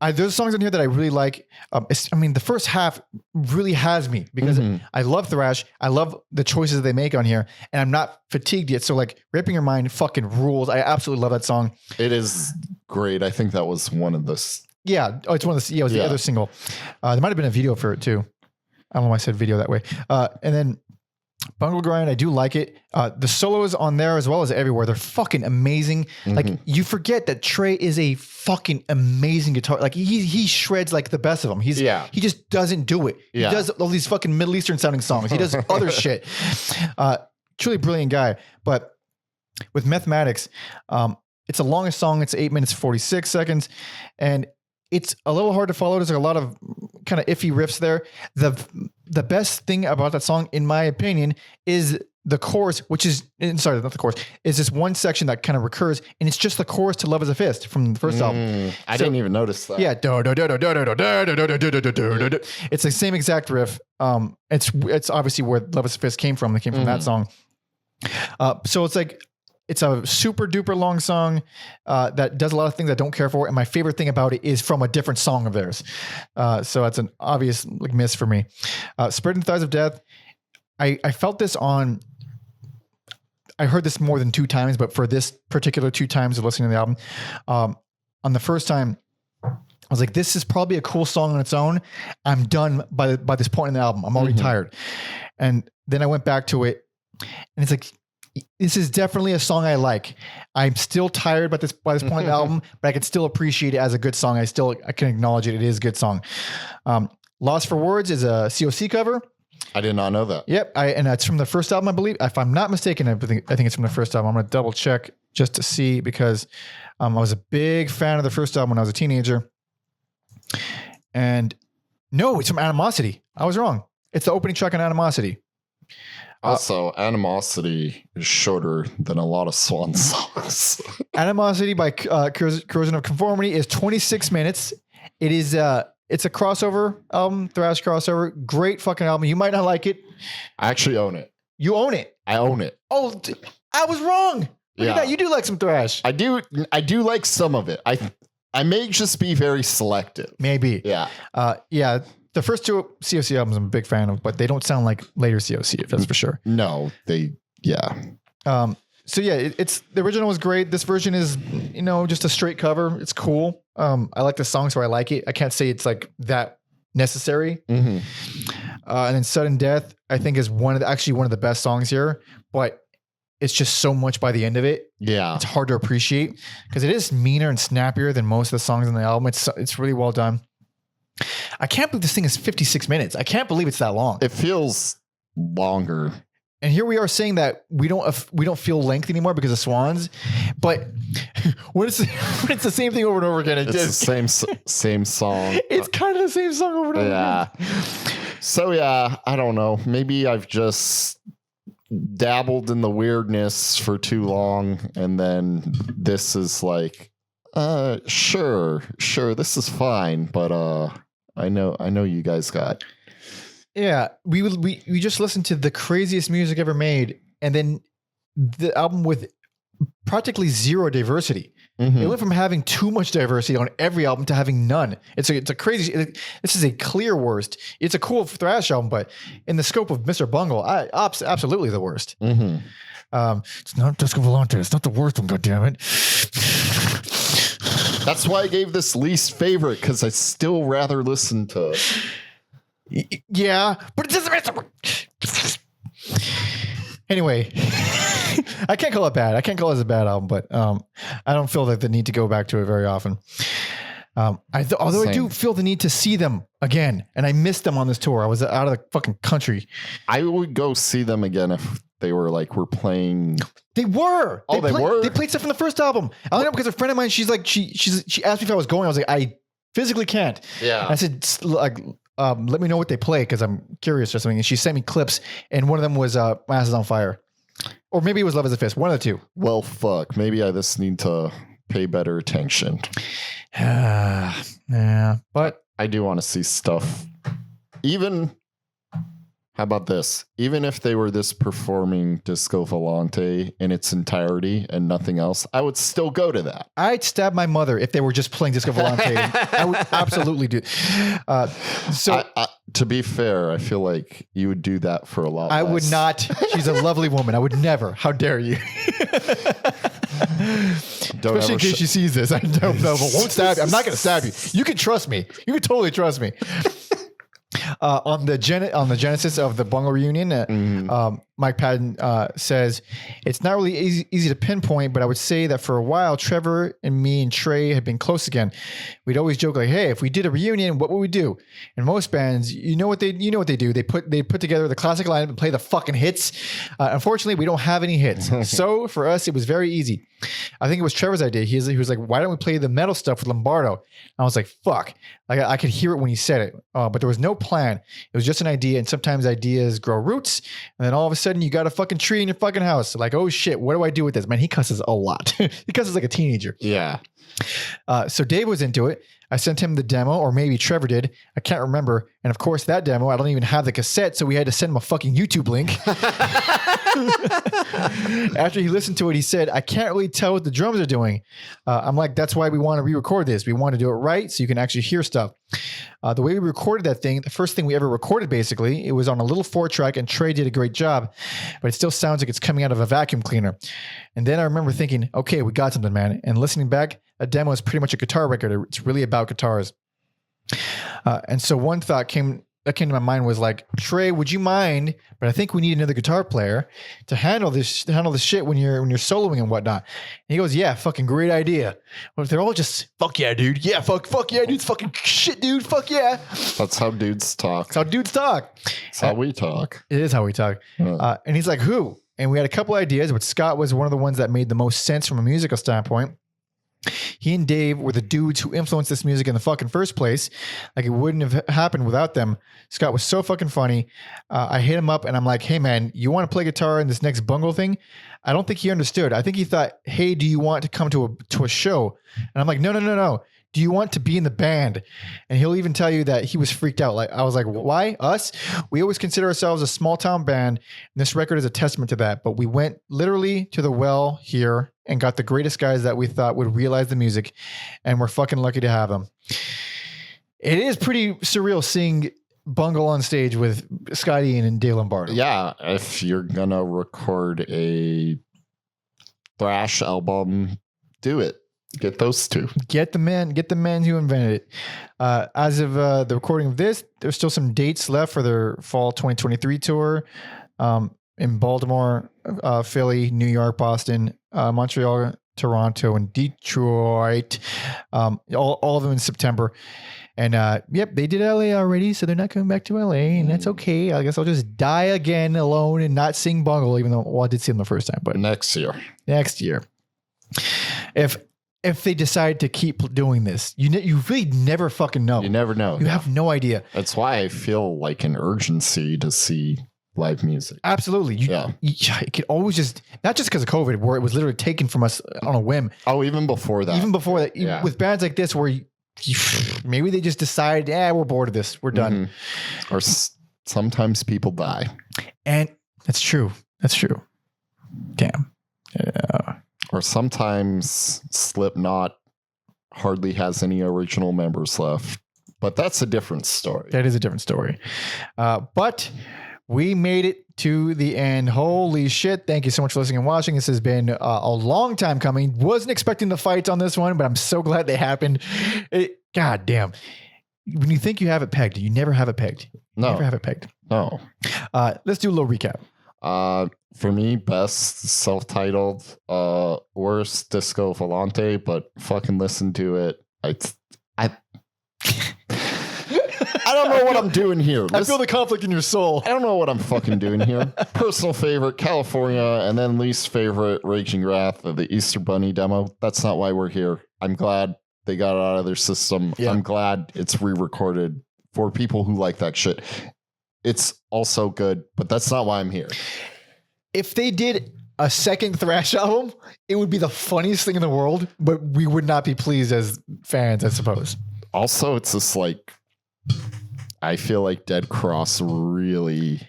There's songs in here that I really like. The first half really has me because I love thrash. I love the choices they make on here, and I'm not fatigued yet. So like Ripping Your Mind fucking rules. I absolutely love that song. It is great. I think that was one of the... Yeah. Oh, it's one of the... Yeah, it was the other single. There might have been a video for it too. I don't know why I said video that way. And then Bungle Grind, I do like it. The solos on there as well as everywhere, they're fucking amazing. Like you forget that Trey is a fucking amazing guitar. Like he shreds like the best of them. He just doesn't do it. Yeah. He does all these fucking Middle Eastern sounding songs. He does other shit. Truly brilliant guy. But with Mathematics, it's the longest song. It's 8 minutes 46 seconds, and it's a little hard to follow. There's a lot of kind of iffy riffs there. The best thing about that song, in my opinion, is the chorus, which is, sorry, not the chorus, is this one section that kind of recurs, and it's just the chorus to Love Is a Fist from the first album. I didn't even notice that. Yeah. It's the same exact riff. It's obviously where Love Is a Fist came from. It came from that song. So it's like, it's a super duper long song that does a lot of things I don't care for. And my favorite thing about it is from a different song of theirs. So that's an obvious miss for me. Spread in the Thighs of Death. I felt this on, I heard this more than 2 times, but for this particular 2 times of listening to the album, on the first time, I was like, this is probably a cool song on its own. I'm done by this point in the album. I'm already tired. And then I went back to it and it's like, this is definitely a song I like. I'm still tired by this point in the album, but I can still appreciate it as a good song. I can acknowledge it. It is a good song. Lost for Words is a COC cover. I did not know that. Yep. And it's from the first album, I believe. If I'm not mistaken, I think it's from the first album. I'm going to double check just to see because I was a big fan of the first album when I was a teenager. And no, it's from Animosity. I was wrong. It's the opening track on Animosity. Also, Animosity is shorter than a lot of Swan songs. Animosity by Corrosion of Conformity is 26 minutes. It is it's a crossover album, thrash crossover. Great fucking album. You might not like it. I actually own it. You own it. I own it. Oh, I was wrong. Look at that. You do like some thrash. I do like some of it. I may just be very selective. Maybe. Yeah. Yeah. The first 2 COC albums I'm a big fan of, but they don't sound like later COC, that's for sure. No, yeah. So yeah, it's the original was great. This version is, just a straight cover. It's cool. I like the song, so I like it. I can't say it's like that necessary. And then Sudden Death, I think is one of the best songs here, but it's just so much by the end of it. Yeah. It's hard to appreciate because it is meaner and snappier than most of the songs on the album. It's really well done. I can't believe this thing is 56 minutes. I can't believe it's that long. It feels longer. And here we are saying that we don't feel length anymore because of Swans, but when it's the same thing over and over again, it's the same song. It's kind of the same song over and over again. So yeah, I don't know. Maybe I've just dabbled in the weirdness for too long, and then this is like, sure, this is fine, but I know you guys got. Yeah, we just listened to the craziest music ever made, and then the album with practically zero diversity. It went from having too much diversity on every album to having none. It's a crazy. This is a clear worst. It's a cool thrash album, but in the scope of Mr. Bungle, absolutely the worst. It's not Disco Volante. It's not the worst one. God damn it. That's why I gave this least favorite, because I still rather listen to it. Yeah, but it doesn't. Anyway, I can't call it bad. I can't call it a bad album, but I don't feel the need to go back to it very often. Although I do feel the need to see them again, and I missed them on this tour. I was out of the fucking country. I would go see them again if they were playing. They were. They were. They played stuff from the first album. I only know because a friend of mine, she's like, she asked me if I was going. I was like, I physically can't. Yeah. I said, like, let me know what they play because I'm curious or something. And she sent me clips, and one of them was My Ass is on Fire. Or maybe it was Love is a Fist. One of the two. Well, fuck. Maybe I just need to pay better attention. Yeah. But I do want to see stuff. Even, how about this? Even if they were this performing Disco Volante in its entirety and nothing else, I would still go to that. I'd stab my mother if they were just playing Disco Volante. I would absolutely do. To be fair, I feel like you would do that for a lot I less. would not. She's a lovely woman. I would never. How dare you? Especially in case she sees this. I don't know, but won't stab you. I'm not going to stab you. You can trust me. You can totally trust me. On the genesis of the Bungle reunion, Mike Patton says it's not really easy to pinpoint, but I would say that for a while, Trevor and me and Trey had been close again. We'd always joke like, "Hey, if we did a reunion, what would we do?" And most bands, you know what they do. They put together the classic lineup and play the fucking hits. Unfortunately, we don't have any hits, so for us, it was very easy. I think it was Trevor's idea. He was like, "Why don't we play the metal stuff with Lombardo?" And I was like, "Fuck!" Like I could hear it when he said it, but there was no plan. It was just an idea, and sometimes ideas grow roots, and then all of a sudden you got a fucking tree in your fucking house. Like, oh shit, what do I do with this? Man, he cusses a lot. He cusses like a teenager. Yeah. So Dave was into it. I sent him the demo, or maybe Trevor did. I can't remember. And of course, that demo, I don't even have the cassette, so we had to send him a fucking YouTube link. After he listened to it, he said, "I can't really tell what the drums are doing." I'm like, "That's why we want to re-record this. We want to do it right so you can actually hear stuff." The way we recorded that thing, the first thing we ever recorded, basically, it was on a little 4-track, and Trey did a great job, but it still sounds like it's coming out of a vacuum cleaner. And then I remember thinking, okay, we got something, man. And listening back, a demo is pretty much a guitar record. It's really about guitars. And so one thought that came to my mind was like, "Trey, would you mind? But I think we need another guitar player to handle this shit when you're soloing and whatnot." And he goes, "Yeah, fucking great idea." Well, if they're all just, "Fuck yeah, dude. Yeah, fuck yeah, dude. It's fucking shit, dude. Fuck yeah." That's how dudes talk. That's how dudes talk. That's how we talk. It is how we talk. And he's like, "Who?" And we had a couple ideas, but Scott was one of the ones that made the most sense from a musical standpoint. He and Dave were the dudes who influenced this music in the fucking first place. Like, it wouldn't have happened without them. Scott was so fucking funny. I hit him up and I'm like, "Hey man, you want to play guitar in this next Bungle thing?" I don't think he understood. I think he thought, "Hey, do you want to come to a show?" And I'm like, No. Do you want to be in the band? And he'll even tell you that he was freaked out. Like, I was like, "Why us? We always consider ourselves a small town band. And this record is a testament to that. But we went literally to the well here and got the greatest guys that we thought would realize the music. And we're fucking lucky to have them." It is pretty surreal seeing Bungle on stage with Scotty and Dave Lombardo. Yeah. If you're going to record a thrash album, do it. Get those two. Get the man who invented it. As of the recording of this, there's still some dates left for their fall 2023 tour in Baltimore, Philly, New York, Boston, Montreal, Toronto, and Detroit. All of them in September. And yep, they did LA already, so they're not coming back to LA, and that's okay. I guess I'll just die again alone and not sing Bungle, even though, well, I did see them the first time, but next year. If they decide to keep doing this, you really never fucking know. You never know. You have no idea. That's why I feel like an urgency to see live music. Absolutely. It could always just, not just because of COVID, where it was literally taken from us on a whim. Oh, even before that. Yeah. With bands like this, where maybe they just decide, we're bored of this. We're done. Or sometimes people die. And that's true. Damn. Yeah. Or sometimes Slipknot hardly has any original members left. But that's a different story. That is a different story. But we made it to the end. Holy shit. Thank you so much for listening and watching. This has been a long time coming. Wasn't expecting the fights on this one, but I'm so glad they happened. God damn. When you think you have it pegged, you never have it pegged. Never have it pegged. No. Let's do a little recap. For me, best self-titled, worst Disco Volante, but fucking listen to it. I don't know what I'm doing here. I feel the conflict in your soul. I don't know what I'm fucking doing here. Personal favorite, California, and then least favorite, Raging Wrath of the Easter Bunny demo. That's not why we're here. I'm glad they got it out of their system. Yeah. I'm glad it's re-recorded for people who like that shit. It's also good, but that's not why I'm here. If they did a second thrash album, it would be the funniest thing in the world, but we would not be pleased as fans, I suppose. Also, it's just like, I feel like Dead Cross really.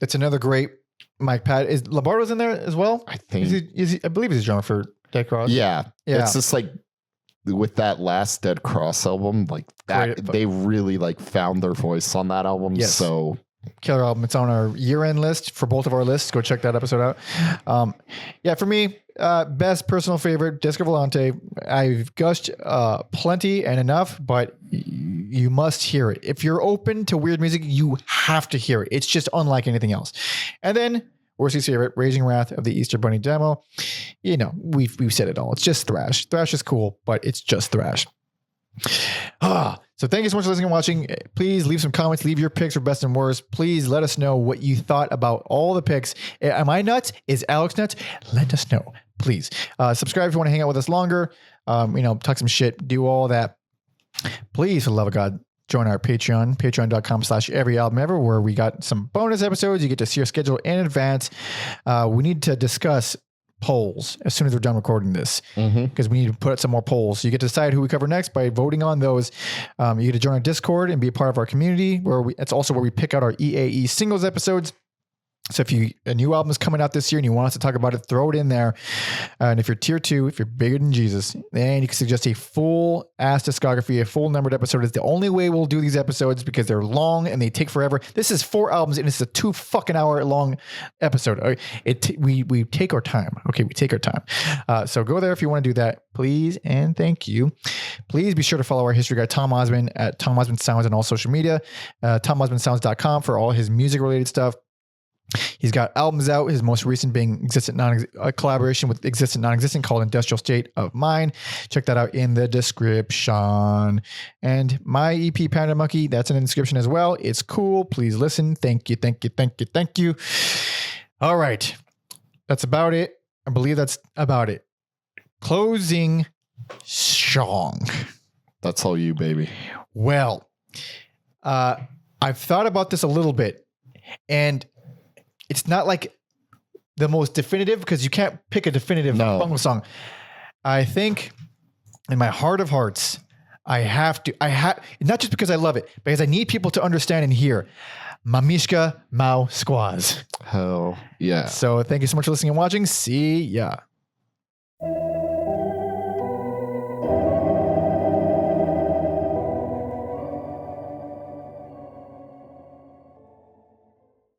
It's another great Mike Patton. Is Lombardo's in there as well? I think. Is he, I believe he's a drummer for Dead Cross. Yeah. Yeah. It's just like with that last Dead Cross album, like that, Great. they really like found their voice on that album. Yes. So Killer album. It's on our year-end list for both of our lists. Go check that episode out. Yeah, for me, best personal favorite, Disco Volante. I've gushed plenty and enough, but you must hear it. If you're open to weird music, you have to hear it. It's just unlike anything else. And then Worsley's favorite, Raging Wrath of the Easter Bunny demo. You know, we've said it all. It's just thrash. Thrash is cool, but it's just thrash. So thank you so much for listening and watching. Please leave some comments. Leave your picks for best and worst. Please let us know what you thought about all the picks. Am I nuts? Is Alex nuts? Let us know, please. Subscribe if you want to hang out with us longer. Talk some shit. Do all that. Please, for the love of God, join our Patreon, patreon.com/everyalbumever, where we got some bonus episodes. You get to see our schedule in advance. We need to discuss polls as soon as we're done recording this, because we need to put out some more polls. So you get to decide who we cover next by voting on those. You get to join our Discord and be a part of our community, it's also where we pick out our EAE singles episodes. So if a new album is coming out this year and you want us to talk about it, throw it in there. And if you're tier 2, if you're bigger than Jesus, then you can suggest a full ass discography, a full numbered episode. Is the only way we'll do these episodes because they're long and they take forever. This is 4 albums and it's a 2 fucking hour long episode. We take our time. Okay, we take our time. So go there if you want to do that, please, and thank you. Please be sure to follow our history guy Tom Osman at Tom Osman Sounds on all social media. TomOsmanSounds.com for all his music related stuff. He's got albums out, his most recent being a collaboration with Existent Non-Existent called Industrial State of Mind. Check that out in the description. And my EP, Panda Monkey, that's in the description as well. It's cool. Please listen. Thank you, thank you, thank you, thank you. All right. That's about it. I believe that's about it. Closing song. that's all you, baby. Well, I've thought about this a little bit, and it's not like the most definitive because you can't pick a definitive Bungle song. I think in my heart of hearts, I have not just because I love it, because I need people to understand and hear Mamishka Mau Squaz. Hell yeah. So thank you so much for listening and watching. See ya.